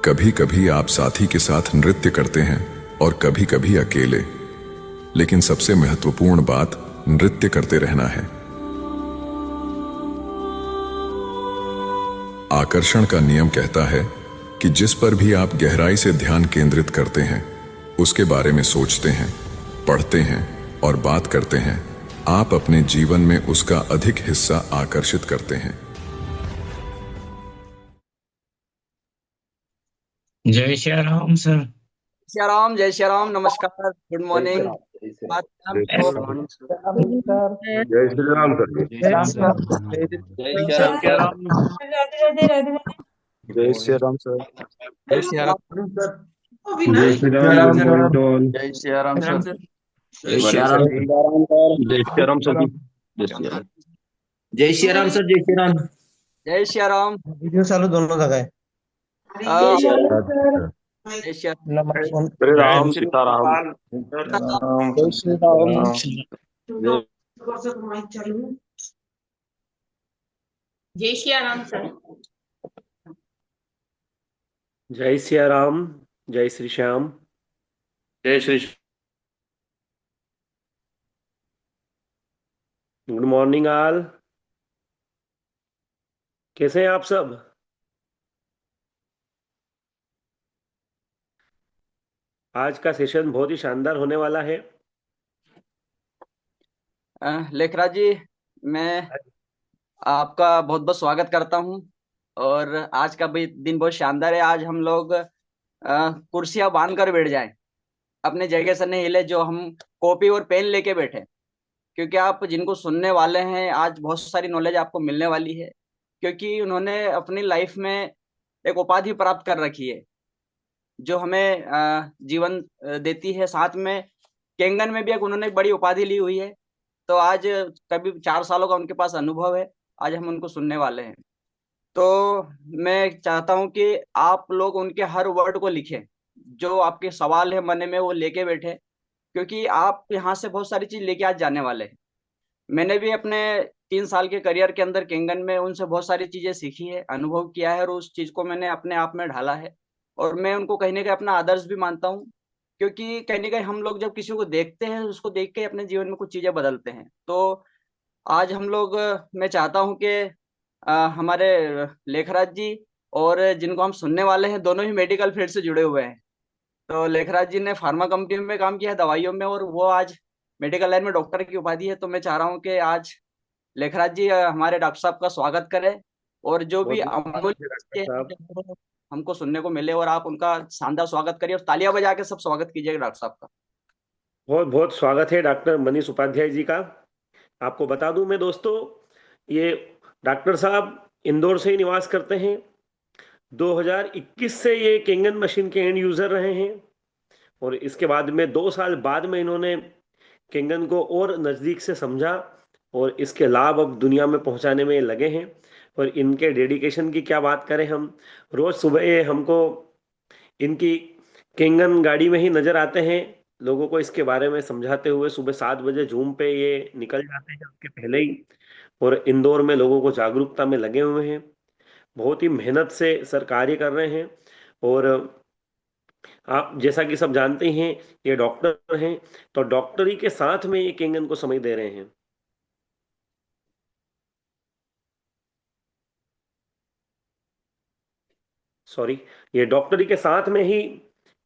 कभी कभी आप साथी के साथ नृत्य करते हैं और कभी कभी अकेले, लेकिन सबसे महत्वपूर्ण बात नृत्य करते रहना है। आकर्षण का नियम कहता है कि जिस पर भी आप गहराई से ध्यान केंद्रित करते हैं, उसके बारे में सोचते हैं, पढ़ते हैं और बात करते हैं, आप अपने जीवन में उसका अधिक हिस्सा आकर्षित करते हैं। जय श्री राम सर। श्री राम, जय श्री राम, नमस्कार, गुड मॉर्निंग। बात नाम तो जय श्री राम सर। जय श्री राम। जय जय श्री राम सर। श्री राम, जय श्री राम सर। जय श्री राम सर। जय श्री राम सर। जय श्री राम सर। जय श्री राम सर। जय श्री राम। जय श्री राम। वीडियो चालू दोनों जगह है। जय श्री राम। श्री राम सीताराम। जय श्री राम। जय श्री राम सर। जय श्री राम, जय श्री श्याम, जय श्री। Good morning all. कैसे हैं आप सब? आज का सेशन बहुत ही शानदार होने वाला है। लेखराज जी, मैं आपका बहुत बहुत स्वागत करता हूं। और आज का भी दिन बहुत शानदार है। आज हम लोग कुर्सियां बांध कर बैठ जाएं, अपने जगह से नहीं हिले, जो हम कॉपी और पेन लेके बैठे, क्योंकि आप जिनको सुनने वाले हैं, आज बहुत सारी नॉलेज आपको मिलने वाली है, क्योंकि उन्होंने अपनी लाइफ में एक उपाधि प्राप्त कर रखी है जो हमें जीवन देती है। साथ में केंगन में भी एक उन्होंने एक बड़ी उपाधि ली हुई है। तो आज करीब 4 सालों का उनके पास अनुभव है, आज हम उनको सुनने वाले हैं। तो मैं चाहता हूं कि आप लोग उनके हर वर्ड को लिखें, जो आपके सवाल है मन में वो लेके बैठे, क्योंकि आप यहाँ से बहुत सारी चीज लेके आज जाने वाले हैं। मैंने भी अपने 3 साल के करियर के अंदर केंगन में उनसे बहुत सारी चीजें सीखी है, अनुभव किया है, और उस चीज को मैंने अपने आप में ढाला है। और मैं उनको कहीं ना कहीं अपना आदर्श भी मानता हूँ, क्योंकि कहीं ना कहीं हम लोग जब किसी को देखते हैं, उसको देख के अपने जीवन में कुछ चीजें बदलते हैं। तो आज हम लोग मैं चाहता हूँ कि हमारे लेखराज जी और जिनको हम सुनने वाले हैं, दोनों ही मेडिकल फील्ड से जुड़े हुए हैं। तो लेखराज जी ने फार्मा कंपनी में काम किया है, दवाइयों में, और वो आज मेडिकल लाइन में डॉक्टर की उपाधि है। तो मैं चाह रहा हूँ कि आज लेखराज जी हमारे डॉक्टर साहब का स्वागत करें, और जो भी अमूल्य हमको सुनने को मिले, और आप उनका शानदार स्वागत करिए, और तालियां बजा के सब स्वागत कीजिएगा डॉक्टर साहब का। बहुत बहुत स्वागत है डॉक्टर मनीष उपाध्याय जी का। आपको बता दूं मैं दोस्तों, ये डॉक्टर साहब इंदौर से ही निवास करते हैं। 2021 से ये केंगन मशीन के एंड यूजर रहे हैं, और इसके बाद में 2 साल बाद में इन्होंने केंगन को और नज़दीक से समझा, और इसके लाभ अब दुनिया में पहुंचाने में लगे हैं। और इनके डेडिकेशन की क्या बात करें, हम रोज सुबह हमको इनकी केंगन गाड़ी में ही नजर आते हैं, लोगों को इसके बारे में समझाते हुए। सुबह 7 बजे जूम पे ये निकल जाते हैं उसके पहले ही, और इंदौर में लोगों को जागरूकता में लगे हुए हैं। बहुत ही मेहनत से सर कार्य कर रहे हैं। और आप जैसा कि सब जानते हैं, ये डॉक्टर हैं, तो डॉक्टरी के साथ में ये केंगन को समय दे रहे हैं। सॉरी, ये डॉक्टरी के साथ में ही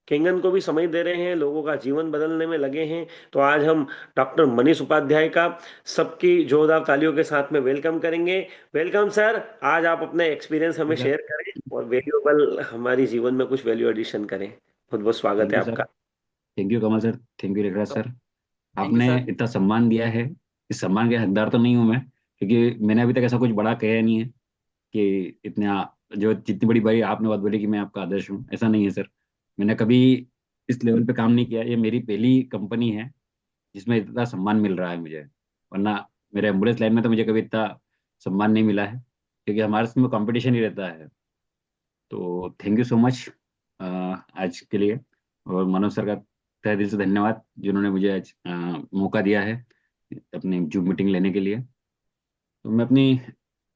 केंगन को भी समय दे रहे हैं, लोगों का जीवन बदलने में लगे हैं। तो आज हम डॉक्टर मनीष उपाध्याय का सबकी जोरदार तालियों के साथ में वेलकम करेंगे। Welcome sir. आज आप अपने एक्सपीरियंस हमें शेयर करें और वैल्यूएबल हमारी जीवन में कुछ वैल्यू एडिशन करें। बहुत बहुत स्वागत है आपका। Thank you Kamal sir. Thank you Lekhraj sir. Thank you आपने सर। इतना सम्मान दिया है, इस सम्मान के हकदार तो नहीं हूं मैं, क्योंकि मैंने अभी तक ऐसा कुछ बड़ा कहा नहीं है कि इतना जो जितनी बड़ी बड़ी आपने बात बोली कि मैं आपका आदर्श हूँ, ऐसा नहीं है सर। मैंने कभी इस लेवल पे काम नहीं किया। ये मेरी पहली कंपनी है जिसमें इतना सम्मान मिल रहा है मुझे, वरना मेरे एम्बुलेंस लाइन में तो मुझे कभी इतना सम्मान नहीं मिला है, क्योंकि हमारे इसमें कंपटीशन ही रहता है। तो थैंक यू सो मच आज के लिए। और मनोज सर का तहे दिल से धन्यवाद, जिन्होंने मुझे आज मौका दिया है अपनी जूम मीटिंग लेने के लिए। तो मैं अपनी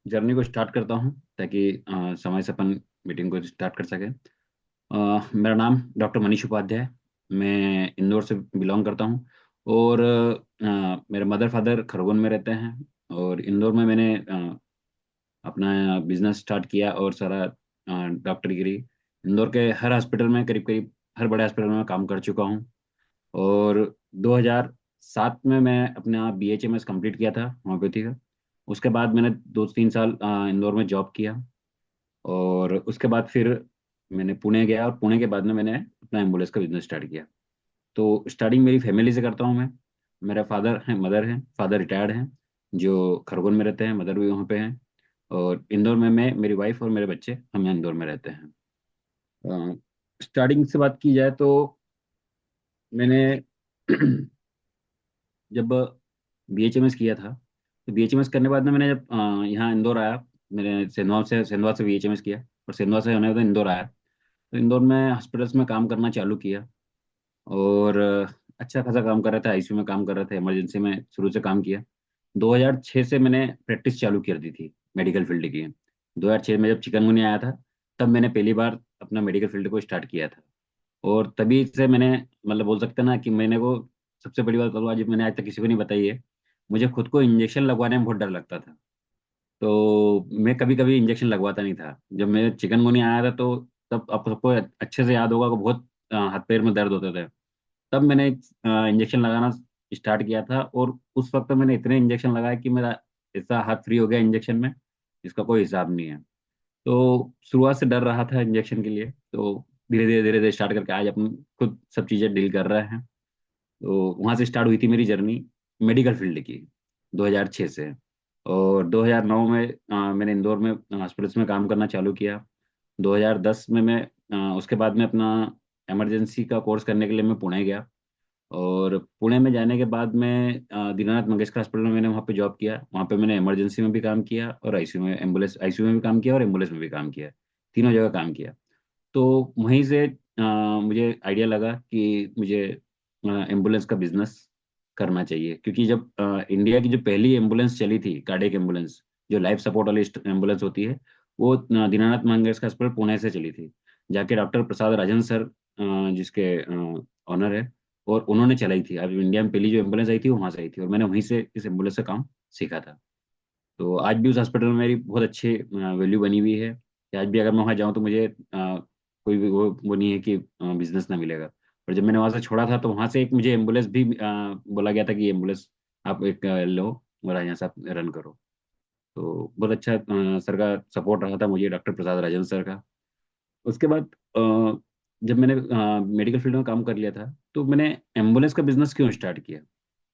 जर्नी को स्टार्ट करता हूँ, ताकि समय से अपन मीटिंग को स्टार्ट कर सकें। मेरा नाम डॉक्टर मनीष उपाध्याय, मैं इंदौर से बिलोंग करता हूँ। और मेरे मदर फादर खरगोन में रहते हैं, और इंदौर में मैंने अपना बिजनेस स्टार्ट किया और सारा डॉक्टरगिरी इंदौर के हर हॉस्पिटल में, करीब करीब हर बड़े हॉस्पिटल में काम कर चुका हूँ। और 2007 में मैं अपना BHMS कंप्लीट किया था होम्योपैथी का। उसके बाद मैंने 2-3 साल इंदौर में जॉब किया, और उसके बाद फिर मैंने पुणे गया, और पुणे के बाद में मैंने अपना एम्बुलेंस का बिजनेस स्टार्ट किया। तो स्टार्टिंग मेरी फैमिली से करता हूँ मैं। मेरा फादर हैं, मदर हैं, फादर रिटायर्ड हैं जो खरगोन में रहते हैं, मदर भी वहाँ पे हैं। और इंदौर में मैं, मेरी वाइफ और मेरे बच्चे, हम इंदौर में रहते हैं। स्टार्टिंग से बात की जाए तो मैंने जब BHMS किया था, तो BHMS करने के बाद में मैंने जब यहाँ इंदौर आया, मैंने सेंधवा से BHMS किया, और सेंधवा से होने के बाद इंदौर आया। तो इंदौर में हॉस्पिटल्स में काम करना चालू किया, और अच्छा खासा काम कर रहा था, ICU में काम कर रहा था, इमरजेंसी में शुरू से काम किया। 2006 से मैंने प्रैक्टिस चालू कर दी थी मेडिकल फील्ड की। 2006 में जब चिकनगुनिया आया था, तब मैंने पहली बार अपना मेडिकल फील्ड को स्टार्ट किया था। और तभी से मैंने, मतलब बोल सकते हैं ना कि मैंने को, सबसे बड़ी बात करूँ आज, मैंने आज तक किसी को नहीं बताई है, मुझे खुद को इंजेक्शन लगवाने में बहुत डर लगता था। तो मैं कभी कभी इंजेक्शन लगवाता नहीं था। जब मेरे चिकनगुनिया आया था, तो तब आप सबको अच्छे से याद होगा कि बहुत हाथ पैर में दर्द होते थे। तब मैंने इंजेक्शन लगाना स्टार्ट किया था, और उस वक्त मैंने इतने इंजेक्शन लगाए कि मेरा ऐसा हाथ फ्री हो गया इंजेक्शन में, इसका कोई हिसाब नहीं है। तो शुरुआत से डर रहा था इंजेक्शन के लिए, तो धीरे धीरे स्टार्ट करके आज अपन खुद सब चीज़ें डील कर रहे हैं। तो वहाँ से स्टार्ट हुई थी मेरी जर्नी मेडिकल फील्ड की 2006 से। और 2009 में मैंने इंदौर में हॉस्पिटल्स में काम करना चालू किया। 2010 में मैं उसके बाद में अपना इमरजेंसी का कोर्स करने के लिए मैं पुणे गया। और पुणे में जाने के बाद में दीनानाथ मंगेशकर हॉस्पिटल में मैंने वहाँ पे जॉब किया। वहाँ पे मैंने इमरजेंसी में भी काम किया, और ICU में भी काम किया, और एम्बुलेंस में भी काम किया। तीनों जगह काम किया। तो वहीं से मुझे आइडिया लगा कि मुझे एम्बुलेंस का बिजनेस करना चाहिए, क्योंकि जब इंडिया की जो पहली एम्बुलेंस चली थी, कार्डियक एम्बुलेंस, जो लाइफ सपोर्ट वाली एम्बुलेंस होती है, वो दीनानाथ मंगेशकर हॉस्पिटल पुणे से चली थी, जाके डॉक्टर प्रसाद राजन सर जिसके ऑनर है, और उन्होंने चलाई थी। अब इंडिया में पहली जो एम्बुलेंस आई थी वो वहाँ से आई थी, और मैंने वहीं से इस एम्बुलेंस का काम सीखा था। तो आज भी उस हॉस्पिटल में मेरी बहुत अच्छी वैल्यू बनी हुई है, कि आज भी अगर मैं वहाँ जाऊँ तो मुझे कोई भी वो नहीं है कि बिजनेस ना मिलेगा। और जब मैंने वहाँ से छोड़ा था, तो वहाँ से एक मुझे एम्बुलेंस भी बोला गया था कि एम्बुलेंस आप एक लो, और यहाँ से आप रन करो। तो बहुत अच्छा सर का सपोर्ट रहा था मुझे, डॉक्टर प्रसाद राजन सर का। उसके बाद जब मैंने मेडिकल फील्ड में काम कर लिया था, तो मैंने एम्बुलेंस का बिजनेस क्यों स्टार्ट किया,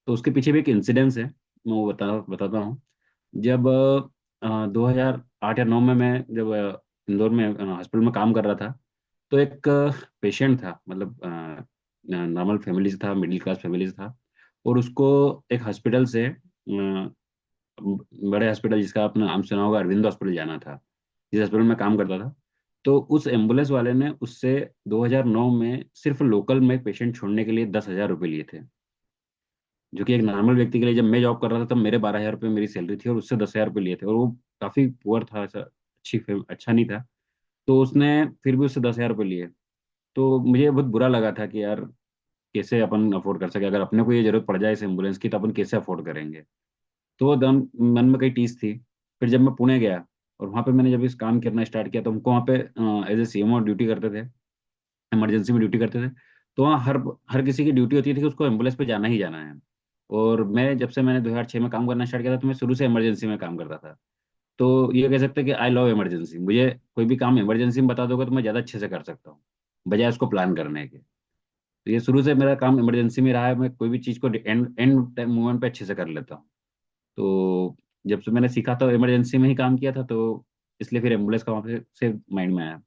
तो उसके पीछे भी एक इंसिडेंस है, मैं वो बताता हूँ। जब 2008 या 2009 में मैं जब इंदौर में हॉस्पिटल में काम कर रहा था, तो एक पेशेंट था, मतलब नॉर्मल फैमिली से था, मिडिल क्लास फैमिली से था। और उसको एक हॉस्पिटल से बड़े हॉस्पिटल जिसका आपने नाम सुना होगा, अरविंद हॉस्पिटल जाना था, जिस हॉस्पिटल में काम करता था। तो उस एम्बुलेंस वाले ने उससे 2009 में सिर्फ लोकल में पेशेंट छोड़ने के लिए 10,000 रुपये लिए थे, जो कि एक नॉर्मल व्यक्ति के लिए, जब मैं जॉब कर रहा था तब मेरे 12,000 रुपये मेरी सैलरी थी, और उससे 10,000 रुपये लिए थे, और वो काफ़ी पुअर था, ऐसा अच्छा नहीं था। तो उसने फिर भी उससे 10,000 रुपये लिए। तो मुझे बहुत बुरा लगा था कि यार, कैसे अपन अफोर्ड कर सके, अगर अपने को ये जरूरत पड़ जाए इस एम्बुलेंस की, तो अपन कैसे अफोर्ड करेंगे। तो वो दम मन में कई टीस थी। फिर जब मैं पुणे गया, और वहाँ पे मैंने जब इस काम करना स्टार्ट किया, तो हमको वहाँ पे एज ए CMO ड्यूटी करते थे, इमरजेंसी में ड्यूटी करते थे। तो वहाँ हर हर किसी की ड्यूटी होती थी कि उसको एम्बुलेंस पे जाना ही जाना है। और मैं, जब से मैंने 2006 में काम करना स्टार्ट किया था, तो मैं शुरू से इमरजेंसी में काम करता था। तो ये कह सकते हैं कि आई लव इमरजेंसी। मुझे कोई भी काम इमरजेंसी में बता दोगे तो मैं ज़्यादा अच्छे से कर सकता हूँ, बजाय उसको प्लान करने के। तो ये शुरू से मेरा काम इमरजेंसी में रहा है, मैं कोई भी चीज़ को एंड एंड मोमेंट पे अच्छे से कर लेता हूँ। तो जब से मैंने सीखा था, इमरजेंसी में ही काम किया था, तो इसलिए फिर एम्बुलेंस का वहाँ से माइंड में आया।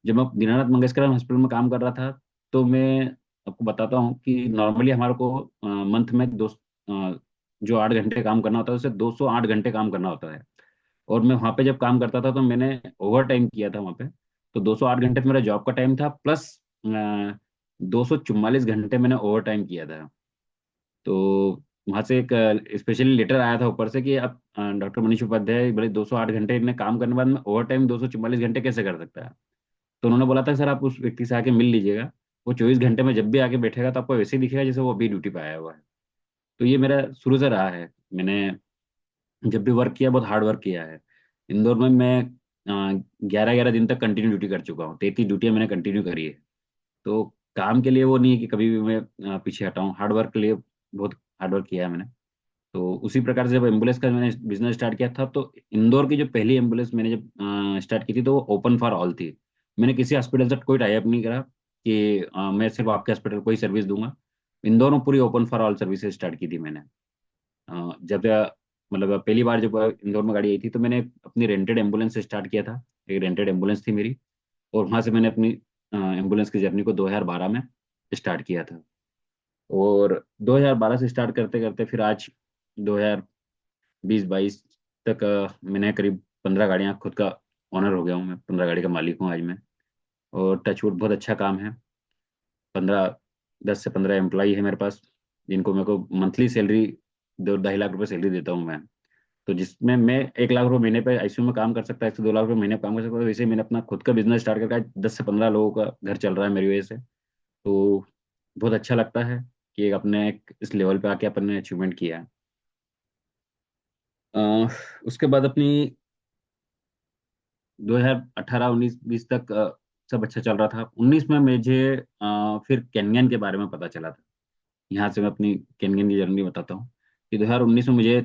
जब मैं दीनानाथ मंगेशकर हॉस्पिटल में काम कर रहा था, तो मैं आपको बताता हूँ कि नॉर्मली हमारे को मंथ में जो 8 घंटे काम करना होता है, उससे 208 घंटे काम करना होता है। और मैं वहाँ पे जब काम करता था, तो मैंने ओवर टाइम किया था वहाँ पे। तो 208 घंटे मेरा जॉब का टाइम था, प्लस 244 घंटे मैंने ओवर टाइम किया था। तो वहाँ से एक स्पेशली लेटर आया था ऊपर से कि आप डॉक्टर मनीष उपाध्याय, बड़े 208 घंटे ने काम करने के बाद में ओवर टाइम 244 घंटे कैसे कर सकता है। तो उन्होंने बोला था सर आप उस व्यक्ति से आके मिल लीजिएगा, वो 24 घंटे में जब भी आके बैठेगा तो आपको वैसे ही दिखेगा जैसे वो अभी ड्यूटी पे आया हुआ है। तो ये मेरा शुरू से रहा है। मैंने जब भी वर्क किया बहुत हार्ड वर्क किया है। इंदौर में मैं 11-11 दिन तक कंटिन्यू ड्यूटी कर चुका हूँ, 33 ड्यूटियाँ मैंने कंटिन्यू करी है। तो काम के लिए वो नहीं है कि कभी भी मैं पीछे हटाऊं, हार्ड वर्क के लिए बहुत हार्ड वर्क किया है मैंने। तो उसी प्रकार से जब एम्बुलेंस का मैंने बिजनेस स्टार्ट किया था, तो इंदौर की जो पहली एम्बुलेंस मैंने जब स्टार्ट की थी तो वो ओपन फॉर ऑल थी। मैंने किसी हॉस्पिटल से कोई टाई अप नहीं करा कि मैं सिर्फ आपके हॉस्पिटल को ही सर्विस दूंगा। इंदौर में पूरी open for all services start की थी मैंने। जब मतलब पहली बार जब इंदौर में गाड़ी आई थी तो मैंने अपनी रेंटेड एम्बुलेंस से स्टार्ट किया था। एक रेंटेड एम्बुलेंस थी मेरी, और वहाँ से मैंने अपनी एम्बुलेंस की जर्नी को 2012 में स्टार्ट किया था। और 2012 से स्टार्ट करते करते फिर आज 2020-22 तक मैंने करीब 15 गाड़ियाँ खुद का ऑनर हो गया हूँ। मैं 15 गाड़ी का मालिक हूँ आज मैं। और टचवुड बहुत अच्छा काम है। 10 से 15 एम्प्लॉई है मेरे पास, जिनको मेरे को मंथली सैलरी 2-2.5 लाख रुपए सैलरी देता हूँ मैं। तो जिसमें मैं 1 लाख रुपए महीने पे आईसीयू में काम कर सकता है, 1 से 2 लाख रुपए महीने पे काम कर सकता है, वैसे ही मैंने अपना खुद का बिजनेस स्टार्ट करके आज 10 से 15 लोगों का घर चल रहा है मेरी वजह से। तो बहुत अच्छा लगता है कि अपने इस लेवल पे आके अपन ने अचीवमेंट किया है। अ, उसके बाद अपनी 2018-19-20 तक सब अच्छा चल रहा था। 19 में मुझे फिर केन्यन के बारे में पता चला था। यहाँ से मैं अपनी केन्यन की जर्नी बताता हूँ कि 2019 में मुझे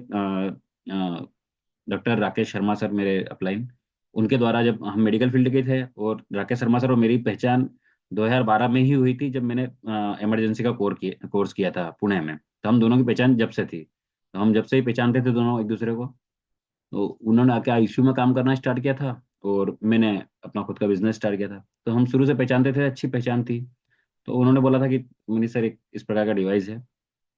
डॉक्टर राकेश शर्मा सर मेरे अपलाइन, उनके द्वारा, जब हम मेडिकल फील्ड के थे, और राकेश शर्मा सर और मेरी पहचान 2012 में ही हुई थी जब मैंने इमरजेंसी का कोर्स किया था पुणे में। तो हम दोनों की पहचान जब से थी, तो हम जब से ही पहचानते थे दोनों एक दूसरे को। तो उन्होंने आके आईसीयू में काम करना स्टार्ट किया था और मैंने अपना खुद का बिजनेस स्टार्ट किया था। तो हम शुरू से पहचानते थे, अच्छी पहचान थी। तो उन्होंने बोला था कि मनीष सर एक इस प्रकार का डिवाइस है।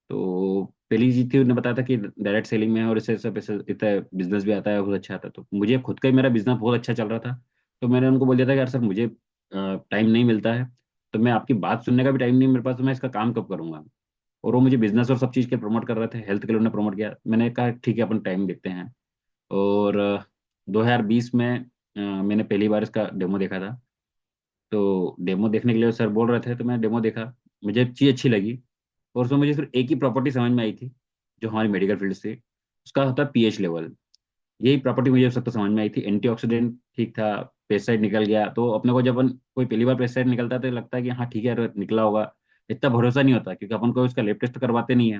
तो पहली चीज थी, उन्होंने बताया था कि डायरेक्ट सेलिंग में है और इससे सब पैसे इतना बिजनेस भी आता है, बहुत अच्छा आता है। तो मुझे खुद का ही मेरा बिजनेस बहुत अच्छा चल रहा था। तो मैंने उनको बोल दिया था कि यार सर मुझे टाइम नहीं मिलता है, तो मैं आपकी बात सुनने का भी टाइम नहीं मेरे पास, तो मैं इसका काम कब करूंगा। और वो मुझे बिजनेस और सब चीज़ के प्रमोट कर रहे थे, हेल्थ के लिए उन्होंने प्रमोट किया। मैंने कहा ठीक है अपन टाइम देखते हैं। और 2020 में मैंने पहली बार इसका डेमो देखा था। तो डेमो देखने के लिए सर बोल रहे थे, तो मैंने डेमो देखा, मुझे चीज़ अच्छी लगी। और उसमें मुझे सिर्फ एक ही प्रॉपर्टी समझ में आई थी जो हमारी मेडिकल फील्ड से, उसका होता है पीएच लेवल। यही प्रॉपर्टी मुझे सब तो समझ में आई थी। एंटीऑक्सीडेंट ठीक था, पेस्टिसाइड निकल गया। तो अपने को जब अपन कोई पहली बार पेस्टिसाइड निकलता है तो लगता है कि हाँ ठीक है यार निकला होगा, इतना भरोसा नहीं होता क्योंकि अपन को उसका लैब टेस्ट करवाते नहीं है।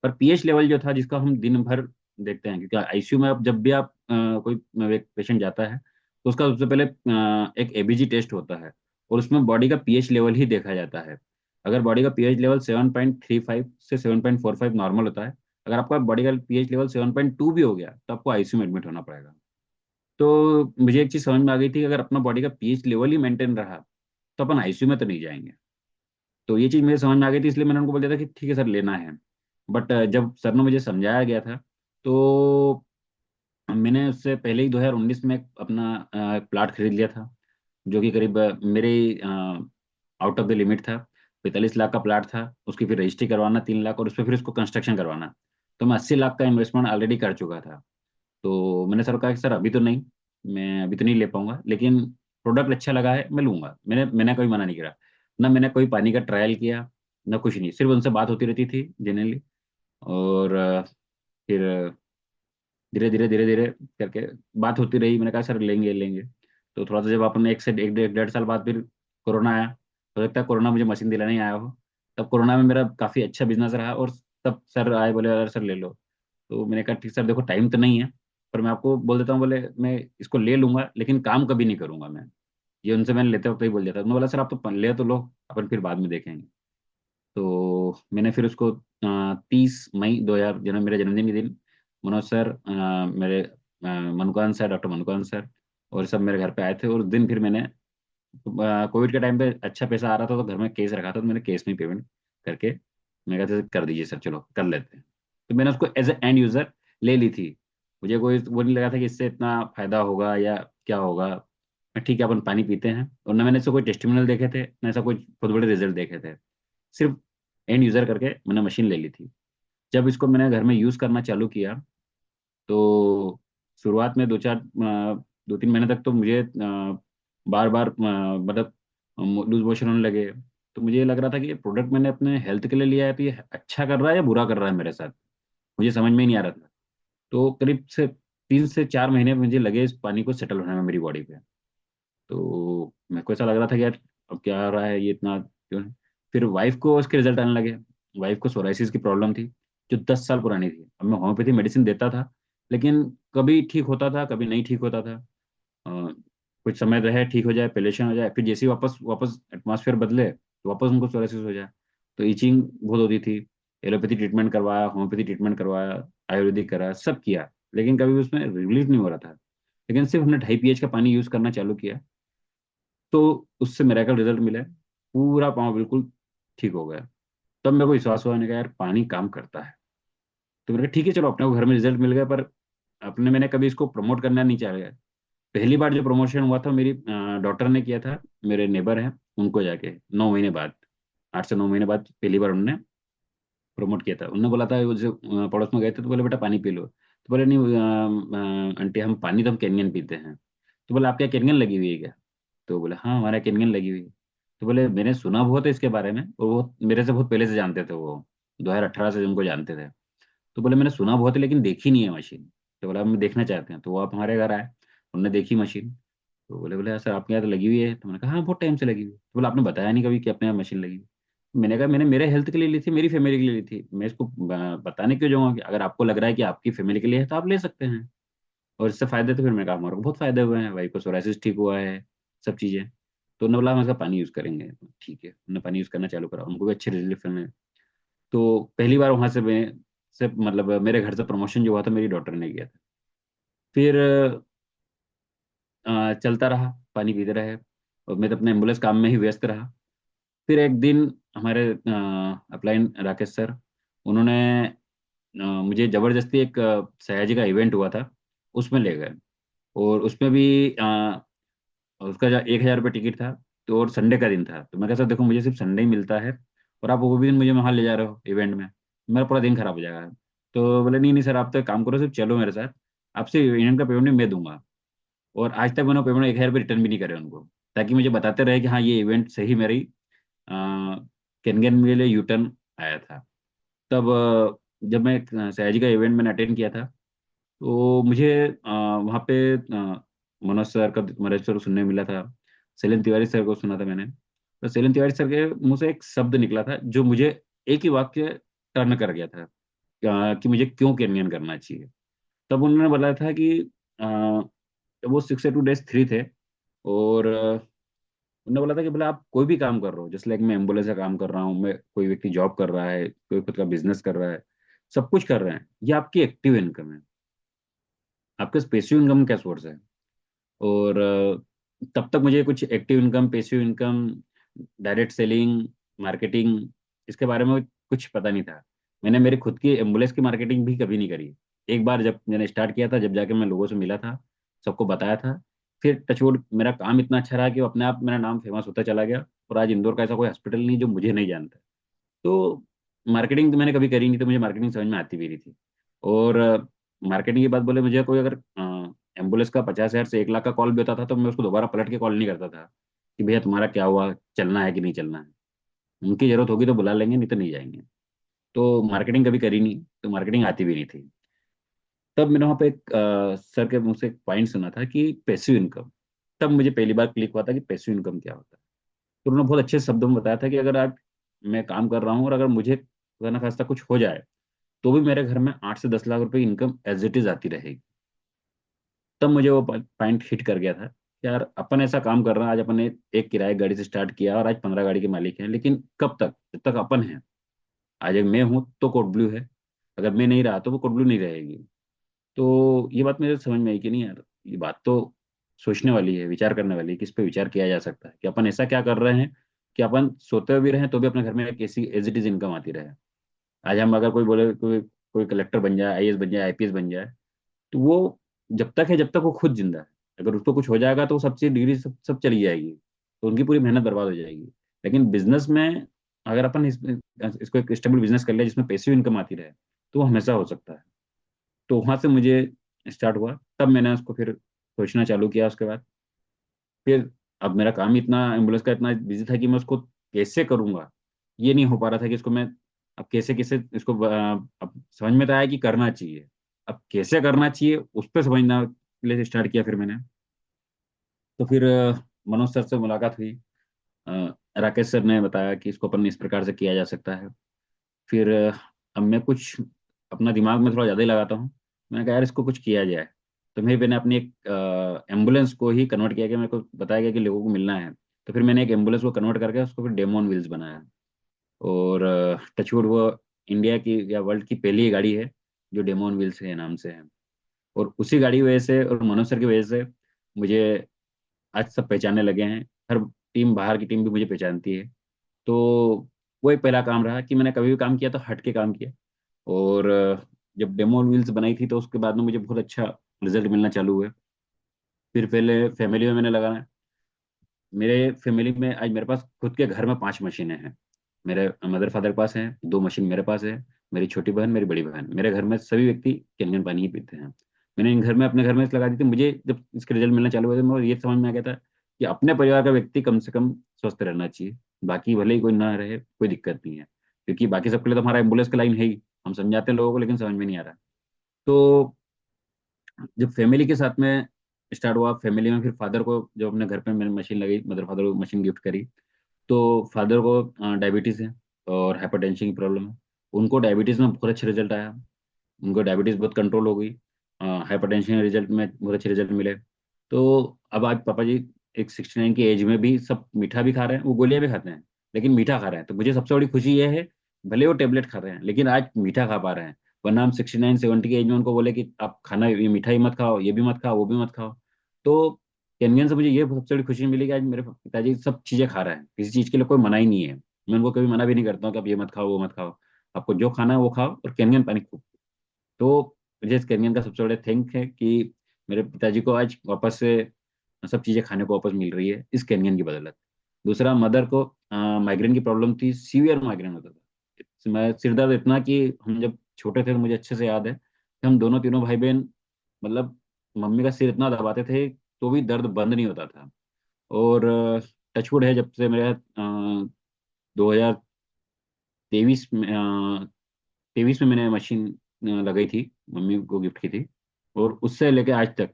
पर पीएच लेवल जो था, जिसका हम दिन भर देखते हैं, क्योंकि आईसीयू में अब जब भी आप कोई पेशेंट जाता है तो उसका सबसे पहले एक एबीजी टेस्ट होता है, और उसमें बॉडी का पीएच लेवल ही देखा जाता है। अगर बॉडी का पीएच लेवल 7.35 से 7.45 नॉर्मल होता है, अगर आपका बॉडी का पीएच लेवल 7.2 भी हो गया तो आपको आईसीयू में एडमिट होना पड़ेगा। तो मुझे एक चीज समझ में आ गई थी कि अगर अपना बॉडी का पीएच लेवल ही मेंटेन रहा तो अपन आईसीयू में तो नहीं जाएंगे। तो ये चीज मुझे समझ में आ गई थी, इसलिए मैंने उनको बोल दिया था कि ठीक है सर लेना है। बट जब सर ने मुझे समझाया गया था, तो मैंने उससे पहले ही 2019 में अपना प्लाट खरीद लिया था, जो कि करीब मेरे आउट ऑफ द लिमिट था। 45 लाख का प्लाट था, उसकी फिर रजिस्ट्री करवाना 3 लाख, और उस पर फिर उसको कंस्ट्रक्शन करवाना। तो मैं 80 लाख का इन्वेस्टमेंट ऑलरेडी कर चुका था। तो मैंने सर को कहा कि सर अभी तो नहीं, मैं अभी तो नहीं ले पाऊंगा, लेकिन प्रोडक्ट अच्छा लगा है मैं लूंगा। मैंने कोई मना नहीं करा, ना मैंने कोई पानी का ट्रायल किया, ना कुछ नहीं। सिर्फ उनसे बात होती रहती थी जनरली। और फिर धीरे धीरे करके बात होती रही। मैंने कहा सर लेंगे लेंगे। तो थोड़ा सा जब अपन एक से एक 1.5 साल बाद फिर कोरोना आया, हो सकता है कोरोना मुझे मशीन दिलाने ही आया हो। तब कोरोना में मेरा काफ़ी अच्छा बिजनेस रहा, और तब सर आए बोले अरे सर ले लो। तो मैंने कहा ठीक सर देखो टाइम तो नहीं है, पर मैं आपको बोल देता हूँ, बोले मैं इसको ले लूंगा लेकिन काम कभी नहीं करूंगा मैं। ये उनसे मैंने लेते वक्त ही बोल दिया था। उन्होंने बोला सर आप तो ले तो लो, अपन फिर बाद में देखेंगे। तो मैंने फिर उसको 30 मई 2000 मेरे जन्मदिन के दिन मनोज सर, मेरे मनुकांत सर, डॉक्टर मनुकांत सर, और सब मेरे घर पे आए थे। और उस दिन फिर मैंने कोविड के टाइम पे अच्छा पैसा आ रहा था तो घर में केस रखा था, तो मैंने केस में पेमेंट करके मैं कहते कर दीजिए सर चलो कर लेते हैं। तो मैंने उसको एज ए एंड यूजर ले ली थी। मुझे कोई वो नहीं लगा था कि इससे इतना फायदा होगा या क्या होगा। मैं ठीक है अपन पानी पीते हैं, और न मैंने इससे कोई टेस्टिमोनियल देखे थे, न ऐसा कोई बहुत बड़े रिजल्ट देखे थे। सिर्फ एंड यूजर करके मैंने मशीन ले ली थी। जब इसको मैंने घर में यूज करना चालू किया, तो शुरुआत में 2-3 महीने तक तो मुझे बार बार मतलब लूज मोशन होने लगे। तो मुझे ये लग रहा था कि ये प्रोडक्ट मैंने अपने हेल्थ के लिए लिया है, तो ये अच्छा कर रहा है या बुरा कर रहा है मेरे साथ, मुझे समझ में ही नहीं आ रहा था। तो करीब से 3 से 4 महीने मुझे लगे इस पानी को सेटल होने में मेरी बॉडी पे। तो मेरे को ऐसा लग रहा था कि यार अब क्या हो रहा है, ये इतना क्यों है। फिर वाइफ को उसके रिजल्ट आने लगे। वाइफ को सोराइसिस की प्रॉब्लम थी, जो 10 साल पुरानी थी। अब मैं होम्योपैथी मेडिसिन देता था, लेकिन कभी ठीक होता था, कभी नहीं ठीक होता था। कुछ समय रहे ठीक हो जाए, पेलेशन हो जाए, फिर जैसे ही वापस वापस एटमॉस्फेयर बदले तो वापस उनको सोराइसिस हो जाए। तो ईचिंग बहुत होती थी। एलोपैथी ट्रीटमेंट करवाया, होम्योपैथी ट्रीटमेंट करवाया, आयुर्वेदिक करा, सब किया, लेकिन कभी उसमें रिलीफ नहीं हो रहा था। लेकिन सिर्फ हमने 2.5 pH का पानी यूज करना चालू किया, तो उससे मेरेकल रिजल्ट मिले। पूरा पाँव बिल्कुल ठीक हो गया। तब मेरे को विश्वास हुआ, मैंने कहा यार पानी काम करता है। तो मैंने कहा ठीक है चलो, अपने को घर में रिजल्ट मिल गया, पर अपने मैंने कभी इसको प्रमोट करना नहीं चाहा। पहली बार जो प्रमोशन हुआ था मेरी डॉटर ने किया था, मेरे नेबर हैं उनको जाके 9 महीने बाद, 8 से 9 महीने बाद पहली बार उन्होंने प्रमोट किया था। उन्होंने बोला था, वो जो पड़ोस में गए थे तो बोले बेटा पानी पी लो, तो बोले नहीं आंटी हम पानी तो हम कैनियन पीते हैं। तो बोले आपके यहाँ कैनियन लगी हुई है क्या? तो बोले हाँ हमारे यहाँ कैनियन लगी हुई है। तो बोले मैंने सुना बहुत है इसके बारे में, और वो मेरे से बहुत पहले से जानते थे, वो 2018 से उनको जानते थे। तो बोले मैंने सुना बहुत है लेकिन देखी नहीं है मशीन। तो बोला हम देखना चाहते हैं, तो वो आप हमारे घर आए, उन्होंने देखी मशीन। तो बोले बोले सर आपके यहाँ तो लगी हुई है। तो मैंने कहा हाँ बहुत टाइम से लगी हुई है। तो बोला आपने बताया नहीं कभी कि अपने यहाँ मशीन लगी हुई है। मैंने कहा मैंने मेरे हेल्थ के लिए ली थी, मेरी फैमिली के लिए ली थी, मैं इसको बताने क्यों जाऊँगा? कि अगर आपको लग रहा है कि आपकी फैमिली के लिए है तो आप ले सकते हैं, और इससे फायदे, तो फिर मैंने कहा हमारे को बहुत फायदे हुए हैं, भाई को सोराइसिस ठीक हुआ है, सब चीज़ें। तो उन्होंने बोला हम इसका पानी यूज़ करेंगे। तो ठीक है, उन्होंने पानी यूज़ करना चालू करा, उनको भी अच्छे रिलीफ मिले। तो पहली बार वहाँ से मैं से मतलब मेरे घर से प्रमोशन जो हुआ था मेरी डॉटर ने किया था। फिर चलता रहा, पानी पीते रहे, और मैं तो अपने एम्बुलेंस काम में ही व्यस्त रहा। फिर एक दिन हमारे अपलाइन राकेश सर, उन्होंने मुझे जबरदस्ती एक सयाजी का इवेंट हुआ था, उसमें ले गए। और उसमें भी उसका जो 1,000 रुपये टिकट था, तो और संडे का दिन था। तो मैं कहा सर देखो मुझे सिर्फ संडे ही मिलता है, और आप वो भी दिन मुझे वहाँ ले जा रहे हो इवेंट में, मेरा पूरा दिन खराब हो जाएगा। तो बोले नहीं नहीं सर आप तो एक काम करो, सिर्फ चलो मेरे साथ, आपसे इवेंट का पेमेंट मैं दूंगा। और आज तक मैंने पेमेंट 1,000 रुपये रिटर्न भी नहीं करे उनको, ताकि मुझे बताते रहे कि हाँ ये इवेंट सही मेरी केनगन में लिए यूटर्न आया था। तब जब मैं सयाजी का इवेंट मैंने अटेंड किया था, तो मुझे वहाँ पे मनोज सर का, मनोज सर को सुनने मिला था, शैलेंद्र तिवारी सर को सुना था मैंने। तो शैलेंद्र तिवारी सर के मुंह से एक शब्द निकला था जो मुझे एक ही वाक्य टर्न कर गया था, कि मुझे क्यों कैनियन करना चाहिए। तब उन्होंने बताया था कि वो 6 to 8 days फ्री थे, और उन्होंने बोला था कि बोला आप कोई भी काम कर रहे हो, जैसे लाइक मैं एम्बुलेंस का काम कर रहा हूँ, मैं कोई व्यक्ति जॉब कर रहा है, कोई खुद का बिजनेस कर रहा है, सब कुछ कर रहे हैं, ये आपकी एक्टिव इनकम है। आपका पैसिव इनकम क्या सोर्स है? और तब तक मुझे कुछ active income, passive income, direct selling, marketing, इसके बारे में कुछ पता नहीं था। मैंने मेरी खुद की एम्बुलेंस की मार्केटिंग भी कभी नहीं करी। एक बार जब मैंने स्टार्ट किया था, जब जाके मैं लोगों से मिला था, सबको बताया था, फिर टचवुड मेरा काम इतना अच्छा रहा कि वो अपने आप मेरा नाम फेमस होता चला गया। और आज इंदौर का ऐसा कोई हॉस्पिटल नहीं जो मुझे नहीं जानता। तो मार्केटिंग तो मैंने कभी करी नहीं, तो मुझे मार्केटिंग समझ में आती भी नहीं थी। और मार्केटिंग की बात बोले, मुझे कोई अगर एम्बुलेंस का 50,000 से 1 लाख का कॉल भी होता था, तो मैं उसको दोबारा पलट के कॉल नहीं करता था कि भैया तुम्हारा क्या हुआ, चलना है कि नहीं चलना है। उनकी जरूरत होगी तो बुला लेंगे, नहीं तो नहीं जाएंगे। तो मार्केटिंग कभी करी नहीं, तो मार्केटिंग आती भी नहीं थी। तब मैंने वहाँ पे एक सर के मुंह से एक पॉइंट सुना था कि पैसिव इनकम। तब मुझे पहली बार क्लिक हुआ था कि पैसिव इनकम क्या होता है। तो उन्होंने बहुत अच्छे शब्दों में बताया था कि अगर आज मैं काम कर रहा हूँ, और अगर मुझे खुदा ना खास्ता कुछ हो जाए, तो भी मेरे घर में 8 से 10 लाख रुपए इनकम एज इट इज आती रहेगी। तब मुझे वो पॉइंट हिट कर गया था कि यार अपन ऐसा काम कर रहे हैं, आज अपन ने एक किराए गाड़ी से स्टार्ट किया और आज 15 गाड़ी के मालिक हैं, लेकिन कब तक? जब तक अपन है। आज अगर मैं हूँ तो कोड ब्लू है, अगर मैं नहीं रहा तो वो कोड ब्लू नहीं रहेगी। तो ये बात मेरे समझ में आई कि नहीं यार, ये बात तो सोचने वाली है, विचार करने वाली है, कि इस पे विचार किया जा सकता है कि अपन ऐसा क्या कर रहे हैं कि अपन सोते हुए भी रहें तो भी अपने घर में एक ऐसी एज इट इज इनकम आती रहे। आज हम अगर कोई बोले, कोई कोई कलेक्टर बन जाए, आईएएस बन जाए, आईपीएस बन जाए, तो वो जब तक है, जब तक वो खुद जिंदा है। अगर उसको कुछ हो जाएगा तो वो सबसे डिग्री सब चली जाएगी, तो उनकी पूरी मेहनत बर्बाद हो जाएगी। लेकिन बिजनेस में अगर अपन इसको एक स्टेबल बिजनेस कर लिया जिसमें पैसिव इनकम आती रहे, तो वो हमेशा हो सकता है। तो वहां से मुझे स्टार्ट हुआ, तब मैंने उसको फिर सोचना चालू किया। उसके बाद फिर अब मेरा काम ही इतना एम्बुलेंस का इतना बिजी था कि मैं उसको कैसे करूंगा, ये नहीं हो पा रहा था कि इसको मैं अब कैसे कैसे इसको अब समझ में तो आया कि करना चाहिए, अब कैसे करना चाहिए उस पर समझना के लिए स्टार्ट किया फिर मैंने। तो फिर मनोज सर से मुलाकात हुई। राकेश सर ने बताया कि इसको अपन इस प्रकार से किया जा सकता है। फिर अब मैं कुछ अपना दिमाग में थोड़ा ज़्यादा ही लगाता हूँ। मैंने कहा यार इसको कुछ किया जाए। तो फिर मैंने अपनी एक एम्बुलेंस को ही कन्वर्ट किया कि मेरे को बताया गया कि लोगों को मिलना है। तो फिर मैंने एक एम्बुलेंस को कन्वर्ट करके उसको फिर डेमो ऑन व्हील्स बनाया। और टचवुड वो इंडिया की या वर्ल्ड की पहली गाड़ी है जो डेमो ऑन व्हील्स के नाम से है। और उसी गाड़ी की वजह से और मनोज सर की वजह से मुझे आज सब पहचानने लगे हैं। हर टीम, बाहर की टीम भी मुझे पहचानती है। तो वो एक पहला काम रहा कि मैंने कभी भी काम किया तो हट के काम किया। और जब डेमो व्हील्स बनाई थी तो उसके बाद में मुझे बहुत अच्छा रिजल्ट मिलना चालू हुआ। फिर पहले फैमिली में मैंने लगाना। मेरे फैमिली में आज मेरे पास खुद के घर में 5 मशीनें हैं। मेरे मदर फादर के पास हैं, 2 मशीन मेरे पास है। मेरी छोटी बहन, मेरी बड़ी बहन, मेरे घर में सभी व्यक्ति कैन पानी ही पीते हैं। मैंने इन घर में अपने घर में इस लगा दी थी। मुझे जब इसके रिजल्ट मिलना चालू हुए थे मुझे ये समझ में आ गया था कि अपने परिवार का व्यक्ति कम से कम स्वस्थ रहना चाहिए। बाकी भले ही कोई ना रहे, कोई दिक्कत नहीं है, क्योंकि बाकी सबके लिए तो हमारा एम्बुलेंस का लाइन है ही। हम समझाते हैं लोगों को लेकिन समझ में नहीं आ रहा। तो जब फैमिली के साथ में स्टार्ट हुआ, फैमिली में फिर फादर को जब अपने घर पे मैंने मशीन लगाई, मदर फादर को मशीन गिफ्ट करी। तो फादर को डायबिटीज़ है और हाइपरटेंशन की प्रॉब्लम है। उनको डायबिटीज़ में बहुत अच्छा रिजल्ट आया। उनको डायबिटीज़ बहुत कंट्रोल हो गई। हाइपरटेंशन के रिजल्ट में बहुत अच्छे रिजल्ट मिले। तो अब आज पापा जी एक 69 की एज में भी सब मीठा भी खा रहे हैं, वो गोलियां भी खाते हैं लेकिन मीठा खा रहे हैं। तो मुझे सबसे बड़ी खुशी ये है, भले वो टेबलेट खा रहे हैं लेकिन आज मीठा खा पा रहे हैं। वरना हम 69 70 की एज में उनको बोले कि आप खाना, ये मीठा ही मत खाओ, ये भी मत खाओ, वो भी मत खाओ। तो कैनगन से मुझे ये सबसे बड़ी खुशी मिली कि आज मेरे पिताजी सब चीज़ें खा रहे हैं, किसी चीज़ के लिए कोई मना ही नहीं है। मैं उनको कभी मना भी नहीं करता हूँ कि आप ये मत खाओ, वो मत खाओ। आपको जो खाना है वो खाओ और कैनगन पानी खूब। तो मुझे इस कैरियर का सबसे बड़ा थैंक है कि मेरे पिताजी को आज वापस से सब चीज़ें खाने को वापस मिल रही है इस कैनियन की बदौलत। दूसरा, मदर को माइग्रेन की प्रॉब्लम थी, सीवियर माइग्रेन होता था। मैं सिर दर्द इतना कि हम जब छोटे थे तो मुझे अच्छे से याद है कि हम दोनों तीनों भाई बहन, मतलब मम्मी का सिर इतना दबाते थे तो भी दर्द बंद नहीं होता था। और टचवुड है, जब से मेरे 2023 में 23 में मैंने मशीन लगाई थी, मम्मी को गिफ्ट की थी। और उससे लेके आज तक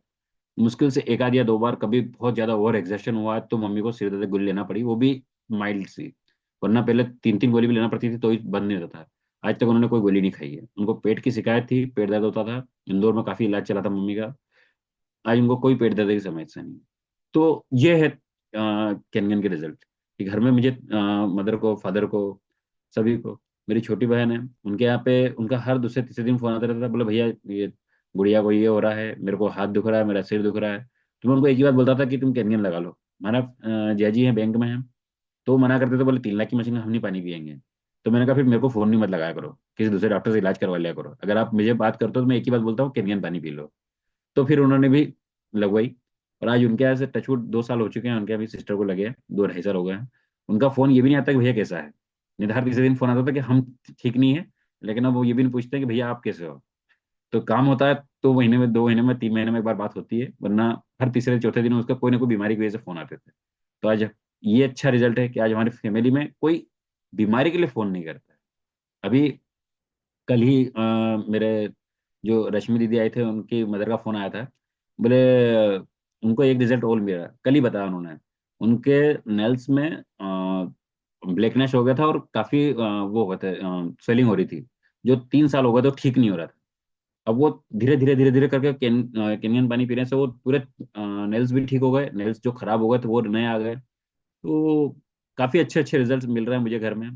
मुश्किल से एक आध या दो बार कभी बहुत ज्यादा ओवर एक्सर्शन हुआ है तो मम्मी को सिर दर्द की गोली लेना पड़ी, वो भी माइल्ड सी। वरना पहले 3 3 गोली भी लेना पड़ती थी तो ही बंद नहीं होता था। आज तक उन्होंने कोई गोली नहीं खाई है। उनको पेट की शिकायत थी, पेट दर्द होता था, इंदौर में काफी इलाज चला था मम्मी का। आज उनको कोई पेट दर्द की समस्या नहीं। तो ये है कैनगन के रिजल्ट कि घर में मुझे मदर को, फादर को, सभी को। मेरी छोटी बहन है, उनके यहाँ पे उनका हर दूसरे तीसरे दिन फोन आता रहता था, बोले भैया ये गुड़िया को ये हो रहा है, मेरे को हाथ दुख रहा है, मेरा सिर दुख रहा है। तो मैं उनको एक ही बात बोलता था कि तुम कैनियन लगा लो। हमारा जिया जी हैं बैंक में हैं, तो वो मना करते थे, बोले 3 लाख की मशीन में हम नहीं पानी पियेंगे। तो मैंने कहा फिर मेरे को फोन नहीं मत लगाया करो, किसी दूसरे डॉक्टर से इलाज करवा लिया करो। अगर आप मुझे बात करते हो तो मैं एक ही बात बोलता हूँ, कैनियन पानी पी लो। तो फिर उन्होंने भी लगवाई। और आज उनके यहाँ से टचवुड 2 साल हो चुके हैं, उनके अभी सिस्टर को लगे हैं, 2 2.5 साल हो गए हैं। उनका फोन ये भी नहीं आता कि भैया कैसा है। नहीं तो हर तीसरे दिन फोन आता था कि हम ठीक नहीं है। लेकिन अब वो ये भी नहीं पूछते कि भैया आप कैसे हो। तो काम होता है तो महीने में, 2 महीने में, 3 महीने में एक बार बात होती है, वरना हर तीसरे चौथे दिन उसका कोई ना कोई बीमारी की वजह से फोन आते थे। तो आज ये अच्छा रिजल्ट है कि आज हमारी फैमिली में कोई बीमारी के लिए फोन नहीं करता है। अभी कल ही मेरे जो रश्मि दीदी आए थे उनकी मदर का फोन आया था। बोले उनको एक रिजल्ट और मिला, कल ही बताया उन्होंने। उनके नेल्स में ब्लैकनेस हो गया था और काफी वो हो गए थे, स्वेलिंग हो रही थी, जो 3 साल हो गए तो ठीक नहीं हो रहा था। अब वो धीरे धीरे धीरे धीरे करके केनियन पानी पीने से वो पूरे नेल्स भी ठीक हो गए, नेल्स जो खराब हो गए थे वो नए आ गए। तो काफी अच्छे अच्छे रिजल्ट मिल रहे हैं मुझे घर में।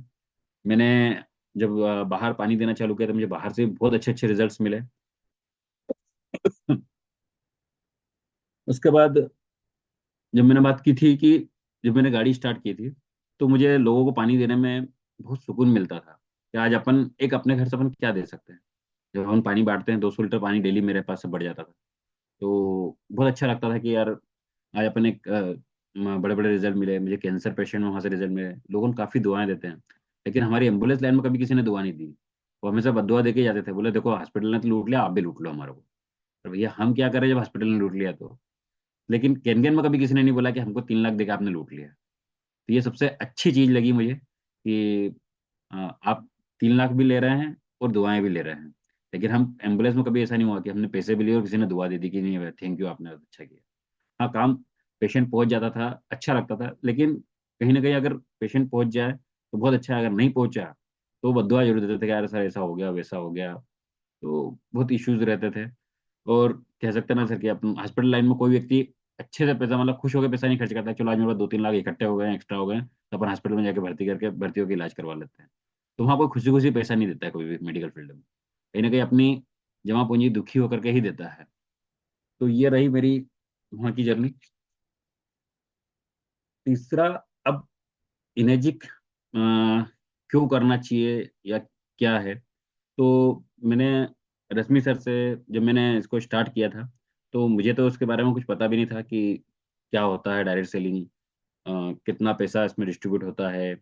मैंने जब बाहर पानी देना चालू किया तो मुझे बाहर से बहुत अच्छे अच्छे रिजल्ट्स मिले। उसके बाद जब मैंने बात की थी कि जब मैंने गाड़ी स्टार्ट की थी तो मुझे लोगों को पानी देने में बहुत सुकून मिलता था कि आज अपन एक अपने घर से अपन क्या दे सकते हैं। जब हम पानी बांटते हैं, 200 लीटर पानी डेली मेरे पास से बढ़ जाता था। तो बहुत अच्छा लगता था कि यार आज अपन एक बड़े बड़े रिजल्ट मिले। मुझे कैंसर पेशेंट में वहाँ से रिजल्ट मिले, लोगों ने काफ़ी दुआएं देते हैं। लेकिन हमारी एम्बुलेंस लाइन में कभी किसी ने दुआ नहीं दी। वो हमेशा बददुआ दे के जाते थे, बोले देखो हॉस्पिटल ने तो लूट लिया, आप भी लूट लो हमारे को। और भैया हम क्या करें जब हॉस्पिटल ने लूट लिया तो। लेकिन केनगन में कभी किसी ने नहीं बोला कि हमको 3 लाख देकर आपने लूट लिया। तो ये सबसे अच्छी चीज लगी मुझे कि आप 3 लाख भी ले रहे हैं और दुआएं भी ले रहे हैं। लेकिन हम एम्बुलेंस में कभी ऐसा नहीं हुआ कि हमने पैसे भी लिए और किसी ने दुआ दे दी कि नहीं थैंक यू आपने अच्छा किया। हाँ, काम पेशेंट पहुंच जाता था, अच्छा लगता था, लेकिन कहीं ना कहीं अगर पेशेंट पहुंच जाए तो बहुत अच्छा है, अगर नहीं पहुंचा तो बददुआ जरूर देते थे कि यार सर ऐसा हो गया वैसा हो गया। तो बहुत इश्यूज रहते थे। और कह सकते हैं ना सर कि अपन हॉस्पिटल लाइन में कोई व्यक्ति अच्छे से पैसा मतलब खुश होकर पैसा नहीं खर्च करता है, चलो आज मेरे पास 2-3 लाख इकट्ठे हो गए एक्स्ट्रा हो गए तो अपन हॉस्पिटल में जाके भर्ती होकर इलाज करवा लेते हैं। तो वहाँ कोई खुशी खुशी पैसा नहीं देता है कोई भी मेडिकल फील्ड में, कहीं ना कहीं अपनी जमा पूंजी दुखी होकर के ही देता है। तो ये रही मेरी वहाँ की जर्नी। तीसरा, अब इनेजिक क्यों करना चाहिए या क्या है, तो मैंने रश्मि सर से जब मैंने इसको स्टार्ट किया था तो मुझे तो उसके बारे में कुछ पता भी नहीं था कि क्या होता है डायरेक्ट सेलिंग, कितना पैसा इसमें डिस्ट्रीब्यूट होता है,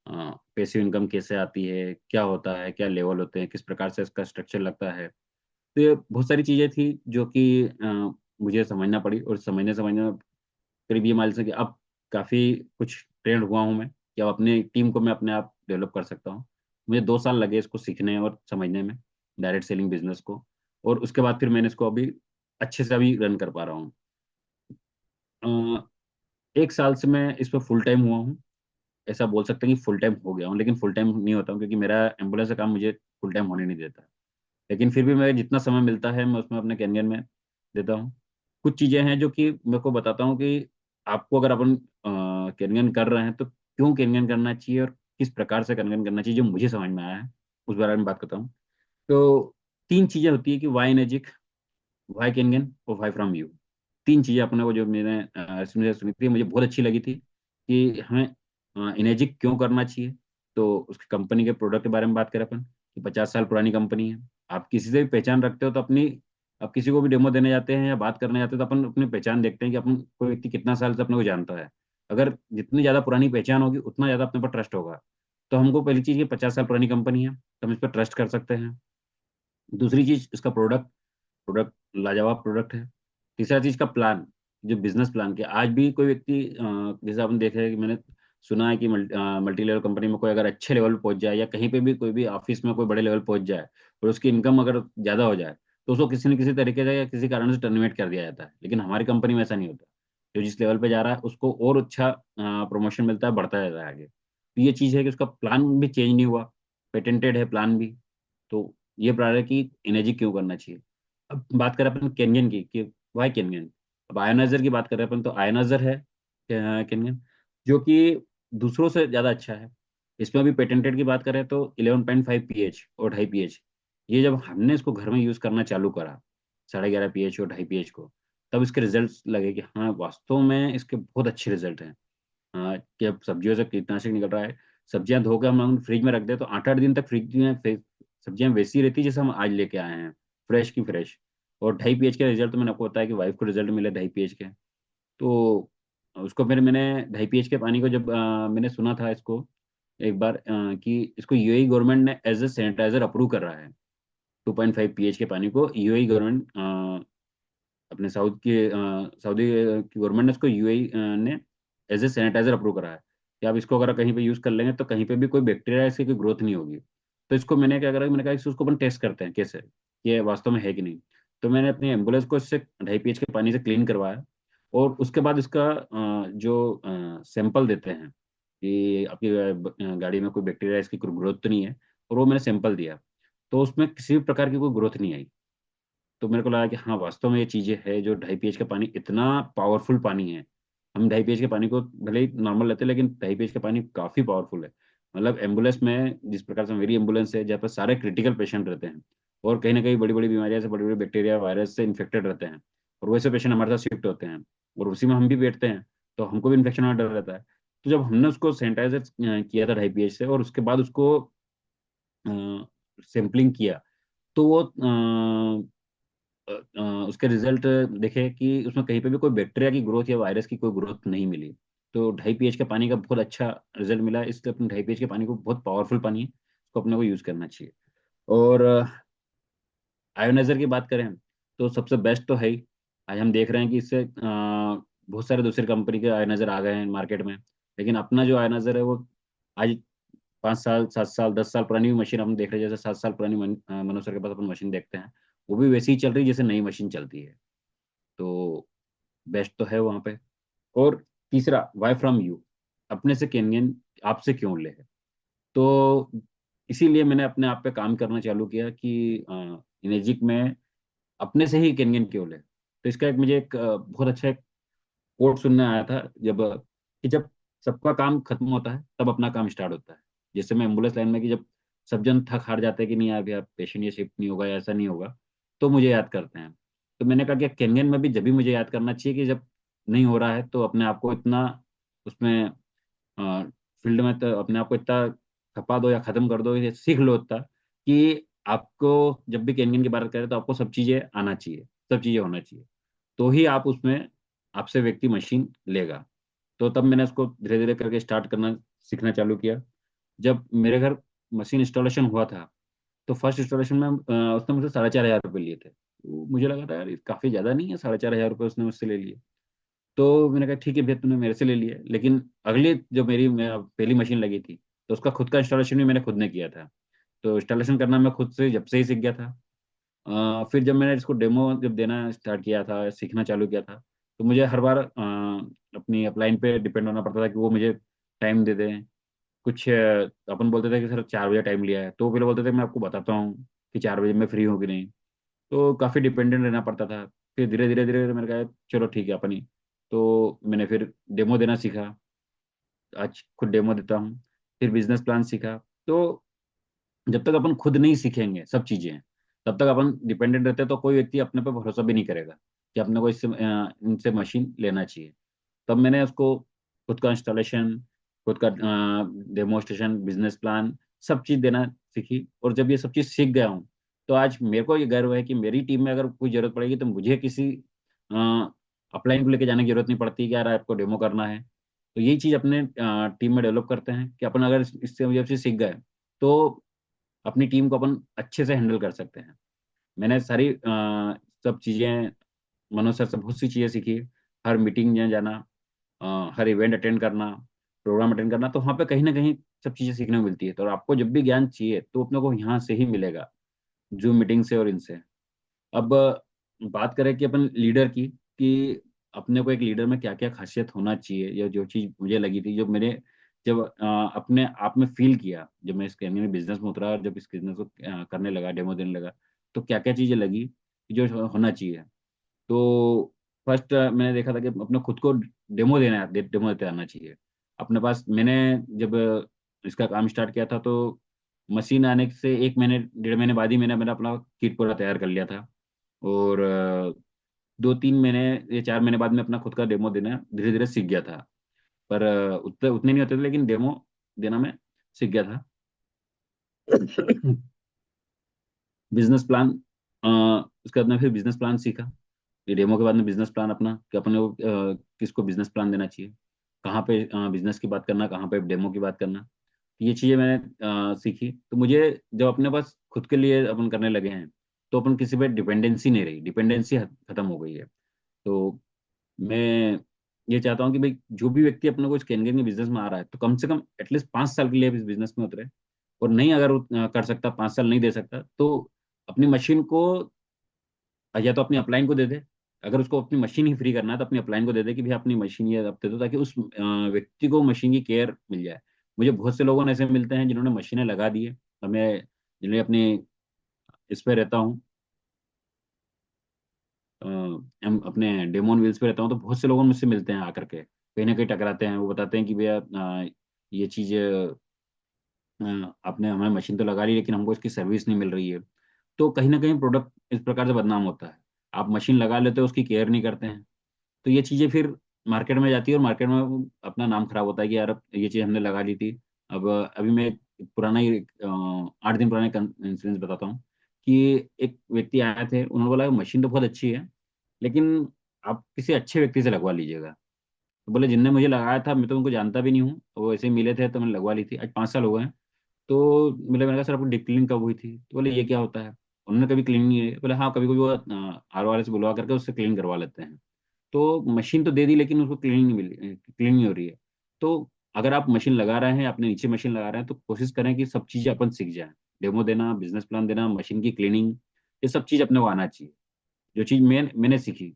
पैसिव इनकम कैसे आती है, क्या होता है, क्या लेवल होते हैं, किस प्रकार से इसका स्ट्रक्चर लगता है। तो ये बहुत सारी चीज़ें थी जो कि मुझे समझना पड़ी, और समझने समझने करीब ये मान लीजिए कि अब काफ़ी कुछ ट्रेंड हुआ हूँ मैं कि अब अपनी टीम को मैं अपने आप डेवलप कर सकता हूँ। मुझे 2 साल लगे इसको सीखने और समझने में, डायरेक्ट सेलिंग बिजनेस को। और उसके बाद फिर मैंने इसको अभी अच्छे से अभी रन कर पा रहा हूँ। 1 साल से मैं इस पर फुल टाइम हुआ हूँ। ऐसा बोल सकते हैं कि फुल टाइम हो गया हूँ, लेकिन फुल टाइम नहीं होता हूँ क्योंकि मेरा एम्बुलेंस का काम मुझे फुल टाइम होने नहीं देता। लेकिन फिर भी मैं जितना समय मिलता है मैं उसमें अपने कैरियर में देता हूँ। कुछ चीज़ें हैं जो कि मेरे को बताता हूँ कि आपको अगर अपन कैरियर कर रहे हैं तो क्यों कैरियर करना चाहिए और किस प्रकार से कैरियर करना चाहिए, जो मुझे समझ में आया है उस बारे में बात करता हूँ। तो 3 चीज़ें होती है कि वाई एनर्जिक, वाई कैरियर और वाई फ्रॉम यू। 3 चीज़ें अपने को जो मैंने सुनी थी मुझे बहुत अच्छी लगी थी कि हमें इनेजिक क्यों करना चाहिए। तो उसकी कंपनी के प्रोडक्ट के बारे में बात करें अपन कि 50 साल पुरानी कंपनी है। आप किसी से भी पहचान रखते हो तो अपनी, आप किसी को भी डेमो देने जाते हैं या बात करने जाते हैं तो अपन अपनी पहचान देखते हैं कि अपन कोई व्यक्ति कितना साल से अपने को जानता है। अगर जितनी ज़्यादा पुरानी पहचान होगी उतना ज़्यादा अपने पर ट्रस्ट होगा। तो हमको पहली चीज़ ये 50 साल पुरानी कंपनी है तो हम इस पर ट्रस्ट कर सकते हैं। दूसरी चीज़ इसका प्रोडक्ट, प्रोडक्ट लाजवाब प्रोडक्ट है। तीसरा चीज का प्लान, जो बिजनेस प्लान के आज भी कोई व्यक्ति जैसे आपने देखा है कि मैंने सुना है कि मल्टी लेवल कंपनी में कोई अगर अच्छे लेवल पे पहुंच जाए या कहीं पे भी कोई भी ऑफिस में कोई बड़े लेवल पहुंच जाए और उसकी इनकम अगर ज्यादा हो जाए तो उसको किसी न किसी तरीके से या किसी कारण से टर्मिनेट कर दिया जाता है। लेकिन हमारी कंपनी में ऐसा नहीं होता। जो जिस लेवल पे जा रहा है उसको और अच्छा प्रमोशन मिलता है, बढ़ता जाता है आगे। तो ये चीज है कि उसका प्लान भी चेंज नहीं हुआ, पेटेंटेड है प्लान भी। तो ये प्रारंभ की एनर्जी क्यों करना चाहिए। अब बात करें अपन कैनियन की कि वाई कैनियन। अब आयोनाइजर की बात करें अपन तो आयोनाइजर है कैनियन जो कि दूसरों से ज़्यादा अच्छा है। इसमें अभी पेटेंटेड की बात करें तो 11.5 पीएच और 2.5 पीएच। ये जब हमने इसको घर में यूज़ करना चालू करा 11.5 पीएच और 2.5 पीएच को, तब इसके रिजल्ट्स लगे कि हाँ वास्तव में इसके बहुत अच्छे रिजल्ट हैं। हाँ, कि अब सब्जियों से कीटनाशक निकल रहा है। सब्जियां धो के हम फ्रिज में रख दे तो 8-8 दिन तक फ्रिज में सब्जियां वैसी रहती जैसे हम आज लेके आए हैं, फ्रेश की फ्रेश। और 2.5 पीएच के रिजल्ट तो मैंने आपको बताया कि वाइफ को रिजल्ट मिले 2.5 पीएच के। तो उसको फिर मैंने 2.5 पीएच के पानी को जब मैंने सुना था इसको एक बार कि इसको यूएई गवर्नमेंट ने एज ए सैनिटाइजर अप्रूव कर रहा है। 2.5 पीएच के पानी को यूएई गवर्नमेंट, अपने सऊदी की गवर्नमेंट ने इसको यूएई ने एज ए सैनिटाइजर अप्रूव करा है कि आप इसको अगर कहीं पे यूज कर लेंगे तो कहीं पे भी कोई बैक्टीरिया इसकी कोई ग्रोथ नहीं होगी। तो इसको मैंने क्या करा, मैंने कहा इसको अपन टेस्ट करते हैं कैसे ये वास्तव में है कि नहीं। तो मैंने अपनी एम्बुलेंस को इससे 2.5 पीएच के पानी से क्लीन करवाया और उसके बाद इसका जो सैंपल देते हैं कि आपकी गाड़ी में कोई बैक्टीरिया इसकी कोई ग्रोथ तो नहीं है, और वो मैंने सैंपल दिया तो उसमें किसी भी प्रकार की कोई ग्रोथ नहीं आई। तो मेरे को लगा कि हाँ वास्तव में ये चीज़ें है जो 2.5 पीएच का पानी इतना पावरफुल पानी है। हम 2.5 पीएच के पानी को भले ही नॉर्मल लेते हैं लेकिन 2.5 पीएच का पानी काफ़ी पावरफुल है। मतलब एम्बुलेंस में जिस प्रकार से मेरी एम्बुलेंस है जहाँ पर सारे क्रिटिकल पेशेंट रहते हैं और कहीं ना कहीं बड़ी बड़ी बीमारियां से बड़े बड़े बैक्टीरिया वायरस से इन्फेक्टेड रहते हैं, और वैसे पेशेंट हमारे साथ शिफ्ट होते हैं और उसी में हम भी बैठते हैं तो हमको भी इन्फेक्शन का डर रहता है। तो जब हमने उसको सैनिटाइजर किया था 2.5 पीएच से और उसके बाद उसको सैम्पलिंग किया तो वो उसके रिजल्ट देखे कि उसमें कहीं पे भी कोई बैक्टीरिया की ग्रोथ या वायरस की कोई ग्रोथ नहीं मिली। तो 2.5 पीएच के पानी का बहुत अच्छा रिजल्ट मिला, इसलिए अपने 2.5 पीएच के पानी को बहुत पावरफुल पानी है, इसको अपने को यूज करना चाहिए। और आयोनाइजर की बात करें तो सबसे बेस्ट तो है ही। आज हम देख रहे हैं कि इससे बहुत सारे दूसरी कंपनी के आयनाइजर आ गए हैं मार्केट में, लेकिन अपना जो आयनाइजर है वो आज 5 साल 7 साल 10 साल पुरानी भी मशीन हम देख रहे हैं, जैसे 7 साल पुरानी मनोज सर के पास अपन मशीन देखते हैं, वो भी वैसी ही चल रही है जैसे नई मशीन चलती है। तो बेस्ट तो है वहाँ पे। और तीसरा, वाई फ्रॉम यू, अपने से केनियन आपसे क्यों ले। तो इसीलिए मैंने अपने आप पे काम करना चालू किया कि इनेजिक में अपने से ही केनियन क्यों ले। तो इसका एक मुझे एक बहुत अच्छा एक कोट सुनने आया था, जब सबका काम खत्म होता है तब अपना काम स्टार्ट होता है। जैसे मैं एम्बुलेंस लाइन में, कि जब सब जन थक हार जाते हैं कि नहीं अभी आप पेशेंट ये शिफ्ट नहीं होगा या ऐसा नहीं होगा, तो मुझे याद करते हैं। तो मैंने कहा कि केनियन में भी जब भी मुझे याद करना चाहिए कि जब नहीं हो रहा है, तो अपने आप को इतना उसमें फील्ड में तो अपने आप को इतना खपा दो या खत्म कर दो, ये सीख लो इतना कि आपको जब भी केनियन की बात करें तो आपको सब चीजें आना चाहिए, सब चीजें होना चाहिए, तो ही आप उसमें आपसे व्यक्ति मशीन लेगा। तो तब मैंने उसको धीरे धीरे करके स्टार्ट करना सीखना चालू किया। जब मेरे घर मशीन इंस्टॉलेशन हुआ था, तो फर्स्ट इंस्टॉलेशन में उसने मुझसे 4,500 रुपये लिए थे। तो मुझे लगा था यार ये काफी ज्यादा नहीं है, 4,500 रुपये उसने मुझसे ले लिए। तो मैंने कहा ठीक है भैया, तूने मेरे से ले लिया, लेकिन अगली जो मेरी पहली मशीन लगी थी, तो उसका खुद का इंस्टॉलेशन भी मैंने खुद ने किया था। तो इंस्टॉलेशन करना मैं खुद से जब से ही सीख गया था। फिर जब मैंने इसको डेमो जब देना स्टार्ट किया था, सीखना चालू किया था, तो मुझे हर बार अपनी अपलाइन पे डिपेंड होना पड़ता था कि वो मुझे टाइम दे दें। कुछ अपन बोलते थे कि सर 4 बजे टाइम लिया है, तो वो पहले बोलते थे मैं आपको बताता हूँ कि 4 बजे मैं फ्री हूँ कि नहीं। तो काफ़ी डिपेंडेंट रहना पड़ता था। फिर धीरे धीरे धीरे मैंने कहा चलो ठीक है अपनी। तो मैंने फिर डेमो देना सीखा, आज खुद डेमो देता हूँ। फिर बिजनेस प्लान सीखा। तो जब तक अपन खुद नहीं सीखेंगे सब चीजें, तब तक अपन डिपेंडेंट रहते हैं, तो कोई व्यक्ति अपने पे भरोसा भी नहीं करेगा कि अपने को इससे इनसे मशीन लेना चाहिए। तब मैंने उसको खुद का इंस्टॉलेशन, खुद का डेमोस्ट्रेशन, बिजनेस प्लान, सब चीज देना सीखी। और जब ये सब चीज सीख गया हूँ, तो आज मेरे को ये गर्व है कि मेरी टीम में अगर कोई जरूरत पड़ेगी तो मुझे किसी अपलाइन को लेके जाने की जरूरत नहीं पड़ती कि यार आपको डेमो करना है। तो यही चीज अपने टीम में डेवलप करते हैं कि अपन अगर इससे जब से सीख गए, तो अपनी टीम को अपन अच्छे से हैंडल कर सकते हैं। मैंने सारी सब चीज़ें मनोज सर से बहुत सी चीज़ें सीखी। हर मीटिंग में जाना, हर इवेंट अटेंड करना, प्रोग्राम अटेंड करना, तो वहाँ पे कहीं ना कहीं सब चीज़ें सीखने को मिलती है। तो आपको जब भी ज्ञान चाहिए तो अपने को यहाँ से ही मिलेगा, जूम मीटिंग से और इनसे। अब बात करें कि अपन लीडर की, कि अपने को एक लीडर में क्या क्या खासियत होना चाहिए, या जो चीज़ मुझे लगी थी, जो मैंने जब अपने आप में फील किया, जब मैं इस कैरियर में बिजनेस में उतरा और जब इस बिजनेस को करने लगा, डेमो देने लगा, तो क्या क्या चीज़ें लगी कि जो होना चाहिए। तो फर्स्ट मैंने देखा था कि अपने खुद को डेमो देते आना चाहिए अपने पास। मैंने जब इसका काम स्टार्ट किया था, तो मशीन आने से 1 महीने 1.5 महीने बाद ही मैंने मेरा अपना किट पूरा तैयार कर लिया था। और 2-3 महीने या 4 महीने बाद में अपना खुद का डेमो देना धीरे धीरे सीख गया था। पर उतने उतने नहीं होते थे, लेकिन डेमो देना मैं सीख गया था। बिजनेस प्लान, उसके बाद में फिर बिजनेस प्लान सीखा। ये डेमो के बाद में बिजनेस प्लान अपना, कि अपने को किसको बिजनेस प्लान देना चाहिए, कहाँ पे बिजनेस की बात करना, कहाँ पे डेमो की बात करना। ये चीज़ें मैंने सीखी। तो मुझे जब अपने पास खुद के लिए अपन करने लगे हैं, तो अपन किसी पे डिपेंडेंसी नहीं रही, डिपेंडेंसी खत्म हो गई है। तो मैं ये चाहता हूँ कि भाई जो भी व्यक्ति अपने को इस कैनगन के बिजनेस में आ रहा है, तो कम से कम एटलीस्ट 5 साल के लिए इस बिजनेस में उतरे। और नहीं अगर कर सकता, 5 साल नहीं दे सकता, तो अपनी मशीन को या तो अपनी अपलाइन को दे दे। अगर उसको अपनी मशीन ही फ्री करना है तो अपनी अपलाइन को दे दे कि भैया अपनी मशीन ये अब दे दो, ताकि उस व्यक्ति को मशीन की केयर मिल जाए। मुझे बहुत से लोगों ने ऐसे मिलते हैं जिन्होंने मशीनें लगा दी है। और मैं जिन्हें अपनी इस पे रहता हूँ, हम अपने डेमोन व्हील्स पे रहता हूँ, तो बहुत से लोग मुझसे मिलते हैं आकर के, कहीं ना कहीं टकराते हैं। वो बताते हैं कि भैया ये चीज़ आपने हमारी मशीन तो लगा ली, लेकिन हमको इसकी सर्विस नहीं मिल रही है। तो कहीं ना कहीं प्रोडक्ट इस प्रकार से बदनाम होता है। आप मशीन लगा लेते हो, उसकी केयर नहीं करते हैं, तो ये चीज़ें फिर मार्केट में जाती है, और मार्केट में अपना नाम खराब होता है कि यार अब ये चीज़ हमने लगा ली थी। अब अभी मैं एक पुराना ही 8 दिन पुराना इंसिडेंस बताता हूँ। कि एक व्यक्ति आए थे, उन्होंने बोला मशीन तो बहुत अच्छी है, लेकिन आप किसी अच्छे व्यक्ति से लगवा लीजिएगा। तो बोले जिनने मुझे लगाया था मैं तो उनको जानता भी नहीं हूँ, वो ऐसे ही मिले थे तो मैंने लगवा ली थी, आज 5 साल हो गए हैं। तो मैंने कहा सर आपको डीप क्लीनिंग कब हुई थी, तो बोले ये क्या होता है। उन्होंने कभी क्लीन नहीं है, बोले हाँ कभी कभी वो RO से बुलवा करके उससे क्लीन करवा लेते हैं। तो मशीन तो दे दी लेकिन उसको क्लीन नहीं मिली, क्लीन नहीं हो रही है। तो अगर आप मशीन लगा रहे हैं, अपने नीचे मशीन लगा रहे हैं, तो कोशिश करें कि सब चीज़ें अपन सीख जाएं। डेमो देना, बिजनेस प्लान देना, मशीन की क्लीनिंग, ये सब चीज़ अपने को आना चाहिए। जो चीज़ मैंने सीखी,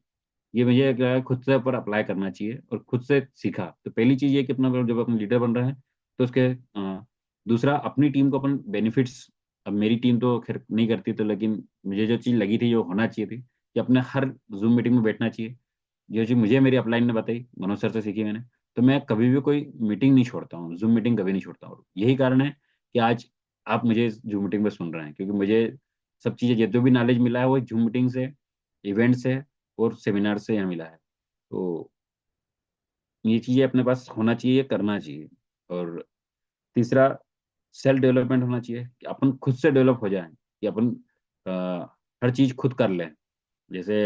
ये मुझे क्या है, खुद से ऊपर अप्लाई करना चाहिए और खुद से सीखा। तो पहली चीज़ ये कि अपना जब अपन लीडर बन रहे हैं तो उसके दूसरा अपनी टीम को अपन बेनिफिट्स, अब मेरी टीम तो खैर नहीं करती तो, लेकिन मुझे जो चीज़ लगी थी जो होना चाहिए थी कि अपने हर जूम मीटिंग में बैठना चाहिए। जो चीज़ मुझे मेरी अपलाइन ने बताई, मनोज सर से सीखी मैंने। तो मैं कभी भी कोई मीटिंग नहीं छोड़ता हूँ, जूम मीटिंग कभी नहीं छोड़ता हूँ। यही कारण है कि आज आप मुझे जूम मीटिंग में सुन रहे हैं, क्योंकि मुझे सब चीज़ें जो भी नॉलेज मिला है वो जूम मीटिंग से, इवेंट से और सेमिनार से यहाँ मिला है। तो ये चीज़ें अपने पास होना चाहिए, करना चाहिए। और तीसरा, सेल्फ डेवलपमेंट होना चाहिए कि अपन खुद से डेवलप हो जाएं, कि अपन हर चीज़ खुद कर लें। जैसे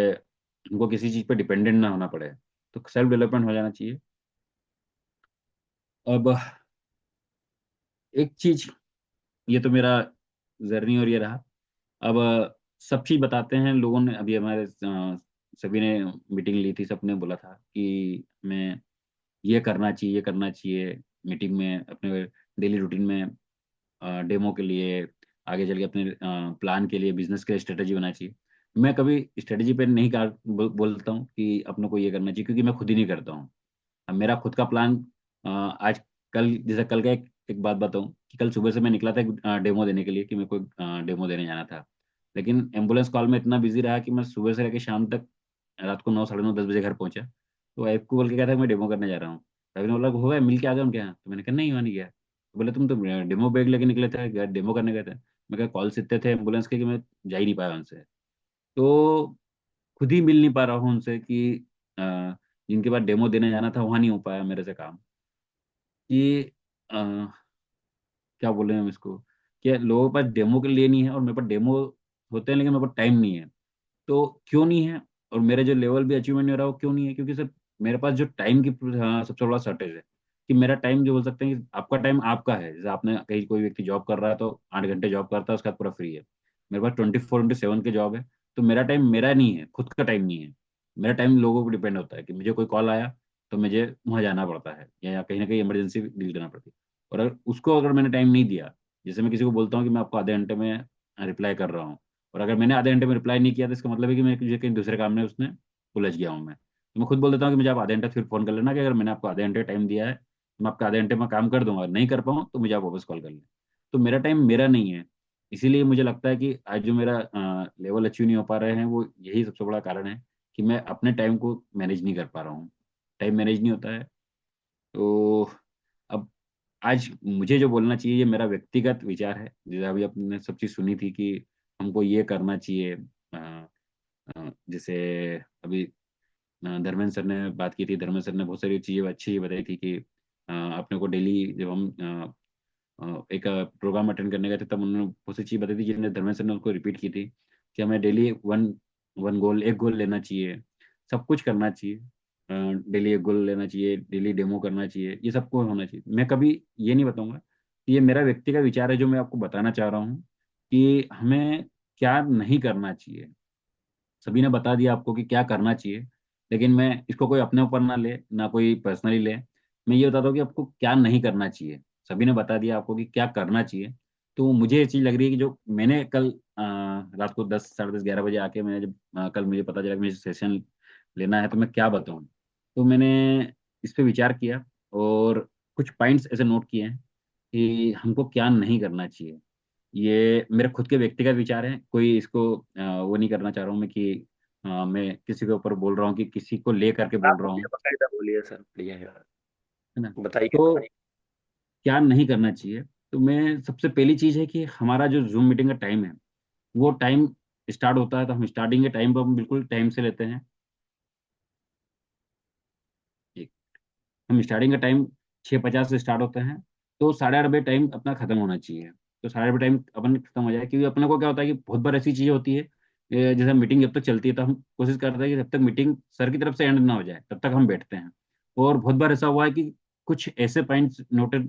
हमको किसी चीज़ पे डिपेंडेंट ना होना पड़े, तो सेल्फ डेवलपमेंट हो जाना चाहिए। अब एक चीज़, ये तो मेरा जर्नी और ये रहा। अब सब चीज़ बताते हैं लोगों ने। अभी हमारे सभी ने मीटिंग ली थी, सबने बोला था कि मैं ये करना चाहिए, ये करना चाहिए मीटिंग में, अपने डेली रूटीन में, डेमो के लिए, आगे चल के अपने प्लान के लिए, बिजनेस के लिए स्ट्रेटेजी बनानी चाहिए। मैं कभी स्ट्रेटेजी पे नहीं बोलता हूँ कि अपने को ये करना चाहिए, क्योंकि मैं खुद ही नहीं करता हूँ। अब मेरा खुद का प्लान, आज कल, जैसे कल का एक बात बताऊँ कि कल सुबह से मैं निकला था एक डेमो देने के लिए, कि मेरे को डेमो देने जाना था। लेकिन एम्बुलेंस कॉल में इतना बिजी रहा कि मैं सुबह से लेकर शाम तक, रात को 9, साढ़े 9, 10 बजे घर पहुंचा। तो वाइफ को बोल के कहा था मैं डेमो करने जा रहा हूँ। अभी ने बोला हो गया, मिल के आ गए उनके यहाँ। तो मैंने कहा नहीं, वहाँ नहीं गया। तो बोले तुम तो डेमो बैग लेके निकले थे, डेमो करने गए थे। मैं कहा कॉल्स इतने थे एम्बुलेंस के कि मैं जा ही नहीं पाया उनसे। तो खुद ही मिल नहीं पा रहा हूँ उनसे कि अ, जिनके बाद डेमो देने जाना था वहाँ नहीं हो पाया मेरे से काम। कि अ, क्या बोले हम इसको, कि लोगों के पास डेमो के लिए नहीं है और मेरे पास डेमो होते हैं लेकिन मेरे पास टाइम नहीं है। तो क्यों नहीं है, और मेरे जो लेवल भी अचीवमेंट नहीं हो रहा, वो क्यों नहीं है? क्योंकि सर मेरे पास जो टाइम की सबसे बड़ा शॉर्टेज है। कि मेरा टाइम, जो बोल सकते हैं कि आपका टाइम आपका है, जैसे आपने कहीं कोई व्यक्ति जॉब कर रहा है तो 8 घंटे जॉब करता है, उसके बाद पूरा फ्री है। मेरे पास 24/7 के जॉब है। तो मेरा टाइम मेरा नहीं है, खुद का टाइम नहीं है। मेरा टाइम लोगों पर डिपेंड होता है कि मुझे कोई कॉल आया तो मुझे वहाँ जाना पड़ता है, या कहीं ना कहीं इमरजेंसी डील करना पड़ती है। और अगर मैंने टाइम नहीं दिया, जैसे मैं किसी को बोलता हूँ कि मैं आपको आधे घंटे में रिप्लाई कर रहा हूँ, और अगर मैंने आधे घंटे में रिप्लाई नहीं किया तो इसका मतलब है कि मैं मुझे कहीं दूसरे काम में उसने उलझ गया हूँ मैं। तो मैं खुद बोल देता हूँ कि मुझे आप आधे घंटे फिर फोन कर लेना, कि अगर मैंने आपको आधे घंटे टाइम दिया है तो मैं आपका आधे घंटे में काम कर दूंगा, अगर नहीं कर पाऊँ तो मुझे आप वापस कॉल कर लें। तो मेरा टाइम मेरा नहीं है। इसीलिए मुझे लगता है कि आज जो मेरा लेवल अचीव नहीं हो पा रहे हैं, वो यही सबसे बड़ा कारण है कि मैं अपने टाइम को मैनेज नहीं कर पा रहा हूँ। टाइम मैनेज नहीं होता है। तो अब आज मुझे जो बोलना चाहिए, ये मेरा व्यक्तिगत विचार है। जैसे अभी आपने सब चीज़ सुनी थी कि हमको ये करना चाहिए। जैसे अभी धर्मेंद्र सर ने बात की थी, धर्मेंद्र सर ने बहुत सारी चीज़ें अच्छी बताई थी कि अपने को डेली, जब हम एक प्रोग्राम अटेंड करने गए थे, तब उन्होंने बहुत सी चीज़ बताई थी जिन्हें धर्मेंद्र सर ने उसको रिपीट की थी, कि हमें डेली वन वन गोल, एक गोल लेना चाहिए, सब कुछ करना चाहिए। डेली एक गोल लेना चाहिए, डेली डेमो करना चाहिए, ये सबको होना चाहिए। मैं कभी ये नहीं बताऊंगा कि ये मेरा व्यक्तिगत विचार है, जो मैं आपको बताना चाह रहा हूँ कि हमें क्या नहीं करना चाहिए। सभी ने बता दिया आपको कि क्या करना चाहिए, लेकिन मैं इसको कोई अपने ऊपर ना ले, ना कोई पर्सनली ले। मैं ये बताता हूँ कि आपको क्या नहीं करना चाहिए। सभी ने बता दिया आपको कि क्या करना चाहिए। तो मुझे ये चीज़ लग रही है कि जो मैंने कल रात को 10, साढ़े 10, 11 बजे आके, मैं जब कल मुझे पता चला कि मुझे सेशन लेना है, तो मैं क्या बताऊँ। तो मैंने इस पे विचार किया और कुछ पॉइंट्स ऐसे नोट किए हैं कि हमको क्या नहीं करना चाहिए। ये मेरे खुद के व्यक्तिगत विचार हैं, कोई इसको वो नहीं करना चाह रहा हूँ मैं कि मैं किसी के ऊपर बोल रहा हूँ, कि किसी को ले करके बोल आप रहा हूँ, बकायदा बोलिए सर, बढ़िया है। है ना। बताइए। तो क्या नहीं करना चाहिए, तो मैं सबसे पहली चीज़ है कि हमारा जो जूम मीटिंग का टाइम है, वो टाइम स्टार्ट होता है तो हम स्टार्टिंग के टाइम पर हम बिल्कुल टाइम से लेते हैं। एक, हम स्टार्टिंग का टाइम 6:50 से स्टार्ट होता है, तो 8:30 बजे टाइम अपना खत्म होना चाहिए। तो 8:30 टाइम अपन खत्म हो जाए, क्योंकि अपने को क्या होता है कि बहुत बार ऐसी चीजें होती है, जैसे मीटिंग जब तक चलती है तो हम कोशिश करते हैं कि जब तक मीटिंग सर की तरफ से एंड ना हो जाए तब तक हम बैठते हैं। और बहुत बार ऐसा हुआ है कि कुछ ऐसे पॉइंट्स नोटेड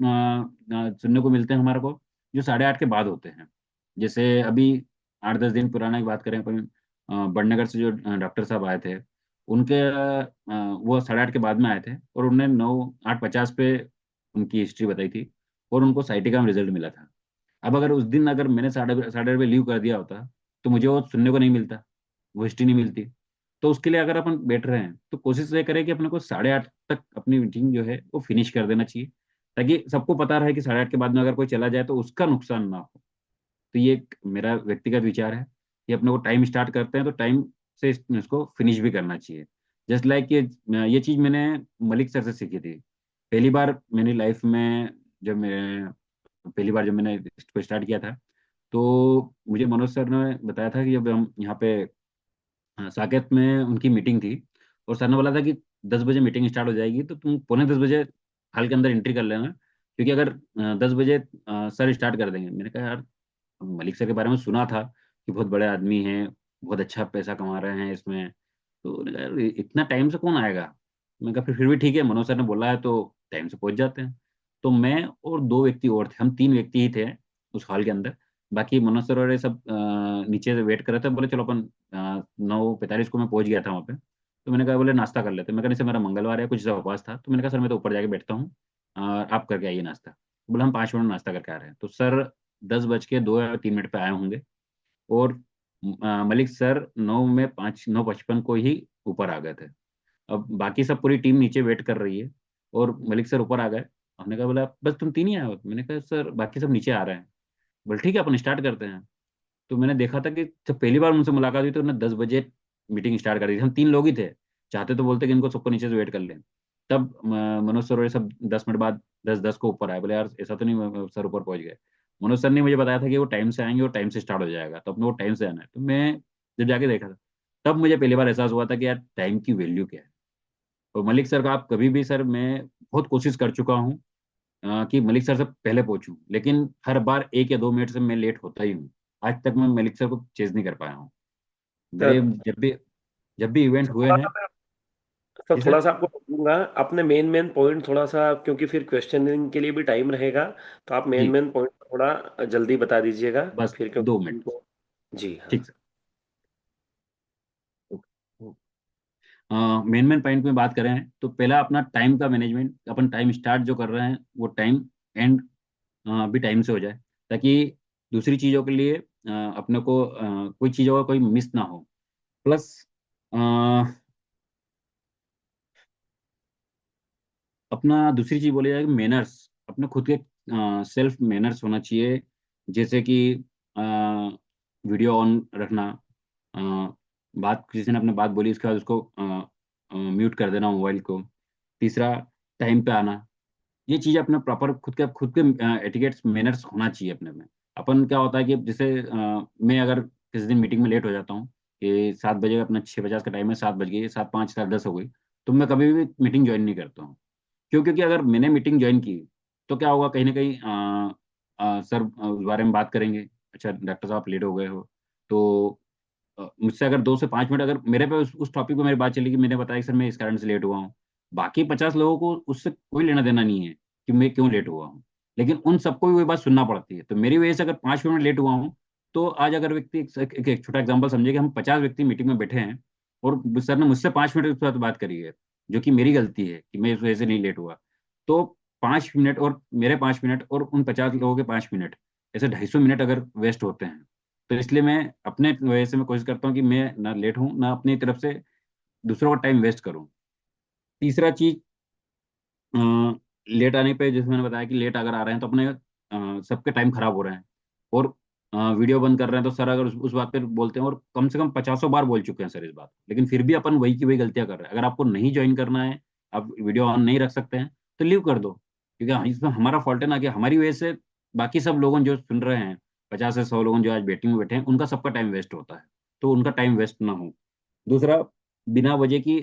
सुनने को मिलते हैं हमारे को, जो 8:30 के बाद होते हैं। जैसे अभी 8-10 दिन पुराना की बात करें अपन, बड़नगर से जो डॉक्टर साहब आए थे, उनके वो 8:30 के बाद में आए थे, और उन्होंने 8:50 पे उनकी हिस्ट्री बताई थी, और उनको साइटिका में रिजल्ट मिला था। अब अगर उस दिन अगर मैंने 8:30 पे लीव कर दिया होता, तो मुझे वो सुनने को नहीं मिलता, वो हिस्ट्री नहीं मिलती। तो उसके लिए अगर अपन बैठ रहे हैं तो कोशिश ये करें कि अपने को 8:30 तक अपनी मीटिंग जो है वो फिनिश कर देना चाहिए, ताकि सबको पता रहे कि 8:30 के बाद में अगर कोई चला जाए तो उसका नुकसान ना हो। तो ये एक मेरा व्यक्तिगत विचार है कि अपने को टाइम स्टार्ट करते हैं तो टाइम से इसको फिनिश भी करना चाहिए। जस्ट लाइक ये चीज मैंने मलिक सर से सीखी थी। पहली बार मेरी लाइफ में, जब मैं पहली बार जब मैंने इसको स्टार्ट किया था, तो मुझे मनोज सर ने बताया था कि जब हम यहाँ पे साकेत में उनकी मीटिंग थी, और सर ने बोला था कि 10 बजे मीटिंग स्टार्ट हो जाएगी, तो तुम पौने 10 बजे हॉल के अंदर एंट्री कर लेना, क्योंकि अगर 10 बजे सर स्टार्ट कर देंगे। मैंने कहा यार, मलिक सर के बारे में सुना था कि बहुत बड़े आदमी हैं, बहुत अच्छा पैसा कमा रहे हैं इसमें, तो उन्होंने कहा, "यार, इतना टाइम से कौन आएगा?" मैं कहा फिर भी ठीक है, मनोज सर ने बोला है तो टाइम से पहुंच जाते हैं। तो मैं और 2 व्यक्ति और थे, हम 3 व्यक्ति ही थे उस हॉल के अंदर। बाकी मनोज सर और ये सब नीचे से वेट कर रहे थे, बोले चलो अपन 9:45 को मैं पहुंच गया था वहाँ पे। तो मैंने कहा बोले नाश्ता कर लेते हैं। मैं कहा नहीं सर, मेरा मंगलवार है, कुछ ऐसा उपवास था। तो मैंने कहा सर मैं तो ऊपर जाके बैठता हूँ, आप करके आइए नाश्ता। बोले हम 5 मिनट नाश्ता करके आ रहे हैं। तो सर 10:02 या 3 मिनट पे आए होंगे, और मलिक सर 9:55 को ही ऊपर आ गए थे। अब बाकी सब पूरी टीम नीचे वेट कर रही है, और मलिक सर ऊपर आ गए। हमने कहा बोला बस तुम तीन ही आए हो? मैंने कहा सर बाकी सब नीचे आ रहे हैं। बोले ठीक है अपन स्टार्ट करते हैं। तो मैंने देखा था कि जब पहली बार उनसे मुलाकात हुई तो उन्होंने 10 बजे मीटिंग स्टार्ट कर दी थी। हम 3 लोग ही थे, चाहते तो बोलते कि इनको सबको नीचे से वेट कर लें। तब मनोज सर और ये सब 10 मिनट बाद 10:10 को ऊपर आए। बोले यार ऐसा तो नहीं, सर ऊपर पहुंच गए। मनोज सर ने मुझे बताया था कि वो टाइम से आएंगे और टाइम से स्टार्ट हो जाएगा, तो अपने वो टाइम से आना है। तो मैं जब जाके देखा था, तब मुझे पहली बार एहसास हुआ था कि यार टाइम की वैल्यू क्या है। और मलिक सर का आप कभी भी, सर मैं बहुत कोशिश कर चुका हूँ कि मलिक सर से पहले पहुंचूं, लेकिन हर बार 1 या 2 मिनट से मैं लेट होता ही हूँ। आज तक मैं मलिक सर को चेज नहीं कर पाया हूँ। मेरे सर जब भी इवेंट हुए थोड़ा हैं। सा सर जी थोड़ा सर। सा आपको बोलूंगा, अपने मेन मेन पॉइंट थोड़ा सा, क्योंकि फिर क्वेश्चनिंग के लिए भी टाइम रहेगा, तो आप मेन जी मेन पॉइंट थोड़ा जल्दी बता दीजिएगा, बस फिर 2 मिनट। क्योंकि जी हाँ। ठीक सर। मेन मेन पॉइंट में बात करें तो पहला अपना टाइम का मैनेजमेंट। अपन टाइम स्टार्ट जो कर रहे हैं वो टाइम एंड भी टाइम से हो जाए, ताकि दूसरी चीज़ों के लिए अपने को कोई चीज़ों का कोई मिस ना हो। प्लस अपना दूसरी चीज बोली जाए मैनर्स, अपने खुद के सेल्फ मैनर्स होना चाहिए। जैसे कि वीडियो ऑन रखना, अ, बात किसी ने अपने बात बोली उसके बाद उसको म्यूट कर देना मोबाइल को। तीसरा, टाइम पे आना। ये चीज़ अपने प्रॉपर खुद के एटिकेट्स मैनर्स होना चाहिए अपने में। अपन क्या होता है कि जैसे मैं अगर किसी दिन मीटिंग में लेट हो जाता हूँ, कि 7 बजे, अपना 6:50 का टाइम है, 7 बज गई, 7:05, 7:10 हो गई, तो मैं कभी भी मीटिंग ज्वाइन नहीं करता हूँ। क्यों? क्योंकि अगर मैंने मीटिंग ज्वाइन की तो क्या होगा, कहीं ना कहीं सर उस बारे में बात करेंगे, अच्छा डॉक्टर साहब लेट हो गए हो। तो मुझसे अगर 2 से 5 मिनट अगर मेरे पे उस टॉपिक पे मेरी बात चली कि मैंने बताया कि सर मैं इस कारण से लेट हुआ हूँ, बाकी 50 लोगों को उससे कोई लेना देना नहीं है कि मैं क्यों लेट हुआ हूँ, लेकिन उन सबको भी वही बात सुनना पड़ती है। तो मेरी वजह से अगर 5 मिनट लेट हुआ हूँ, तो आज अगर व्यक्ति एक छोटा एग्जाम्पल समझे कि हम 50 व्यक्ति मीटिंग में बैठे हैं, और सर ने मुझसे 5 मिनट के साथ बात करी है, जो कि मेरी गलती है कि मैं इस वजह से नहीं लेट हुआ। तो 5 मिनट और मेरे 5 मिनट और उन 50 लोगों के 5 मिनट, ऐसे 250 मिनट अगर वेस्ट होते हैं। तो इसलिए मैं अपने वजह से मैं कोशिश करता हूँ कि मैं ना लेट हूँ, ना अपनी तरफ से दूसरों का टाइम वेस्ट करूँ। तीसरा चीज, लेट आने पे जैसे मैंने बताया कि लेट अगर आ रहे हैं तो अपने सबके टाइम खराब हो रहे हैं, और वीडियो बंद कर रहे हैं। तो सर अगर उस बात पे बोलते हैं, और कम से कम 50 बार बोल चुके हैं सर इस बात, लेकिन फिर भी अपन वही की वही गलतियां कर रहे हैं। अगर आपको नहीं ज्वाइन करना है, आप वीडियो ऑन नहीं रख सकते हैं, तो लीव कर दो, क्योंकि इसमें हमारा फॉल्ट है ना, कि हमारी वजह से बाकी सब लोगों जो सुन रहे हैं, 50 से 100 लोगों जो आज मीटिंग में बैठे हैं, उनका सबका टाइम वेस्ट होता है। तो उनका टाइम वेस्ट ना हो। दूसरा, बिना वजह की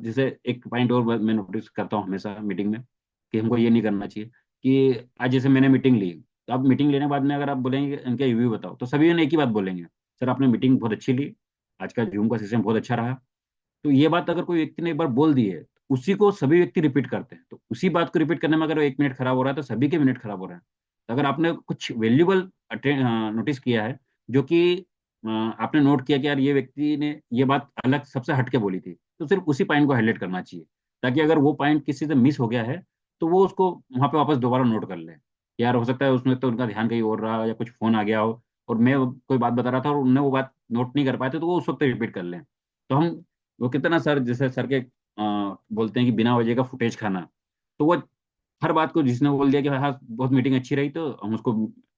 जैसे एक पॉइंट और मैं नोटिस करता हूँ हमेशा मीटिंग में, कि हमको ये नहीं करना चाहिए कि आज जैसे मैंने मीटिंग ली, तो अब मीटिंग लेने के बाद में अगर आप बोलेंगे कि इनका रिव्यू बताओ, तो सभी ने एक ही बात बोलेंगे, सर आपने मीटिंग बहुत अच्छी ली, आज का जूम का सिस्टम बहुत अच्छा रहा। तो ये बात अगर कोई व्यक्ति ने एक बार बोल दी है, तो उसी को सभी व्यक्ति रिपीट करते हैं। तो उसी बात को रिपीट करने में अगर 1 मिनट खराब हो रहा है, तो सभी के मिनट खराब हो रहे हैं। तो अगर आपने कुछ वैल्यूबल नोटिस किया है, जो कि आपने नोट किया कि यार ये व्यक्ति ने ये बात अलग सबसे हटके बोली थी, तो सिर्फ उसी पॉइंट को हाईलाइट करना चाहिए, ताकि अगर वो पॉइंट किसी से मिस हो गया है तो वो उसको वहां पे वापस दोबारा नोट कर ले। यार हो सकता है उसमें तो उनका ध्यान कहीं और रहा या कुछ फोन आ गया हो, और मैं कोई बात बता रहा था और उनने वो बात नोट नहीं कर पाए थे, तो वो उस वक्त रिपीट कर लें। तो हम वो कितना सर, जैसे सर के बोलते हैं कि बिना वजह का फुटेज खाना, तो वो हर बात को जिसने बोल दिया कि हाँ बहुत मीटिंग अच्छी रही, तो हम उसको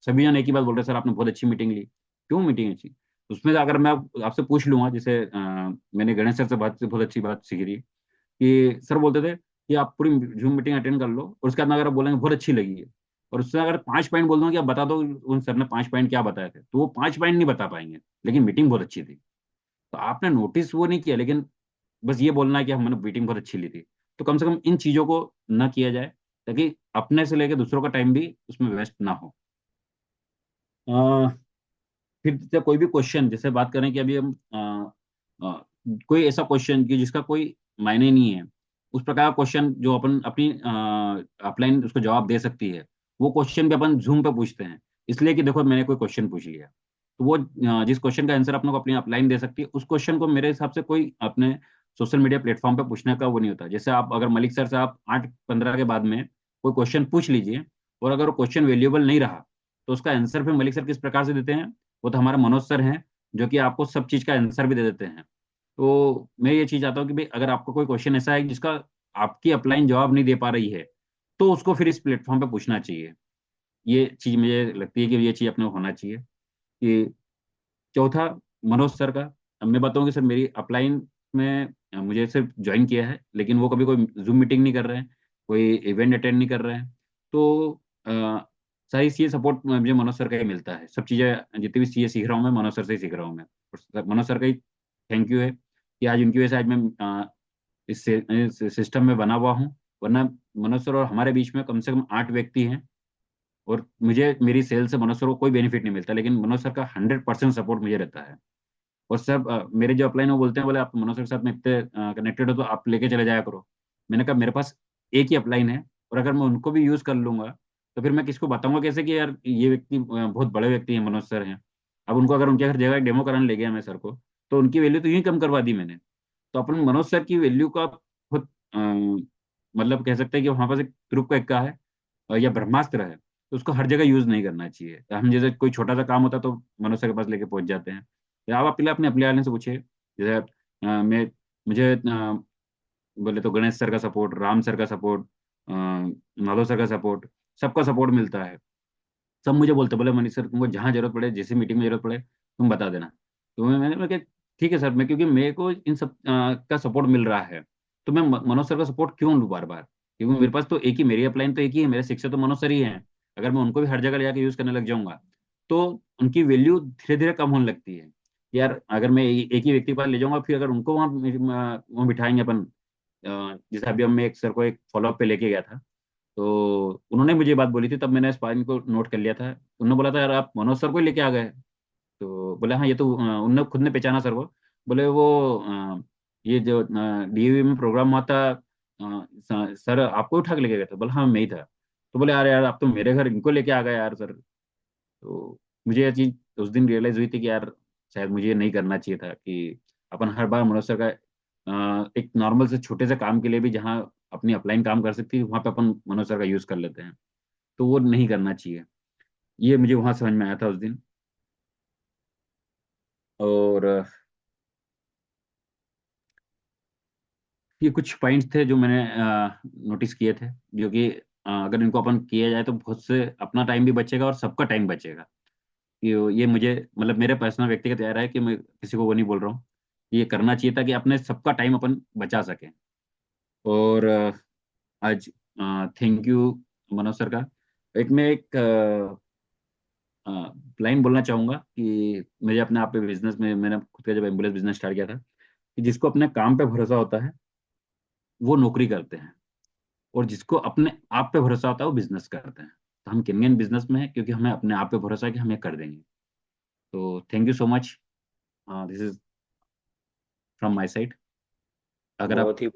सभी जन एक ही बात बोल रहे हैं, सर आपने बहुत अच्छी मीटिंग ली। क्यों मीटिंग अच्छी? उसमें अगर मैं आपसे पूछ लूंगा, जैसे मैंने गणेश सर से बात से बहुत अच्छी बात सीखी थी कि सर बोलते थे कि आप पूरी जूम मीटिंग अटेंड कर लो, और उसके बाद अगर आप बोलेंगे बहुत अच्छी लगी है, और उससे अगर 5 पॉइंट बोल दूंगा कि आप बता दो उन सर ने 5 पॉइंट क्या बताए थे, तो वो 5 पॉइंट नहीं बता पाएंगे, लेकिन मीटिंग बहुत अच्छी थी। तो आपने नोटिस वो नहीं किया, लेकिन बस ये बोलना है कि हमने मीटिंग बहुत अच्छी ली थी। तो कम से कम इन चीजों को ना किया जाए, ताकि अपने से लेकर दूसरों का टाइम भी उसमें वेस्ट ना हो। अ, फिर जैसे कोई भी क्वेश्चन, जैसे बात करें कि अभी हम कोई ऐसा क्वेश्चन कि जिसका कोई मायने नहीं है, उस प्रकार का क्वेश्चन जो अपन अपनी अपलाइन उसको जवाब दे सकती है, वो क्वेश्चन भी अपन जूम पे पूछते हैं। इसलिए कि देखो मैंने कोई क्वेश्चन पूछ लिया, तो वो जिस क्वेश्चन का आंसर अपने को अपनी अपलाइन दे सकती है, उस क्वेश्चन को मेरे हिसाब से कोई अपने सोशल मीडिया प्लेटफॉर्म पे पूछने का वो नहीं होता। जैसे आप अगर मलिक सर से आप 8:15 के बाद में कोई क्वेश्चन पूछ लीजिए, और अगर वो क्वेश्चन वैल्यूएबल नहीं रहा, तो उसका आंसर फिर मलिक सर किस प्रकार से देते हैं? वो तो हमारे मनोज सर हैं, जो कि आपको सब चीज का आंसर भी दे देते हैं। तो मैं ये चीज चाहता हूँ कि भाई अगर आपको कोई क्वेश्चन ऐसा है जिसका आपकी अपलाइन जवाब नहीं दे पा रही है, तो उसको फिर इस प्लेटफॉर्म पे पूछना चाहिए। ये चीज मुझे लगती है कि ये चीज अपने को होना चाहिए। कि चौथा, मनोज सर का, अब मैं बताऊँ कि सर मेरी अपलाइन में मुझे सिर्फ ज्वाइन किया है, लेकिन वो कभी कोई जूम मीटिंग नहीं कर रहे हैं, कोई इवेंट अटेंड नहीं कर रहे हैं। तो सारी चीज़ सपोर्ट मुझे मनोज सर का ही मिलता है। सब चीज़ें जितनी भी चीज़ें सीख रहा हूँ मैं मनोज सर से ही सीख रहा हूँ मैं। और मनोज सर का ही थैंक यू है कि आज उनकी वजह से आज मैं इस सिस्टम में बना हुआ हूँ। वरना मनोज सर और हमारे बीच में कम से कम 8 व्यक्ति हैं, और मुझे मेरी सेल से मनोज सर को कोई बेनिफिट नहीं मिलता, लेकिन मनोज सर का 100% सपोर्ट मुझे रहता है। और सब मेरे जो अपलाइन वो बोलते हैं, बोले आप मनोज सर के साथ में इतने कनेक्टेड हो तो आप लेके चले जाया करो। मैंने कहा मेरे पास एक ही अपलाइन है, और अगर मैं उनको भी यूज कर लूंगा, तो फिर मैं किसको बताऊंगा कैसे कि यार ये व्यक्ति बहुत बड़े व्यक्ति हैं, मनोज सर हैं। अब उनको अगर उनके हर जगह डेमो कराने ले गया मैं सर को, तो उनकी वैल्यू तो यूं ही कम करवा दी मैंने। तो अपन मनोज सर की वैल्यू का खुद मतलब कह सकते हैं कि वहां पर एक ध्रुव का इक्का है, या ब्रह्मास्त्र है, तो उसको हर जगह यूज नहीं करना चाहिए। हम जैसे कोई छोटा सा काम होता तो मनोज सर के पास लेके पहुंच जाते हैं। या आप पहले अपने अपने वाले से पूछिए। जैसे मैं मुझे बोले तो गणेश सर का सपोर्ट, राम सर का सपोर्ट, माधव सर का सपोर्ट, सबका सपोर्ट मिलता है। सब मुझे बोलते बोले मनीष सर तुमको जहाँ जरूरत पड़े, जैसे मीटिंग में जरूरत पड़े तुम बता देना। तो मैंने कहा ठीक है सर, मैं क्योंकि मेरे को इन सब का सपोर्ट मिल रहा है, तो मैं मनोज सर का सपोर्ट क्यों लूँ बार बार? क्योंकि मेरे पास तो एक ही, मेरी अपलाइन तो एक ही है, मेरे शिक्षक तो मनोज सर ही हैं। अगर मैं उनको भी हर जगह ले जाकर यूज करने लग जाऊंगा, तो उनकी वैल्यू धीरे धीरे कम होने लगती है। यार अगर मैं एक ही व्यक्ति के पास ले जाऊंगा, फिर अगर उनको वहाँ बिठाएंगे अपन, जैसे अभी हम मैं एक सर को एक फॉलोअप पे लेके गया था, तो उन्होंने मुझे ये बात बोली थी, तब मैंने इस पॉइंट को नोट कर लिया था। उन्होंने बोला था यार आप मनोज सर को ही लेके आ गए। तो बोले हाँ ये तो उनने खुद ने पहचाना सर को। बोले वो ये जो डीएवी में प्रोग्राम हुआ था, सर आपको उठा के लेके गए थे? बोला हाँ मैं ही था। तो बोले यार यार आप तो मेरे घर इनको लेके आ गए यार सर। तो मुझे ये चीज उस दिन रियलाइज हुई थी कि यार शायद मुझे ये नहीं करना चाहिए था, कि अपन हर बार मनोज सर का एक नॉर्मल से छोटे से काम के लिए भी जहाँ अपनी अपलाइन काम कर सकती है, वहां पे अपन मनोज सर का यूज कर लेते हैं। तो वो नहीं करना चाहिए। ये मुझे वहां समझ में आया था उस दिन। और ये कुछ पॉइंट्स थे जो मैंने नोटिस किए थे, जो कि अगर इनको अपन किया जाए तो बहुत से अपना टाइम भी बचेगा और सबका टाइम बचेगा। ये मुझे मतलब मेरे पर्सनल व्यक्तिगत यार है कि मैं किसी को वो नहीं बोल रहा हूँ। ये करना चाहिए ताकि अपने सबका टाइम अपन बचा सकें। और आज थैंक यू मनोज सर का। एक लाइन बोलना चाहूंगा कि मुझे अपने आप पे बिजनेस में, मैंने खुद का जब एम्बुलेंस बिजनेस स्टार्ट किया था, कि जिसको अपने काम पे भरोसा होता है वो नौकरी करते हैं, और जिसको अपने आप पे भरोसा होता है वो बिजनेस करते हैं। तो हम किन बिजनेस में है क्योंकि हमें अपने आप पे भरोसा है कि हम ये कर देंगे। तो thank you so much. This is from my side. अगर आप बहुत ही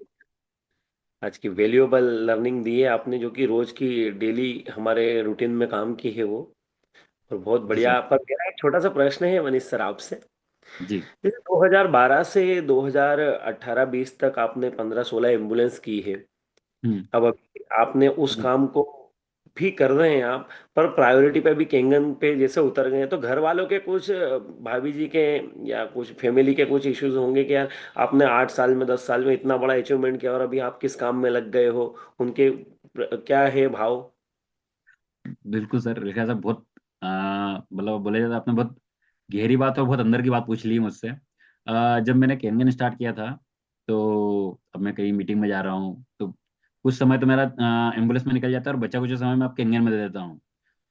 आज की वैल्यूएबल लर्निंग दी है आपने, जो कि रोज की डेली हमारे रूटीन में काम की है वो। और बहुत जी बढ़िया। सर। पर मेरा एक छोटा सा प्रश्न है मनीष सर आपसे। जी। जैसे 2012 से 2018-20 तक आपने 15-16 एम्बुलेंस की है। हम्म। अब अभी आपने उस जी। काम को भी कर रहे हैं आप, पर प्रायोरिटी पे भी केंगन पे जैसे उतर गए हैं, तो घर वालों के कुछ भाभी जी के या कुछ फैमिली के कुछ इश्यूज होंगे कि यार आपने 8 साल में 10 साल में इतना बड़ा अचीवमेंट किया और अभी आप किस काम में लग गए हो, उनके क्या है भाव? बिल्कुल सर, लिखा साहब बहुत मतलब बोले जाता आपने बहुत गहरी बात और बहुत अंदर की बात पूछ ली मुझसे। जब मैंने कैनगन स्टार्ट किया था, तो अब मैं कहीं मीटिंग में जा रहा हूँ, तो कुछ समय तो मेरा एम्बुलेंस में निकल जाता है और बचा कुछ समय मैं आप कैनगन में दे देता हूँ।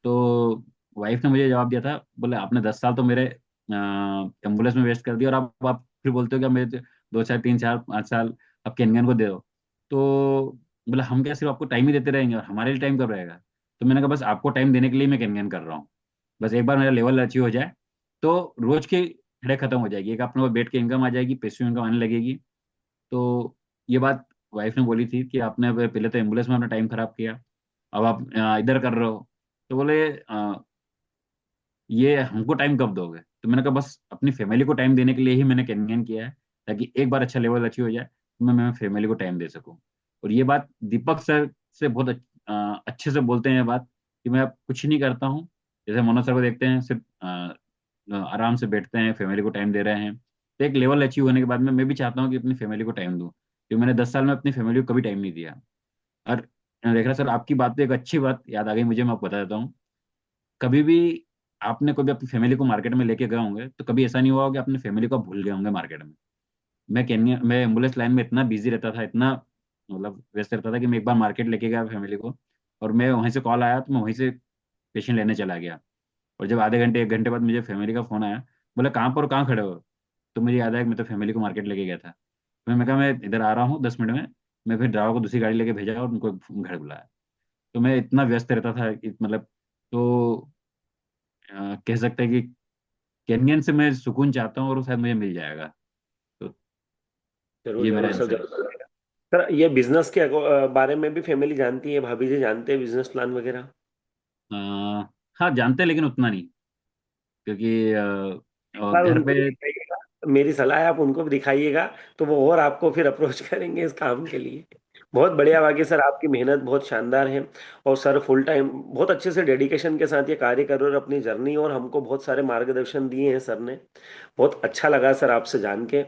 तो वाइफ ने मुझे जवाब दिया था, बोले आपने 10 साल तो मेरे एम्बुलेंस में वेस्ट कर दिया और आप फिर बोलते हो कि मेरे 2 4 3 4 5 साल आप कैनगन को दे दो। तो बोले हम क्या सिर्फ आपको टाइम ही देते रहेंगे और हमारे लिए टाइम कब रहेगा? तो मैंने कहा बस आपको टाइम देने के लिए मैं कैनगन कर रहा हूँ। बस एक बार मेरा लेवल अचीव हो जाए तो रोज की हेडेक खत्म हो जाएगी, एक अपने को बैठ के इनकम आ जाएगी, पैसिव इनकम आने लगेगी। तो ये बात वाइफ ने बोली थी कि आपने पहले तो एम्बुलेंस में अपना टाइम खराब किया, अब आप इधर कर रहे हो। तो बोले ये हमको टाइम कब दोगे? तो मैंने कहा बस अपनी फैमिली को टाइम देने के लिए ही मैंने कैनगन किया है, ताकि एक बार अच्छा लेवल अचीव हो जाए तो मैं फैमिली को टाइम दे सकूं। और ये बात दीपक सर से बहुत अच्छे से बोलते हैं ये बात, कि मैं अब कुछ नहीं करता हूँ। जैसे मनोज सर को देखते हैं, सिर्फ आराम से बैठते हैं, फैमिली को टाइम दे रहे हैं। तो एक लेवल अचीव होने के बाद में मैं भी चाहता हूँ कि अपनी फैमिली को टाइम दूँ, क्योंकि मैंने 10 साल में अपनी फैमिली को कभी टाइम नहीं दिया। और देख रहा सर, आपकी बात पे एक अच्छी बात याद आ गई मुझे, मैं आपको बता देता हूँ। कभी भी आपने कभी अपनी फैमिली को मार्केट में लेके गए होंगे तो कभी ऐसा नहीं हुआ होगा कि अपनी फैमिली को आप भूल गए होंगे मार्केट में। मैं एम्बुलेंस लाइन में इतना बिजी रहता था, इतना मतलब व्यस्त रहता था कि मैं एक बार मार्केट लेके गया फैमिली को, और मैं वहीं से कॉल आया तो मैं वहीं से पेशेंट लेने चला गया। और जब आधे घंटे 1 घंटे बाद मुझे फैमिली का फोन आया, बोला कहाँ पर हो, कहाँ खड़े हो? तो मुझे याद आया कि मैं तो फैमिली को मार्केट लेके गया था। मैं कहा मैं इधर आ रहा हूँ 10 मिनट में। मैं फिर ड्राइवर को दूसरी गाड़ी लेके भेजा और उनको घर बुलाया। तो मैं इतना व्यस्त रहता था मतलब, तो कह सकते हैं कि कैनयन से मैं सुकून चाहता हूँ और वो शायद मुझे मिल जाएगा। तो जरूर ये मेरा जरूर सर, आंसर है। जरूर सर। ये बिजनेस के बारे में भी फैमिली जानती है, भाभी जी जानते हैं बिजनेस प्लान वगैरह? अ, हाँ जानते हैं, लेकिन उतना नहीं, क्योंकि एक बार घर उनको भी पे। दिखाइएगा, मेरी सलाह है आप उनको भी दिखाइएगा, तो वो और आपको फिर अप्रोच करेंगे इस काम के लिए। बहुत बढ़िया, बाकी सर आपकी मेहनत बहुत शानदार है। और सर फुल टाइम बहुत अच्छे से डेडिकेशन के साथ ये कार्य कर रहे हो और अपनी जर्नी, और हमको बहुत सारे मार्गदर्शन दिए हैं सर ने। बहुत अच्छा लगा सर आपसे जान के।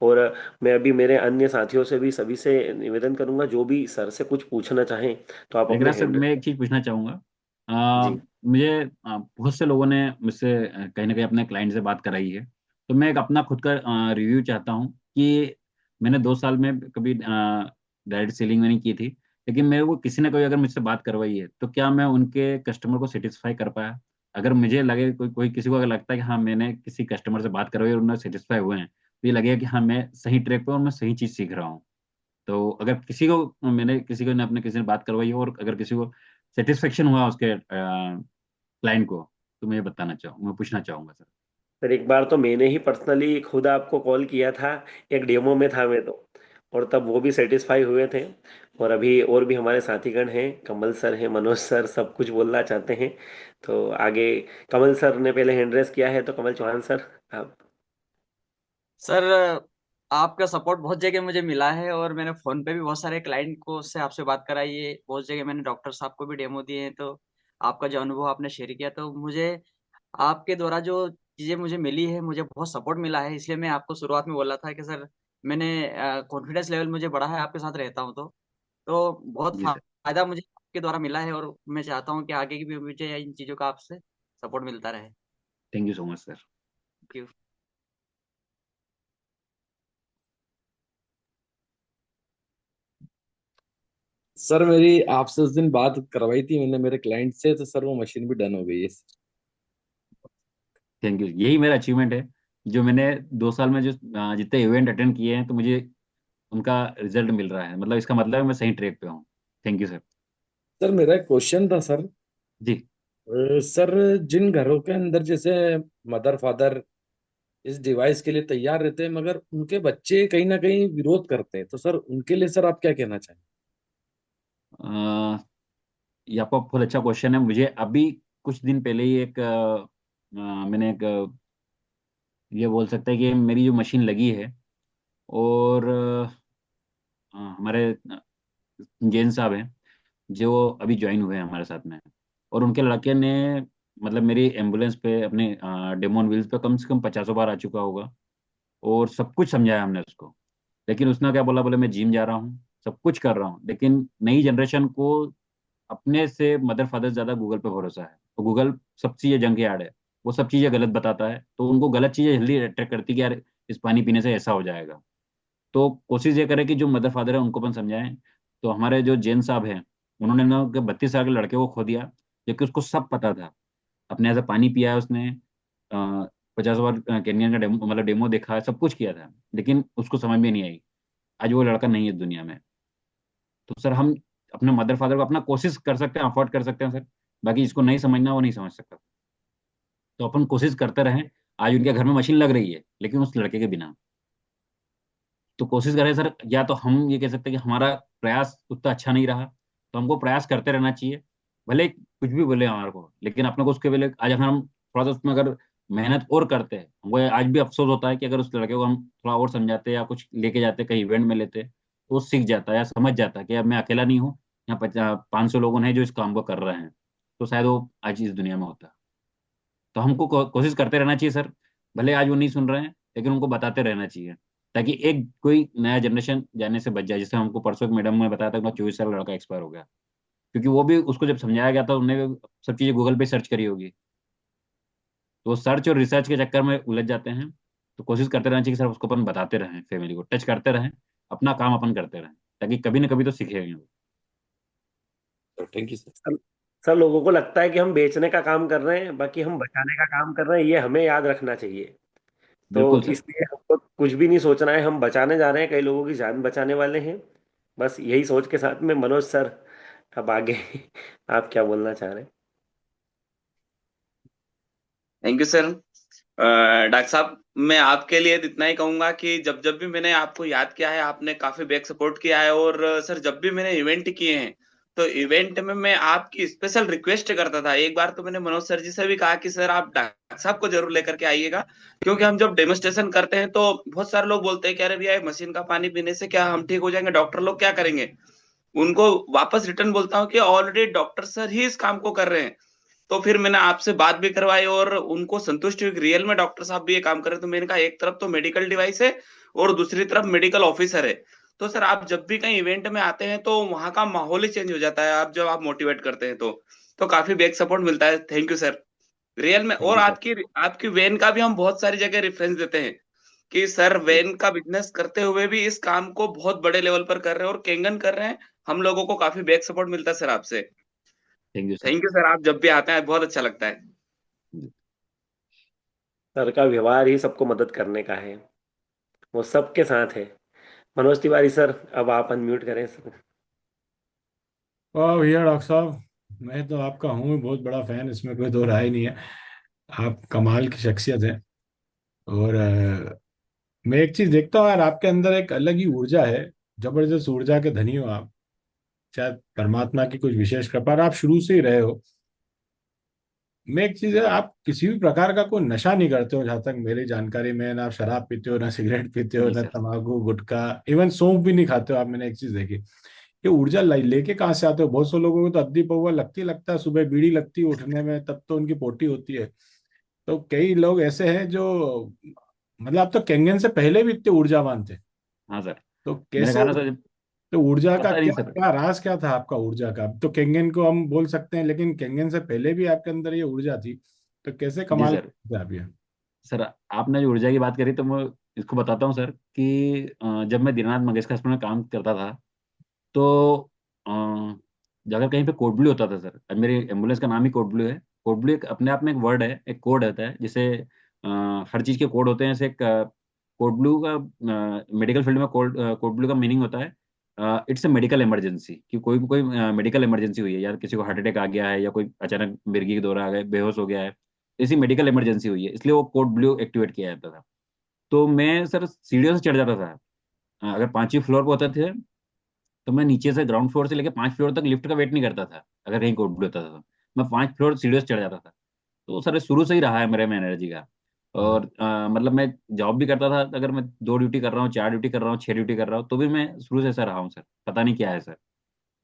और मैं अभी मेरे अन्य साथियों से भी सभी से निवेदन करूंगा, जो भी सर से कुछ पूछना चाहें तो आप अपने लेकिन सर हैंड। मैं एक चीज पूछना चाहूंगा। जी मुझे बहुत से लोगों ने मुझसे कहीं ना कहीं अपने क्लाइंट से बात कराई है। तो मैं एक अपना खुद का रिव्यू चाहता हूँ कि मैंने 2 साल में कभी डायरेक्ट सेलिंग में नहीं की थी, लेकिन मेरे को किसी ने कोई अगर मुझसे बात करवाई है तो क्या मैं उनके कस्टमर को सेटिस्फाई कर पाया? अगर मुझे लगे कोई किसी को अगर लगता है कि हाँ मैंने किसी कस्टमर से बात करवाई और उन्हें सेटिस्फाई हुए हैं, तो ये लगेगा कि हाँ मैं सही ट्रैक पे हूँ और मैं सही चीज़ सीख रहा हूँ। तो अगर किसी को ने अपने किसी ने बात करवाई हो और अगर किसी को सेटिस्फेक्शन हुआ उसके क्लाइंट को, तो मैं पूछना चाहूंगा सर। सर, एक बार तो मैंने ही पर्सनली खुद आपको कॉल किया था, एक डेमो में था मैं तो, और तब वो भी सेटिस्फाई हुए थे। और अभी और भी हमारे साथीगण हैं, कमल सर हैं, मनोज सर, सब कुछ बोलना चाहते हैं। तो आगे कमल सर ने पहले हैंड रेस किया है, तो कमल चौहान सर आप। सर आपका सपोर्ट बहुत जगह मुझे मिला है और मैंने फोन पे भी बहुत सारे क्लाइंट को से आपसे बात कराई है, बहुत जगह मैंने डॉक्टर साहब को भी डेमो दिए हैं। तो आपका जो अनुभव आपने शेयर किया, तो मुझे आपके द्वारा जो चीजें मुझे मिली है, मुझे बहुत सपोर्ट मिला है। इसलिए मैं आपको शुरुआत में बोला था कि सर मैंने कॉन्फिडेंस लेवल मुझे बढ़ा है आपके साथ रहता हूँ तो बहुत जी सर। फायदा मुझे आपके द्वारा मिला है और मैं चाहता हूँ कि आगे की भी मुझे इन चीजों का आपसे सपोर्ट मिलता रहे। Thank you so much sir. Thank you. Sir मेरी आपसे उस दिन बात करवाई थी मैंने मेरे क्लाइंट से, तो सर वो मशीन भी डन हो गई है। थैंक यू, यही मेरा अचीवमेंट है। जो मैंने 2 साल में जो जितने इवेंट अटेंड किए हैं, तो मुझे उनका रिजल्ट मिल रहा है, मतलब इसका मतलब है मैं सही ट्रैक पे हूँ। Thank you sir. सर मेरा एक क्वेश्चन था सर। जी। सर जिन घरों के अंदर जैसे मदर फादर इस डिवाइस के लिए तैयार रहते हैं मगर उनके बच्चे कहीं ना कहीं विरोध करते हैं, तो सर उनके लिए सर आप क्या कहना चाहेंगे? अ, ये आपका बहुत अच्छा क्वेश्चन है। मुझे अभी कुछ दिन पहले ही मैंने एक ये बोल सकते हैं कि मेरी जो मशीन लगी है, और हमारे जैन साहब हैं जो अभी ज्वाइन हुए हैं हमारे साथ में, और उनके लड़के ने मतलब मेरी एम्बुलेंस पे अपने डेमो ऑन व्हील्स पे कम से कम 50 बार आ चुका होगा, और सब कुछ समझाया हमने उसको। लेकिन उसने क्या बोला, बोले मैं जिम जा रहा हूँ, सब कुछ कर रहा हूँ, लेकिन नई जनरेशन को अपने से मदर फादर ज्यादा गूगल पे भरोसा है। तो गूगल सब चीजें जंक यार्ड है, वो सब चीजें गलत बताता है, तो उनको गलत चीजें जल्दी अट्रैक्ट करती है कि यार इस पानी पीने से ऐसा हो जाएगा। तो कोशिश ये करें कि जो मदर फादर है उनको अपन समझाएं। तो हमारे जो जैन साहब हैं, उन्होंने ना 32 साल के लड़के को खो दिया, क्योंकि उसको सब पता था। अपने ऐसा पानी पिया है उसने, 50 बार केनियन का डेमो मतलब डेमो देखा है, सब कुछ किया था, लेकिन उसको समझ में नहीं आई। आज वो लड़का नहीं है दुनिया में। तो सर हम अपने मदर फादर को अपना कोशिश कर सकते हैं, अफोर्ड कर सकते हैं सर। बाकी जिसको नहीं समझना वो नहीं समझ सकता। तो अपन कोशिश करते रहें। आज उनके घर में मशीन लग रही है, लेकिन उस लड़के के बिना। तो कोशिश करें सर, या तो हम ये कह सकते हैं कि हमारा प्रयास उतना अच्छा नहीं रहा, तो हमको प्रयास करते रहना चाहिए। भले कुछ भी बोले हमारे को, लेकिन अपने को उसके पहले आज अगर हम थोड़ा सा उसमें अगर मेहनत और करते हैं, हमको आज भी अफसोस होता है कि अगर उस लड़के को हम थोड़ा और समझाते या कुछ लेके जाते कहीं इवेंट में लेते, तो वो सीख जाता है या समझ जाता है कि अब मैं अकेला नहीं हूँ, यहाँ 500 लोगों ने जो इस काम को कर रहे हैं, तो शायद वो आज इस दुनिया में होता। तो हमको कोशिश करते रहना चाहिए सर। भले आज वो नहीं सुन रहे हैं, लेकिन उनको बताते रहना चाहिए, ताकि एक कोई नया जनरेशन जाने से बच जाए। जैसे हमको परसों एक मैडम ने बताया था, उनका 24 साल लड़का एक्सपायर हो गया, क्योंकि वो भी उसको जब समझाया गया था उन्होंने भी सब चीजें गूगल पे सर्च करी होगी, तो सर्च और रिसर्च के चक्कर में उलझ जाते हैं। तो कोशिश करते रहना चाहिए कि सर उसको अपन बताते रहें, फैमिली को टच करते रहें, अपना काम अपन करते रहें, ताकि कभी ना कभी तो सीखेंगे वो। Thank you sir. सब लोगों को लगता है कि हम बेचने का काम कर रहे हैं, बाकी हम बचाने का काम कर रहे हैं, ये हमें याद रखना चाहिए। तो बिल्कुल सर। इसलिए हमको कुछ भी नहीं सोचना है, हम बचाने जा रहे हैं, कई लोगों की जान बचाने वाले हैं। बस यही सोच के साथ में मनोज सर, अब आगे आप क्या बोलना चाह रहे हैं? Thank you sir. डॉक्टर साहब, मैं आपके लिए इतना ही कहूंगा कि जब जब भी मैंने आपको याद किया है, आपने काफी बैक सपोर्ट किया है। और सर, जब भी मैंने इवेंट किए हैं, तो इवेंट में मैं आपकी स्पेशल रिक्वेस्ट करता था। एक बार तो मैंने मनोज सर जी से भी कहा कि सर आप डॉक्टर साहब को जरूर लेकर के आइएगा, क्योंकि हम जब डेमोस्ट्रेशन करते हैं तो बहुत सारे लोग बोलते हैं कि अरे भैया, मशीन का पानी पीने से क्या हम ठीक हो जाएंगे, डॉक्टर लोग क्या करेंगे। उनको वापस रिटर्न बोलता हूँ कि ऑलरेडी डॉक्टर सर ही इस काम को कर रहे हैं। तो फिर मैंने आपसे बात भी करवाई और उनको संतुष्टि हुई कि रियल में डॉक्टर साहब भी ये काम कर रहे हैं। तो मैंने कहा एक तरफ तो मेडिकल डिवाइस है और दूसरी तरफ मेडिकल ऑफिसर है। तो सर, आप जब भी कहीं इवेंट में आते हैं तो वहां का माहौल ही चेंज हो जाता है, आप जब आप मोटिवेट करते हैं तो काफी बैक सपोर्ट मिलता है। थैंक यू सर, रियल में। थैंक और यू सर। आपकी आपकी वैन का भी हम बहुत सारी जगह रेफरेंस देते हैं कि सर वैन का बिजनेस करते हुए भी इस काम को बहुत बड़े लेवल पर कर रहे हैं और केंगन कर रहे हैं। हम लोगों को काफी बैक सपोर्ट मिलता है सर आपसे। Thank you sir. Thank you sir, आप जब भी आते हैं बहुत अच्छा लगता है। सर का व्यवहार ही सबको मदद करने का है, वो सबके साथ है। मनोज तिवारी सर, अब आप अनम्यूट करें सर। वाह भैया डॉक्टर साहब, मैं तो आपका हूँ बहुत बड़ा फैन, इसमें कोई दो राय नहीं है। आप कमाल की शख्सियत है। और मैं एक चीज देखता हूँ यार, आपके अंदर एक अलग ही ऊर्जा है। जबरदस्त ऊर्जा के धनी हो आप। शायद परमात्मा की कुछ विशेष कृपा, और आप शुरू से ही रहे हो। मैं एक चीज है, आप किसी भी प्रकार का कोई नशा नहीं करते हो, जहां तक मेरी जानकारी में। ना आप शराब पीते हो, ना सिगरेट पीते हो, नहीं ना सर। तंबाकू गुटखा, इवन सौंफ भी नहीं खाते हो आप। मैंने एक चीज देखी, ये ऊर्जा लेके कहाँ से आते हो? बहुत से लोगों को तो अद्दी पौवा लगता है, सुबह बीड़ी लगती है उठने में, तब तो उनकी पोटी होती है। तो कई लोग ऐसे हैं जो, मतलब आप तो कैंगन से पहले भी इतने ऊर्जावान थे। हाँ सर। तो मेरे कैसे? कहा ना सर, तो ऊर्जा का पता नहीं क्या सर। क्या राज क्या था आपका ऊर्जा का? अब तो कैंगन को हम बोल सकते हैं, लेकिन कैंगन से पहले भी आपके अंदर ये ऊर्जा थी। तो कैसे जी कमाल सर। करते आप ये? सर आपने जो ऊर्जा की बात करी, तो मैं इसको बताता हूँ सर कि जब मैं दीनानाथ मंगेशकर अस्पताल में काम करता था, तो अ, अगर कहीं पे कोड ब्लू होता था सर, अब मेरी एम्बुलेंस का नाम ही कोड ब्लू है। कोड ब्लू एक अपने आप में एक वर्ड है, एक कोड होता है, जिसे हर चीज़ के कोड होते हैं। जैसे कोड ब्लू का मेडिकल फील्ड में कोड ब्लू का मीनिंग होता है, इट्स अ मेडिकल इमरजेंसी। कि कोई भी कोई मेडिकल इमरजेंसी हुई है, या किसी को हार्ट अटैक आ गया है, या कोई अचानक मिर्गी के दौरा आ गए, बेहोश हो गया है, ऐसी मेडिकल इमरजेंसी हुई है, इसलिए वो कोड ब्लू एक्टिवेट किया जाता था। तो मैं सर सीढ़ियों से चढ़ जाता था। अगर 5वीं फ्लोर पर होते थे, तो मैं नीचे से ग्राउंड फ्लोर से लेकर 5 फ्लोर तक लिफ्ट का वेट नहीं करता था। अगर कहीं कोड ब्लू होता था, तो मैं 5 फ्लोर सीढ़ियों से चढ़ जाता था। तो सर शुरू से ही रहा है मेरे में एनर्जी का। और मतलब मैं जॉब भी करता था, अगर मैं 2 ड्यूटी कर रहा हूँ, 4 ड्यूटी कर रहा हूँ, 6 ड्यूटी कर रहा हूँ, तो भी मैं शुरू से ऐसा रहा हूँ सर। पता नहीं क्या है सर,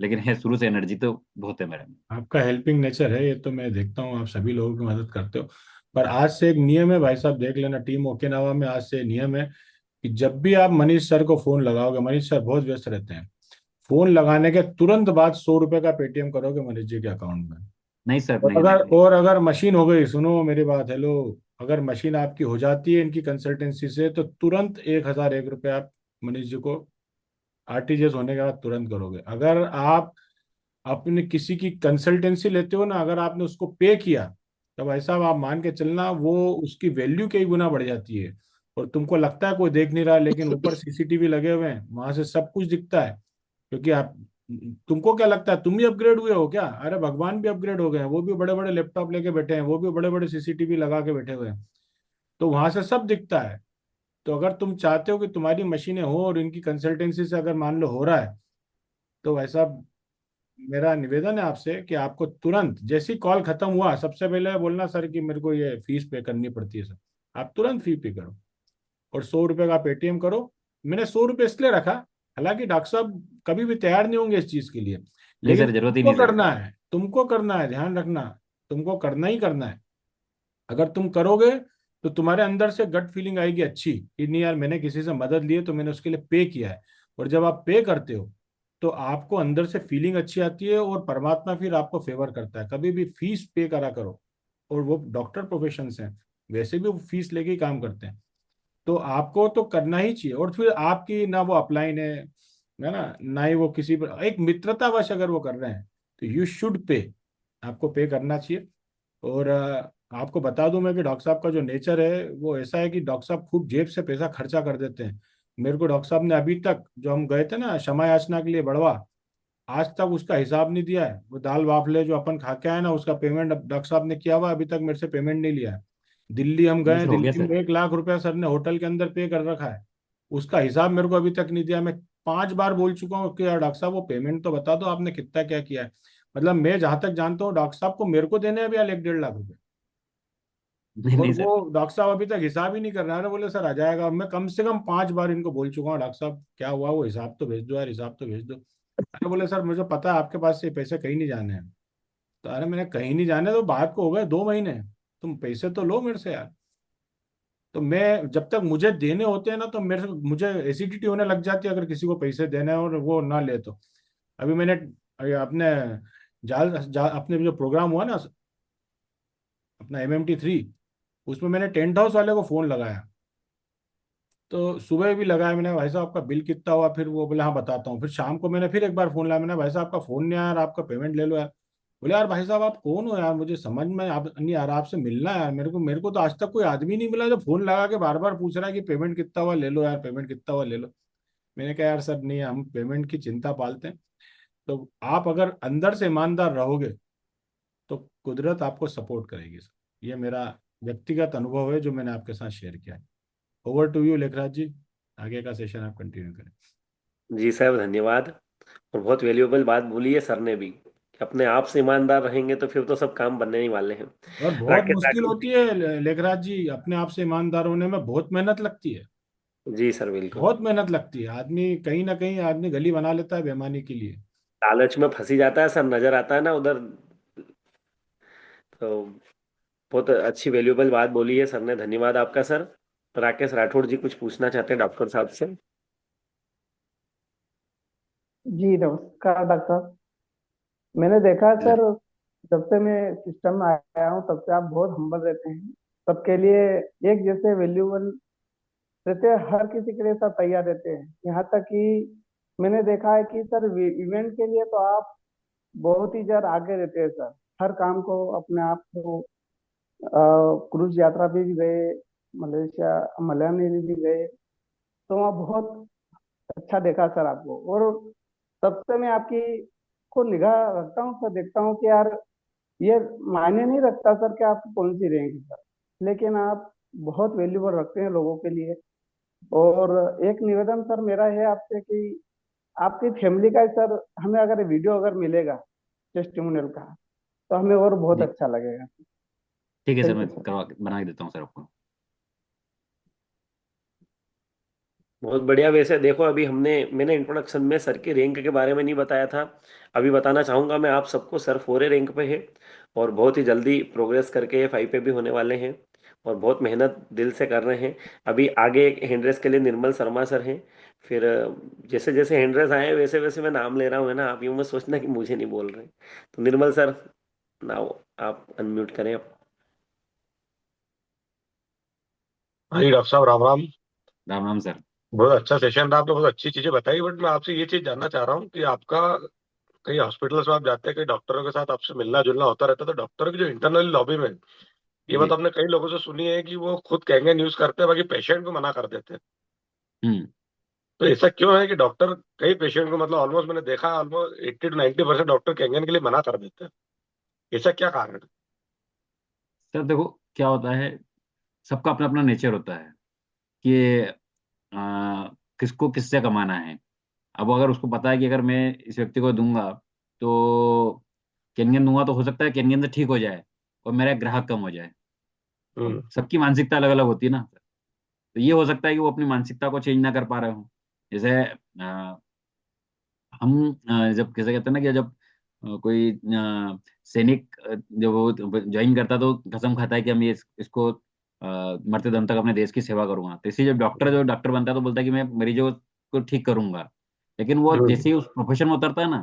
लेकिन है शुरू से एनर्जी तो बहुत है मेरे में। आपका हेल्पिंग नेचर है, ये तो मैं देखता हूँ, आप सभी लोगों की मदद करते हो। पर आज से एक नियम है भाई साहब, देख लेना, टीम ओकिनावा में आज से नियम है कि जब भी आप मनीष सर को फोन लगाओगे, मनीष सर बहुत व्यस्त रहते हैं, फोन लगाने के तुरंत बाद 100 रुपए का पेटीएम करोगे मनीष जी के अकाउंट में। नहीं सर, और नहीं नहीं अगर नहीं। और अगर मशीन हो गई, सुनो मेरी बात, हेलो, अगर मशीन आपकी हो जाती है इनकी कंसल्टेंसी से, तो तुरंत 1,001 रुपये आप मनीष जी को आरटीजीएस होने के बाद तुरंत करोगे। अगर आप अपने किसी की कंसल्टेंसी लेते हो ना, अगर आपने उसको पे किया, तब ऐसा आप मान के चलना वो उसकी वैल्यू कई गुना बढ़ जाती है। और तुमको लगता है कोई देख नहीं रहा, लेकिन ऊपर सीसीटीवी लगे हुए हैं, वहां से सब कुछ दिखता है। क्योंकि आप, तुमको क्या लगता है तुम भी अपग्रेड हुए हो क्या? अरे भगवान भी अपग्रेड हो गए हैं, वो भी बड़े बड़े लैपटॉप लेके बैठे हैं, वो भी बड़े बड़े सीसीटीवी लगा के बैठे हुए हैं। तो वहां से सब दिखता है। तो अगर तुम चाहते हो कि तुम्हारी मशीनें हो और इनकी कंसल्टेंसी से अगर मान लो हो रहा है, तो वैसा मेरा निवेदन है आपसे कि आपको तुरंत जैसी कॉल खत्म हुआ, सबसे पहले बोलना सर कि मेरे को ये फीस पे करनी पड़ती है सर। आप तुरंत फी पे करो और 100 रुपए का पेटीएम करो। मैंने 100 रुपये इसलिए रखा, हालांकि डॉक्टर साहब कभी भी तैयार नहीं होंगे इस चीज के लिए, नहीं लेकिन सर, जरूरत ही तुमको नहीं सर। करना है, तुमको करना है, ध्यान रखना, तुमको करना ही करना है। अगर तुम करोगे तो तुम्हारे अंदर से गट फीलिंग आएगी अच्छी कि नहीं यार, मैंने किसी से मदद ली है तो मैंने उसके लिए पे किया है। और जब आप पे करते हो तो आपको अंदर से फीलिंग अच्छी आती है और परमात्मा फिर आपको फेवर करता है। कभी भी फीस पे करा करो। और वो डॉक्टर प्रोफेशन हैं, वैसे भी वो फीस लेके ही काम करते हैं। तो आपको तो करना ही चाहिए। और फिर आपकी ना वो अपलाइन है ना ही वो किसी पर एक मित्रतावश अगर वो कर रहे हैं, तो यू शुड पे, आपको पे करना चाहिए। और आपको बता दूं मैं कि डॉक्टर साहब का जो नेचर है वो ऐसा है कि डॉक्टर साहब खूब जेब से पैसा खर्चा कर देते हैं। मेरे को डॉक्टर साहब ने अभी तक, जो हम गए थे ना क्षमा याचना के लिए बड़वा, आज तक उसका हिसाब नहीं दिया है। वो दाल बाफले जो अपन खा के आए ना, उसका पेमेंट डॉक्टर साहब ने किया हुआ, अभी तक मेरे से पेमेंट नहीं लिया है। दिल्ली हम नहीं गए, सर, हो गया दिल्ली सर। में 1 लाख रुपया सर ने होटल के अंदर पे कर रखा है, उसका हिसाब मेरे को अभी तक नहीं दिया। मैं 5 बार बोल चुका हूँ कि यार डॉक्टर साहब वो पेमेंट तो बता दो आपने कितना क्या किया है। मतलब मैं जहां तक जानता हूँ डॉक्टर साहब को मेरे को देने हैं अभी 1 1.5 लाख रुपए, नहीं और नहीं वो सर। डॉक्टर साहब अभी तक हिसाब ही नहीं कर रहा है। बोले सर आ जाएगा। मैं कम से कम 5 बार इनको बोल चुका हूँ, डॉक्टर साहब क्या हुआ, वो हिसाब तो भेज दो यार, हिसाब तो भेज दो। अरे बोले सर मुझे पता है आपके पास से पैसे कहीं नहीं जाने हैं। तो अरे मैंने कहीं नहीं जाने, तो बात को हो गए 2 महीने, तुम पैसे तो लो मेरे से यार। तो मैं जब तक मुझे देने होते हैं ना, तो मुझे एसिडिटी होने लग जाती है अगर किसी को पैसे देने हैं और वो ना ले तो। अभी मैंने अपने अपने जो प्रोग्राम हुआ ना अपना MMT3, उसमें मैंने टेंट हाउस वाले को फोन लगाया। तो सुबह भी लगाया मैंने, भाई साहब आपका बिल कितना हुआ? फिर वो बोले हाँ बताता हूँ। फिर शाम को मैंने फिर एक बार फोन लाया, मैंने भाई साहब आपका फोन नहीं आया यार, आपका पेमेंट ले लो यार। बोले यार भाई साहब आप कौन हो यार, मुझे समझ में आप नहीं आ रहा, आपसे मिलना है यार मेरे को तो आज तक कोई आदमी नहीं मिला जो फोन लगा के बार बार पूछ रहा है कि पेमेंट कितना हुआ ले लो यार, पेमेंट कितना हुआ ले लो। मैंने कहा यार सर नहीं, हम पेमेंट की चिंता पालते हैं। तो आप अगर अंदर से ईमानदार रहोगे तो कुदरत आपको सपोर्ट करेगी सर। ये मेरा व्यक्तिगत अनुभव है जो मैंने आपके साथ शेयर किया है। ओवर टू यू लेखराज जी, आगे का सेशन आप कंटिन्यू करें। जी साहब, धन्यवाद। और बहुत वैल्यूएबल बात बोली है सर ने भी कि अपने आप से ईमानदार रहेंगे तो फिर तो सब काम बनने ही वाले हैं। और बहुत राकेश मुश्किल राठौर होती है लेखराज जी, अपने आप से ईमानदार होने में बहुत मेहनत लगती है। जी। जी सर, बिल्कुल। बहुत मेहनत लगती है, आदमी कहीं ना कहीं आदमी गली बना लेता है बेईमानी के लिए। लालच में फंसी जाता है सर, नजर आता है ना उधर। तो बहुत अच्छी वैल्यूएबल बात बोली है सर ने, धन्यवाद आपका सर। राकेश राठौड़ जी कुछ पूछना चाहते हैं डॉक्टर साहब से। जी नमस्कार डॉक्टर साहब। मैंने देखा है सर, जब से मैं सिस्टम में आया हूँ तब से आप बहुत हम्बल रहते हैं, सबके लिए एक जैसे वैल्यूबल रहते हैं, हर किसी के लिए सब तैयार रहते हैं। यहाँ तक कि मैंने देखा है कि सर इवेंट के लिए तो आप बहुत ही ज्यादा आगे रहते हैं सर। हर काम को अपने आप को क्रूज यात्रा पे भी गए, मलेशिया मनाली भी गए, तो वहाँ बहुत अच्छा देखा सर आपको। और तब से मैं आपकी को निगाह रखता हूँ सर, देखता हूँ कि यार ये मायने नहीं रखता सर कि आपकी कौन सी रैंक है सर, लेकिन आप बहुत वैल्यूबल रखते हैं लोगों के लिए। और एक निवेदन सर मेरा है आपसे कि आपकी फैमिली का सर हमें अगर वीडियो अगर मिलेगा टेस्टिमोनियल का, तो हमें और बहुत जी अच्छा लगेगा। ठीक है सर, थैंक मैं यू सर। करवा बना के देता हूँ सर आपको। बहुत बढ़िया। वैसे देखो, अभी मैंने इंट्रोडक्शन में सर के रैंक के बारे में नहीं बताया था। अभी बताना चाहूंगा मैं आप सबको, सर 4 रैंक पे है और बहुत ही जल्दी प्रोग्रेस करके 5 पे भी होने वाले हैं और बहुत मेहनत दिल से कर रहे हैं। अभी आगे एक हैंड रेस के लिए निर्मल शर्मा सर हैं। फिर जैसे जैसे हैंड रेस आए वैसे वैसे मैं नाम ले रहा हूँ, है ना। आप यूँ मत सोचना कि मुझे नहीं बोल रहे। तो निर्मल सर, नाउ आप अनम्यूट करें आप। हाँ जी डॉक्टर साहब, राम राम। राम राम सर। बहुत अच्छा सेशन रहा, आपने बहुत अच्छी चीजें बताई। बट मैं आपसे ये चीज जानना चाह रहा हूँ कि आपका कई हॉस्पिटल्स में आप जाते हैं, कई डॉक्टरों के साथ आपसे मिलना जुलना होता रहता है, तो डॉक्टरों की जो इंटरनल लॉबी में ये बात जी। आपने कई लोगों से सुनी है कि वो खुद कैंगन यूज करते हैं, बाकी पेशेंट को मना कर देते हैं। हम्म। तो ऐसा क्यों है कि डॉक्टर कई पेशेंट को, मतलब ऑलमोस्ट मैंने देखा है, ऑलमोस्ट 80 to 90% डॉक्टर कैंगन के लिए मना कर देते हैं। ऐसा क्या कारण है? सर देखो, क्या होता है, सबका अपना अपना नेचर होता है कि किसको किससे कमाना है। अब अगर उसको पता है कि अगर मैं इस व्यक्ति को दूंगा तो केनगन दूंगा तो हो सकता है केनगन से ठीक हो जाए और मेरा ग्राहक कम हो जाए। अब हम्म। सबकी मानसिकता अलग अलग होती है ना। तो ये हो सकता है कि वो अपनी मानसिकता को चेंज ना कर पा रहे हो। जैसे हम जब कैसे कहते हैं ना कि जब कोई सैनिक जब वो ज्वाइन करता है तो कसम खाता है कि हम इसको मरते दम तक अपने देश की सेवा करूंगा। तो इसी जब डॉक्टर जो डॉक्टर बनता है तो बोलता है कि मैं मरीजों को ठीक करूंगा। लेकिन वो हम्म। जैसे ही उस प्रोफेशन में उतरता है ना,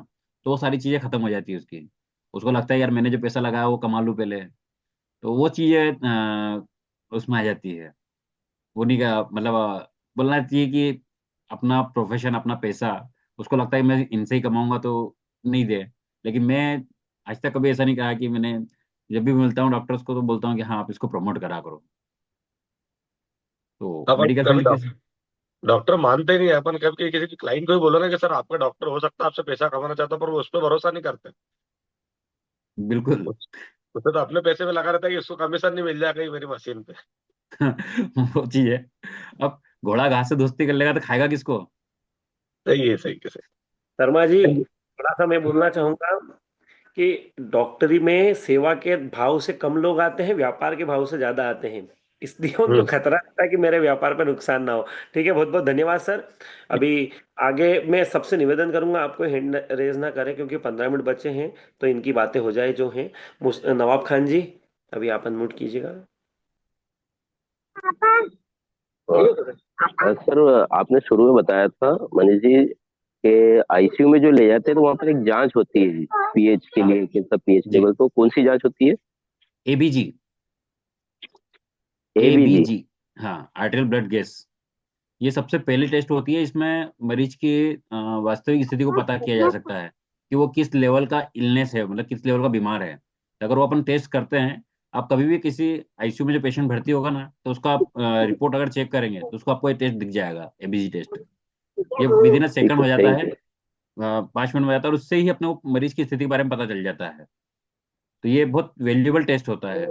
तो वो सारी चीजें खत्म हो जाती है उसकी। उसको लगता है यार मैंने जो पैसा लगाया वो कमा लूं पहले। तो वो चीजें उसमें आ जाती है। वो नहीं का मतलब बोलना चाहिए कि अपना प्रोफेशन अपना पैसा, उसको लगता है मैं इनसे ही कमाऊंगा तो नहीं दे। लेकिन मैं आज तक कभी ऐसा नहीं कहा कि मैंने, जब भी मिलता हूँ डॉक्टर्स को तो बोलता हूँ कि हाँ आप इसको प्रमोट करा करो। तो अपन मेडिकल कभी फील्ड के। डॉक्टर मानते नहीं है। अपन कभी किसी की क्लाइंट को भी बोलो ना कि सर आपका डॉक्टर हो सकता है आपसे पैसा कमाना चाहता है, पर वो उस पर भरोसा नहीं करते। बिल्कुल। उसे तो अपने पैसे में लगा रहता है कि उसको कमीशन नहीं मिल जाएगा कहीं मेरी मशीन पे। वो चीज है। अब घोड़ा घास से दोस्ती कर लेगा तो खाएगा किसको। सही है, सही है, सही। शर्मा जी, थोड़ा सा मैं बोलना चाहूंगा कि डॉक्टरी में सेवा के भाव से कम लोग आते हैं, व्यापार के भाव से ज्यादा आते हैं। इसलिए उनको हम्म। खतरा रहता है कि मेरे व्यापार पर नुकसान ना हो। ठीक है, बहुत बहुत धन्यवाद सर। अभी आगे मैं सबसे निवेदन करूंगा, आपको हैंड रेज ना करें क्योंकि 15 मिनट बचे हैं, तो इनकी बातें हो जाए जो हैं। नवाब खान जी, अभी आप अनम्यूट कीजिएगा। सर, आपने शुरू में बताया था मनीष जी के आईसीयू में जो ले जाते हैं तो वहां पर एक जांच होती है पीएच के हाँ लिए, कितना पीएच जी। लेवल, तो कौन सी जांच होती है? एबीजी। एबीजी। एबीजी। हाँ, आर्teriयल ब्लड गैस। ये सबसे पहली टेस्ट होती है। इसमें मरीज की वास्तविक स्थिति को पता किया जा सकता है कि वो किस लेवल का इलनेस है, मतलब किस लेवल का बीमार है। तो अगर वो अपन टेस्ट करते हैं, आप कभी भी किसी आईसीयू में जो पेशेंट भर्ती होगा ना, तो उसका आप रिपोर्ट अगर चेक करेंगे तो उसको आपको ये टेस्ट दिख जाएगा, एबीजी टेस्ट। ये विद इन अ ठीक सेकंड है, हो जाता थैंक है। यू। 5 मिनट में हो जाता है और उससे ही अपने को मरीज की स्थिति के बारे में पता चल जाता है। तो ये बहुत वैल्यूएबल टेस्ट होता है।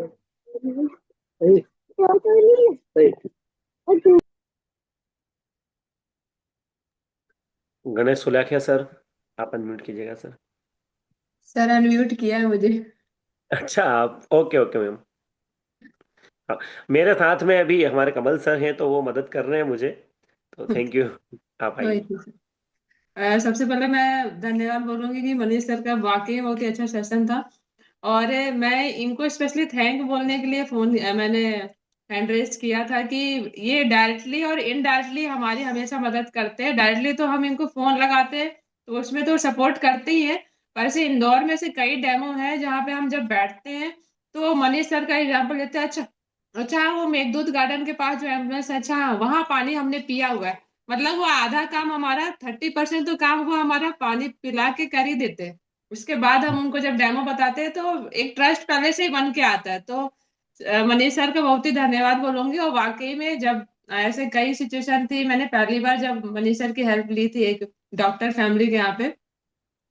गणेश सुलाखिया सर, आप अनम्यूट कीजिएगा सर। सर अनम्यूट किया है मुझे। अच्छा, आप ओके ओके मैम। हाँ, मेरे साथ में अभी हमारे कमल सर हैं तो वो मदद कर रहे हैं मुझे। तो थैंक यू। आप आइए। वही सर। सबसे पहले मैं धन्यवाद बोलूंगी कि मनीष सर का वाकई बहुत ही अच्छा सेशन था। और मैं इनको स्पेशली थैंक बोलने के लिए फोन मैंने हैंड रेज किया था कि ये डायरेक्टली और इनडायरेक्टली हमारी हमेशा मदद करते हैं। डायरेक्टली तो हम इनको फोन लगाते हैं तो उसमें तो सपोर्ट करते ही है। पर ऐसे इंदौर में से कई डेमो है जहाँ पे हम जब बैठते हैं तो मनीष सर का एग्जाम्पल लेते हैं। अच्छा, अच्छा वो मेघदूत गार्डन के पास जो एम्बुलेंस है, अच्छा हाँ, वहाँ पानी हमने पिया हुआ है। मतलब वो आधा काम हमारा 30% तो काम वो हमारा पानी पिला के कर ही देते हैं। उसके बाद हम उनको जब डेमो बताते हैं तो एक ट्रस्ट पहले से ही बन के आता है। तो मनीष सर का बहुत ही धन्यवाद बोलूंगी। और वाकई में जब ऐसे कई सिचुएशन थी, मैंने पहली बार जब मनीष सर की हेल्प ली थी एक डॉक्टर फैमिली के यहाँ पे,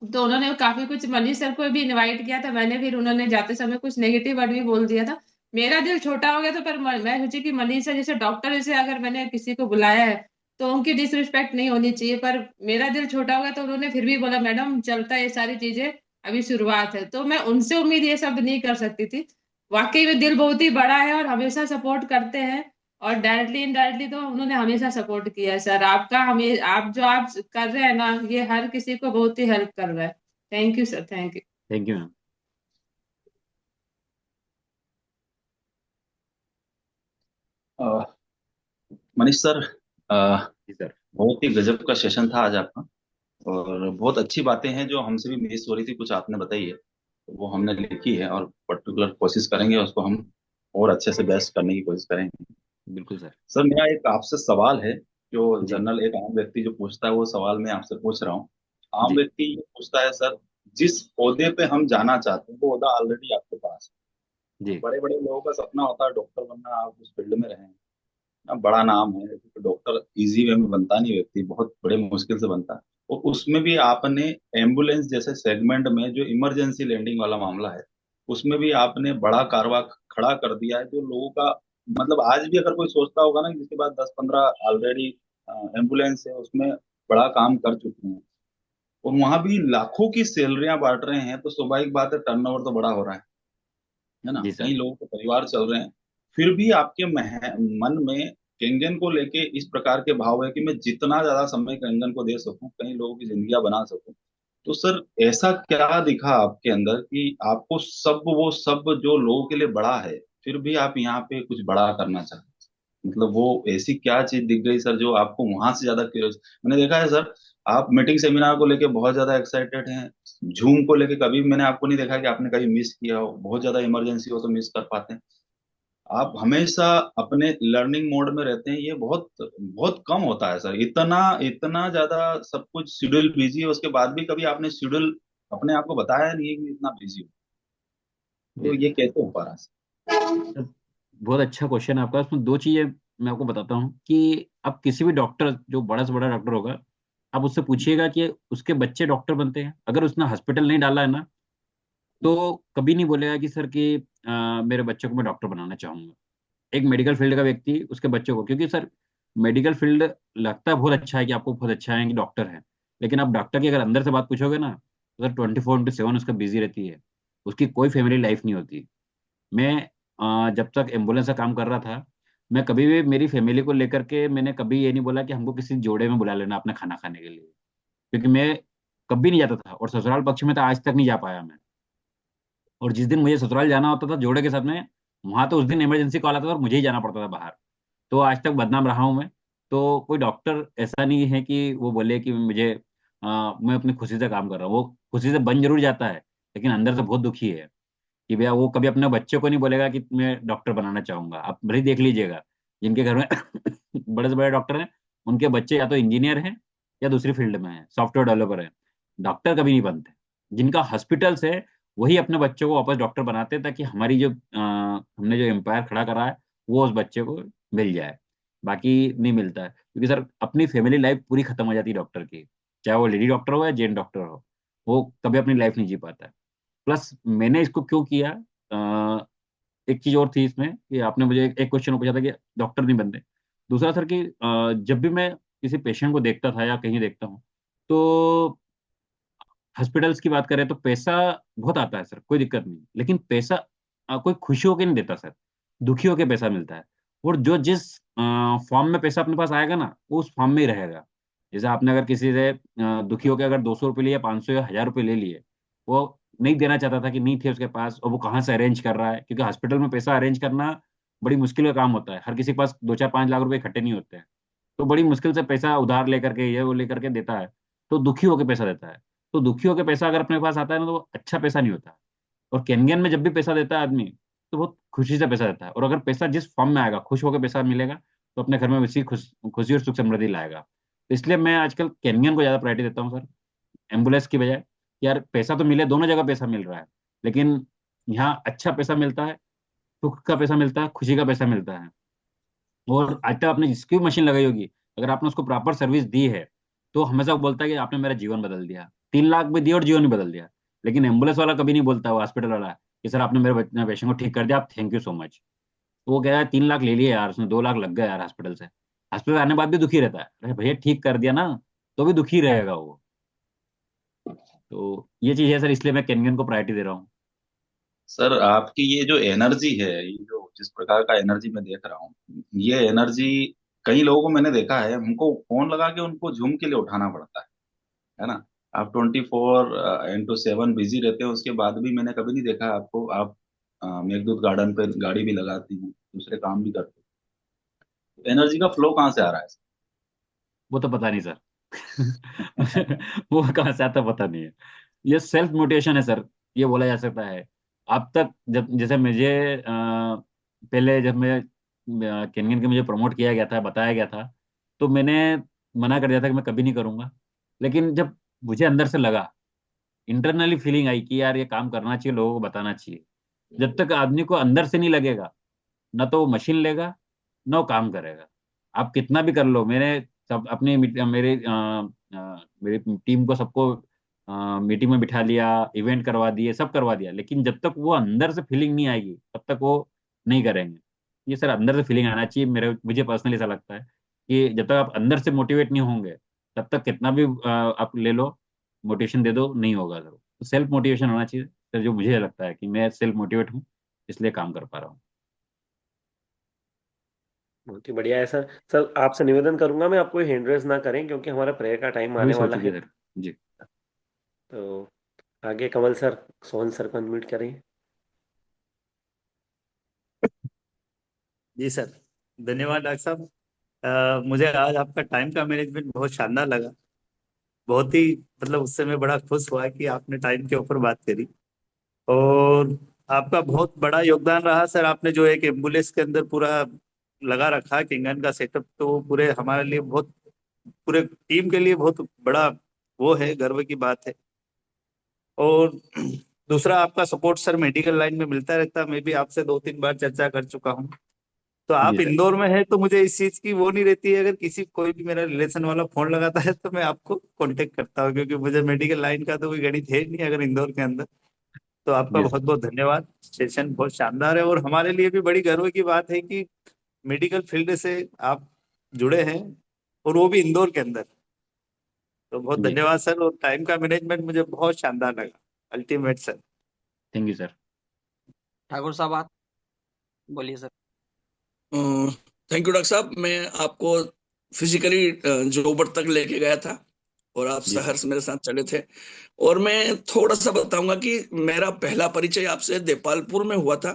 तो उन्होंने काफी कुछ मनीष सर को भी इनवाइट किया था मैंने। फिर उन्होंने जाते समय कुछ नेगेटिव वर्ड भी बोल दिया था। मेरा दिल छोटा हो गया था, पर मैं सोची कि मनीष सर जैसे डॉक्टर जैसे अगर मैंने किसी को बुलाया है तो उनकी डिसरिस्पेक्ट नहीं होनी चाहिए। पर मेरा दिल छोटा हो गया तो उन्होंने फिर भी बोला मैडम चलता है ये सारी चीजें, अभी शुरुआत है। तो मैं उनसे उम्मीद ये सब नहीं कर सकती थी। वाकई में दिल बहुत ही बड़ा है और हमेशा सपोर्ट करते हैं। और डायरेक्टली इनडायरेक्टली तो उन्होंने हमेशा सपोर्ट किया है सर। आपका हमें आप जो आप कर रहे हैं ना, ये हर किसी को बहुत ही हेल्प कर रहा है। Thank you sir, thank you. Thank you ma'am. Manish sir, uh, जी सर। बहुत ही गजब का सेशन था आज आपका। और बहुत अच्छी बातें हैं जो हमसे भी मिस हो रही थी, कुछ आपने बताई है तो वो हमने लिखी है, और पर्टिकुलर कोशिश करेंगे उसको हम और अच्छे से बेस्ट करने की कोशिश करेंगे। बिल्कुल सर। सर, मेरा एक आपसे सवाल है, जो जी जनरल एक आम व्यक्ति जो पूछता है वो सवाल मैं आपसे पूछ रहा हूँ। आम जी व्यक्ति ये पूछता है सर, जिस ओहदे पे हम जाना चाहते हैं वो ओहदा ऑलरेडी आपके पास है। जी बड़े बड़े लोगों का सपना होता है डॉक्टर बनना, आप उस फील्ड में रहें, बड़ा नाम है, क्योंकि डॉक्टर इजी वे में बनता नहीं, व्यक्ति बहुत बड़े मुश्किल से बनता है। और उसमें भी आपने एम्बुलेंस जैसे सेगमेंट में जो इमरजेंसी लैंडिंग वाला मामला है, उसमें भी आपने बड़ा कारवा खड़ा कर दिया है, जो लोगों का मतलब आज भी अगर कोई सोचता होगा ना कि जिसके पास 10-15 ऑलरेडी एम्बुलेंस है, उसमें बड़ा काम कर चुके हैं, और वहां भी लाखों की सैलरियां बांट रहे हैं, तो स्वाभाविक बात है टर्नओवर तो बड़ा हो रहा है ना, जी कई सर। लोगों के परिवार चल रहे हैं। फिर भी आपके मन में केंगन को लेके इस प्रकार के भाव है कि मैं जितना ज्यादा समय केंगन को दे सकूं, कई लोगों की जिंदगियां बना सकूं। तो सर, ऐसा क्या दिखा आपके अंदर कि आपको सब वो सब जो लोगों के लिए बड़ा है, फिर भी आप यहाँ पे कुछ बड़ा करना चाहते हैं? मतलब वो ऐसी क्या चीज दिख गई सर जो आपको वहां से ज्यादा क्यूरियस? मैंने देखा है सर, आप मीटिंग सेमिनार को लेके बहुत ज्यादा एक्साइटेड हैं, जूम को लेके कभी मैंने आपको नहीं देखा कि आपने कभी मिस किया हो, बहुत ज्यादा इमरजेंसी हो तो मिस कर पाते हैं। आप हमेशा अपने लर्निंग मोड में रहते हैं, ये बहुत बहुत कम होता है सर। इतना इतना ज्यादा सब कुछ शेड्यूल बिजी है, उसके बाद भी कभी आपने शेड्यूल अपने आप को बताया नहीं है कि इतना बिजी हो। जी तो ये कैसे हो पा रहा है सर, बहुत अच्छा क्वेश्चन है आपका। उसमें दो चीजें मैं आपको बताता हूँ कि अब किसी भी डॉक्टर, जो बड़ा से बड़ा डॉक्टर होगा, आप उससे पूछिएगा कि उसके बच्चे डॉक्टर बनते हैं, अगर उसने हॉस्पिटल नहीं डाला है ना, तो कभी नहीं बोलेगा कि सर कि मेरे बच्चे को मैं डॉक्टर बनाना चाहूंगा। एक मेडिकल फील्ड का व्यक्ति उसके बच्चों को, क्योंकि सर मेडिकल फील्ड लगता है बहुत अच्छा है कि आपको बहुत अच्छा है कि डॉक्टर है, लेकिन आप डॉक्टर की अगर अंदर से बात पूछोगे ना, तो सर 24/7 उसका बिजी रहती है, उसकी कोई फैमिली लाइफ नहीं होती। मैं जब तक एम्बुलेंस का काम कर रहा था, मैं कभी भी मेरी फैमिली को लेकर के मैंने कभी ये नहीं बोला कि हमको किसी जोड़े में बुला लेना अपना खाना खाने के लिए, क्योंकि मैं कभी नहीं जाता था, और ससुराल पक्ष में तो आज तक नहीं जा पाया मैं। और जिस दिन मुझे ससुराल जाना होता था जोड़े के साथ में, वहां तो उस दिन इमरजेंसी कॉल आता था और मुझे ही जाना पड़ता था बाहर। तो आज तक बदनाम रहा हूं मैं। तो कोई डॉक्टर ऐसा नहीं है कि वो बोले कि मैं अपनी खुशी से काम कर रहा हूँ, वो खुशी से बन जरूर जाता है, लेकिन अंदर से बहुत दुखी है कि भैया वो कभी अपने बच्चे को नहीं बोलेगा कि मैं डॉक्टर बनाना चाहूंगा। आप भले ही देख लीजिएगा, जिनके घर में बड़े से बड़े डॉक्टर हैं, उनके बच्चे या तो इंजीनियर हैं या दूसरी फील्ड में हैं, सॉफ्टवेयर डेवलपर हैं, डॉक्टर कभी नहीं बनते। जिनका हॉस्पिटल्स है, वही अपने बच्चों को वापस डॉक्टर बनाते हैं, ताकि हमारी जो हमने जो एम्पायर खड़ा करा है वो उस बच्चे को मिल जाए। बाकी नहीं मिलता है, क्योंकि सर अपनी फैमिली लाइफ पूरी खत्म हो जाती है डॉक्टर की, चाहे वो लेडी डॉक्टर हो या जेंट डॉक्टर हो, वो कभी अपनी लाइफ नहीं जी पाता है। प्लस मैंने इसको क्यों किया, एक चीज और थी इसमें कि आपने मुझे एक क्वेश्चन पूछा था कि डॉक्टर नहीं बनते। दूसरा सर कि जब भी मैं किसी पेशेंट को देखता था या कहीं देखता हूँ, तो हॉस्पिटल्स की बात करें तो पैसा बहुत आता है सर, कोई दिक्कत नहीं, लेकिन पैसा कोई खुशी होके नहीं देता सर, दुखी होके पैसा मिलता है। और जो जिस फॉर्म में पैसा अपने पास आएगा ना, वो उस फॉर्म में ही रहेगा। जैसे आपने अगर किसी से दुखी होकर अगर 200 रुपये लिए, 500 या 1000 रुपये ले लिए, वो नहीं देना चाहता था कि नहीं थे उसके पास, और वो कहाँ से अरेंज कर रहा है, क्योंकि हॉस्पिटल में पैसा अरेंज करना बड़ी मुश्किल का काम होता है, हर किसी के पास 2-4-5 लाख रुपए इकट्ठे नहीं होते हैं। तो बड़ी मुश्किल से पैसा उधार लेकर के ये वो लेकर के देता है, तो दुखी होकर पैसा देता है। तो दुखी होकर पैसा अगर अपने पास आता है ना, तो वो अच्छा पैसा नहीं होता। और केनगेन में जब भी पैसा देता है आदमी, तो बहुत खुशी से पैसा देता है, और अगर पैसा जिस फॉर्म में आएगा, खुश होकर पैसा मिलेगा, तो अपने घर में उसी खुशी और सुख समृद्धि लाएगा। तो इसलिए मैं आजकल केनगेन को ज्यादा प्रायोरिटी देता हूँ सर, एम्बुलेंस की बजाय। यार पैसा तो मिले, दोनों जगह पैसा मिल रहा है, लेकिन यहाँ अच्छा पैसा मिलता है, सुख का पैसा मिलता है, खुशी का पैसा मिलता है। और आज तक आपने जिसकी भी मशीन लगाई होगी, अगर आपने उसको प्रॉपर सर्विस दी है, तो हमेशा वो बोलता है कि आपने मेरा जीवन बदल दिया। 3 लाख भी दिए और जीवन भी बदल दिया। लेकिन एम्बुलेंस वाला कभी नहीं बोलता, वो हॉस्पिटल वाला, कि सर आपने मेरे पेशेंट को ठीक कर दिया, आप थैंक यू सो मच। तो वो कह रहा है 3 लाख ले लिए यार, उसने 2 लाख लग गया यार हॉस्पिटल से, हॉस्पिटल आने के बाद भी दुखी रहता है। अरे भैया ठीक कर दिया ना, तो भी दुखी रहेगा वो। तो ये चीज है सर, इसलिए मैं केनगन को प्रायोरिटी दे रहा हूँ। सर? आपकी ये जो एनर्जी है, ये जो जिस प्रकार का एनर्जी मैं देख रहा हूँ, ये एनर्जी कई लोगों को मैंने देखा है, हमको फोन लगा के उनको झूम के लिए उठाना पड़ता है ना। आप 24/7 बिजी रहते हो, उसके बाद भी मैंने कभी नहीं देखा आपको, आप मेघदूत गार्डन पे गाड़ी भी लगाती हैं, दूसरे काम भी करते हो। एनर्जी का फ्लो कहाँ से आ रहा है? वो तो पता नहीं सर। वो कहाँ से आता पता नहीं है। ये सेल्फ मोटिवेशन है सर, ये बोला जा सकता है। अब तक जब जैसे मुझे पहले जब मैं केनगन के मुझे प्रमोट किया गया था, बताया गया था, तो मैंने मना कर दिया था कि मैं कभी नहीं करूंगा। लेकिन जब मुझे अंदर से लगा, इंटरनली फीलिंग आई कि यार ये काम करना चाहिए, लोगों को बताना चाहिए। जब तक आदमी को अंदर से नहीं लगेगा, ना तो वो मशीन लेगा, ना वो काम करेगा। आप कितना भी कर लो, मैंने सब अपने मेरी टीम को सबको मीटिंग में बिठा लिया, इवेंट करवा दिए, सब करवा दिया, लेकिन जब तक वो अंदर से फीलिंग नहीं आएगी तब तक वो नहीं करेंगे। ये सर अंदर से फीलिंग आना चाहिए, मुझे पर्सनली ऐसा लगता है कि जब तक आप अंदर से मोटिवेट नहीं होंगे, तब तक कितना भी आप ले लो, मोटिवेशन दे दो, नहीं होगा सर। तो सेल्फ मोटिवेशन होना चाहिए सर, जो मुझे लगता है कि मैं सेल्फ मोटिवेट हूँ, इसलिए काम कर पा रहा हूँ। बहुत ही बढ़िया है सर। सर आपसे निवेदन करूंगा, मैं आपको हैंड रेस ना करें क्योंकि हमारा प्रेयर का टाइम वही आने वाला सोच है। लीजिए सर जी। तो आगे कमल सर, सोहन सर को अनम्यूट करें। जी सर, धन्यवाद डॉक्टर साहब। मुझे आज आपका टाइम का मैनेजमेंट बहुत शानदार लगा। बहुत ही मतलब उससे मैं बड़ा खुश हुआ कि आपने टाइम के ऊपर बात करी। और आपका बहुत बड़ा योगदान रहा सर, आपने जो एक एम्बुलेंस के अंदर पूरा लगा रखा है किंगन का सेटअप, तो वो पूरे हमारे लिए बहुत, पूरे टीम के लिए बहुत बड़ा वो है, गर्व की बात है। और दूसरा आपका सपोर्ट सर मेडिकल लाइन में मिलता रहता, मैं भी आपसे 2-3 बार चर्चा कर चुका हूँ। तो जी आप सर। इंदौर में है तो मुझे इस चीज की वो नहीं रहती है, अगर किसी कोई भी मेरा रिलेशन वाला फोन लगाता है तो मैं आपको कांटेक्ट करता हूँ, क्योंकि मुझे मेडिकल लाइन का तो कोई गणित है नहीं अगर इंदौर के अंदर। तो आपका जी बहुत सर। बहुत धन्यवाद। सेशन बहुत शानदार है, और हमारे लिए भी बड़ी गर्व की बात है कि मेडिकल फील्ड से आप जुड़े हैं, और वो भी इंदौर के अंदर। तो बहुत जी धन्यवाद सर, और टाइम का मैनेजमेंट मुझे बहुत शानदार लगा, ultimate sir. Thank you sir. Thakur साहब आप बोलिए सर। थैंक यू डॉक्टर साहब। मैं आपको फिजिकली जोबर तक लेके गया था और आप जी सर। सहर्ष मेरे साथ चले थे। और मैं थोड़ा सा बताऊंगा कि मेरा पहला परिचय आपसे देपालपुर में हुआ था।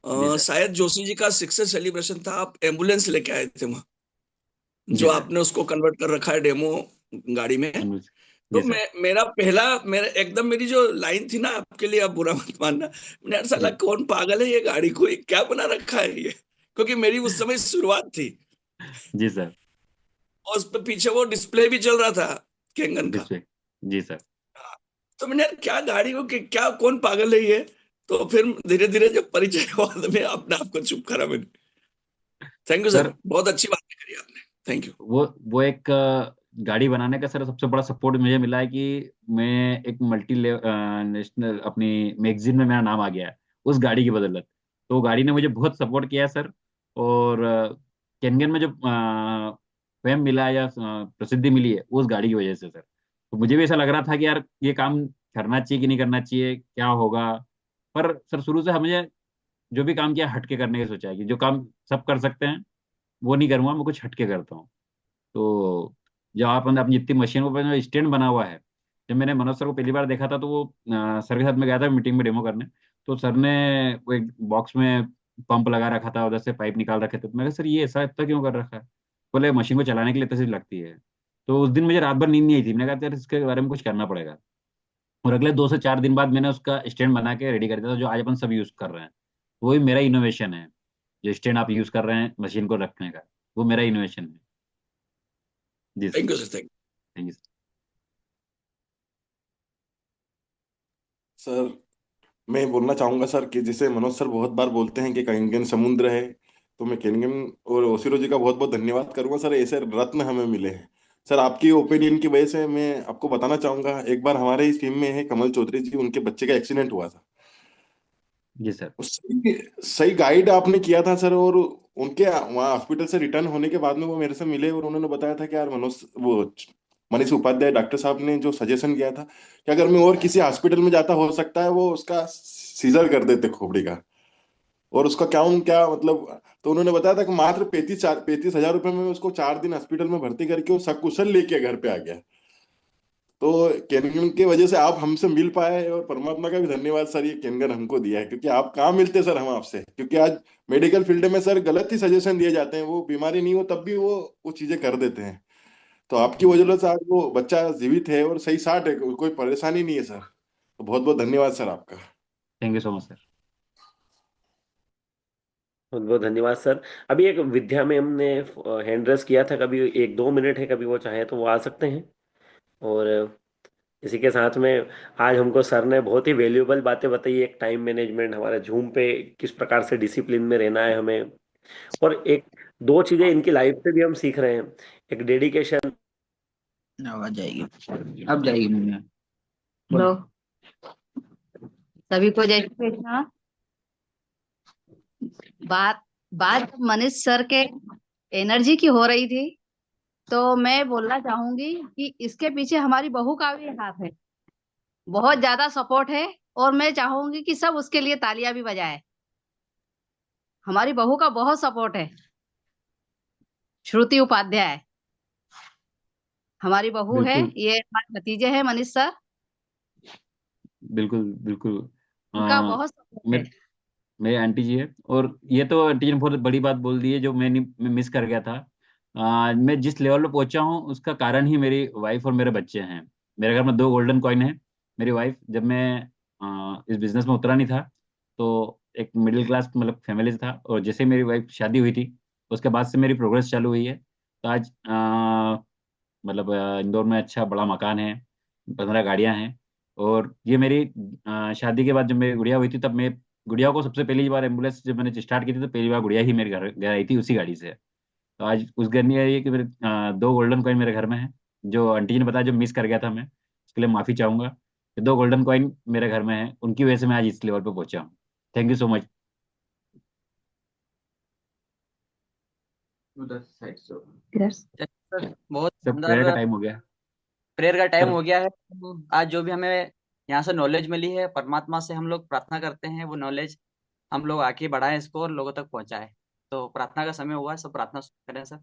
जी सर। शायद जोशी जी का सक्सेस सेलिब्रेशन था, आप एम्बुलेंस लेके आए थे वहां, जो जी सर। आपने उसको कन्वर्ट कर रखा है डेमो गाड़ी में। अनुज। तो जी सर। मेरा एकदम मेरी जो लाइन थी ना, आपके लिए आप बुरा मत मानना, मैंने यार साला जी। कौन पागल है, ये गाड़ी को ये क्या बना रखा है ये, क्योंकि मेरी उस समय शुरुआत थी। जी सर। और उस पे पीछे वो डिस्प्ले भी चल रहा था कैंगन का। डिस्प्ले। जी सर। तो मैंने यार क्या गाड़ी हो कि क्या कौन पागल है ये। तो फिर धीरे धीरे जब परिचय हुआ तो मैं अपने आप को चुप करा मैंने। थैंक यू सर, सर बहुत अच्छी बात करी आपने, थैंक यू। वो एक गाड़ी बनाने का सर सबसे बड़ा सपोर्ट मुझे मिला है कि मैं एक मल्टी नेशनल अपनी मैगजीन में मेरा नाम आ गया है उस गाड़ी की बदौलत। तो वो गाड़ी ने मुझे बहुत सपोर्ट किया है सर। और केनगन में जो फेम मिला है या प्रसिद्धि मिली है उस गाड़ी की वजह से सर। तो मुझे भी ऐसा लग रहा था कि यार ये काम करना चाहिए कि नहीं करना चाहिए, क्या होगा। पर सर शुरू से हमें जो भी काम किया हटके करने की सोचा है कि जो काम सब कर सकते हैं वो नहीं करूंगा, मैं कुछ हटके करता हूँ। तो जब आप अपनी जितनी मशीन पर स्टैंड बना हुआ है, जब मैंने मनोज सर को पहली बार देखा था तो वो सर के साथ में गया था मीटिंग में डेमो करने। तो सर ने वो एक बॉक्स में पंप लगा रखा था, उधर से पाइप निकाल रखे थे। तो मैं कहा सर ये ऐसा इतना क्यों कर रखा है? बोले मशीन को चलाने के लिए तस्वीर लगती है। तो उस दिन मुझे रात भर नींद नहीं आई थी, मैंने कहा यार इसके बारे में कुछ करना पड़ेगा। और अगले 2 से 4 दिन बाद मैंने उसका स्टैंड बना के रेडी कर दिया था, जो आज अपन सब यूज कर रहे हैं। वही मेरा इनोवेशन है, जो स्टैंड आप यूज कर रहे हैं मशीन को रखने का, वो मेरा इनोवेशन है। जी sir. Thank you sir, thank thank you sir. Sir मैं बोलना चाहूंगा सर कि जिसे मनोज सर बहुत बार बोलते हैं कि कैंगन समुद्र है, तो मैं कैंगन और ओसिरो जी का बहुत बहुत धन्यवाद करूंगा सर, ऐसे रत्न हमें मिले हैं। सर आपकी ओपिनियन की वजह से मैं आपको बताना चाहूंगा, एक बार हमारे इस टीम में है कमल चौधरी जी, उनके बच्चे का एक्सीडेंट हुआ था। जी सर। सही सही गाइड आपने किया था सर, और उनके वहाँ हॉस्पिटल से रिटर्न होने के बाद में वो मेरे से मिले और उन्होंने बताया था कि यार मनोज वो मनीष उपाध्याय डॉक्टर साहब ने जो सजेशन किया था कि अगर मैं और किसी हॉस्पिटल में जाता हो सकता है वो उसका सीजर कर देते खोपड़ी का। और उसका क्या मतलब, तो उन्होंने बताया था कि मात्र 35,000 रुपए में उसको 4 दिन हॉस्पिटल में भर्ती करके वो सकुशल लेके घर पे आ गया। तो केनगन की वजह से आप हमसे मिल पाए, और परमात्मा का भी धन्यवाद सर, ये केनगन हमको दिया है, क्योंकि आप कहाँ मिलते सर हम आपसे, क्योंकि आज मेडिकल फील्ड में सर गलत ही सजेशन दिए जाते हैं, वो बीमारी नहीं हो तब भी वो चीजें कर देते हैं। तो आपकी वजह से आज वो बच्चा जीवित है और सही साट है, कोई परेशानी नहीं है सर। तो बहुत बहुत धन्यवाद सर आपका। Thank you so much sir. बहुत बहुत धन्यवाद सर। अभी एक विद्या मैम ने हैंड रेस किया था, कभी 1-2 मिनट है, कभी वो चाहे तो वो आ सकते हैं। और इसी के साथ में आज हमको सर ने बहुत ही वैल्यूएबल बातें बताई, एक टाइम मैनेजमेंट, हमारे जूम पे किस प्रकार से डिसिप्लिन में रहना है हमें, और एक दो चीजें इनकी लाइफ से भी हम सीख रहे हैं, एक डेडिकेशन। आवाज जाएगी, अब जाएगी मुझे। हेलो, सभी को जय श्री कृष्ण। बात बात जब मनीष सर के एनर्जी की हो रही थी, तो मैं बोलना चाहूंगी कि इसके पीछे हमारी बहू का भी हाथ है, बहुत ज्यादा सपोर्ट है। और मैं चाहूंगी कि सब उसके लिए तालियां भी बजाए। हमारी बहू का बहुत सपोर्ट है। श्रुति उपाध्याय हमारी बहू है, बिल्कुल ये हमारे भतीजे हैं मनीष सर, बिल्कुल बिल्कुल। उनका बहुत सपोर्ट है। मेरे आंटी जी है, और ये तो आंटी जी ने बहुत बड़ी बात बोल दी है जो मैं मिस कर गया था। मैं जिस लेवल पे पहुंचा हूँ उसका कारण ही मेरी वाइफ और मेरे बच्चे हैं। मेरे घर में 2 गोल्डन कॉइन है। मेरी वाइफ, जब मैं इस बिजनेस में उतरा नहीं था, तो एक मिडिल क्लास मतलब फैमिली से था, और जैसे ही मेरी वाइफ शादी हुई थी उसके बाद से मेरी प्रोग्रेस चालू हुई है। तो आज मतलब इंदौर में अच्छा बड़ा मकान है, 15 गाड़ियां हैं। और ये मेरी शादी के बाद जब मेरी गुड़िया हुई थी, तब मैं गुड़िया को सबसे पहली बार एम्बुलेंस जब मैंने स्टार्ट की थी, तो पहली बार गुड़िया ही मेरे घर आई थी उसी गाड़ी से। तो आज उस गर्मी है ये कि मेरे 2 गोल्डन कॉइन मेरे घर में है, जो आंटी जी ने बताया जो मिस कर गया था मैं, उसके लिए माफी चाहूंगा। कि 2 गोल्डन कॉइन मेरे घर में है, उनकी वजह से मैं आज इस लेवल पे पहुंचा हूँ। Thank you so much. उधर साइड से इधर सर, बहुत सब प्रेयर का शानदार टाइम हो गया प्रेयर का टाइम सर। हो गया है। तो आज जो भी हमें यहाँ से नॉलेज मिली है, परमात्मा से हम लोग प्रार्थना करते हैं वो नॉलेज हम लोग आगे बढ़ाएं, इसको और लोगों तक पहुंचाएं। तो प्रार्थना का समय हुआ है, सब प्रार्थना करें सर।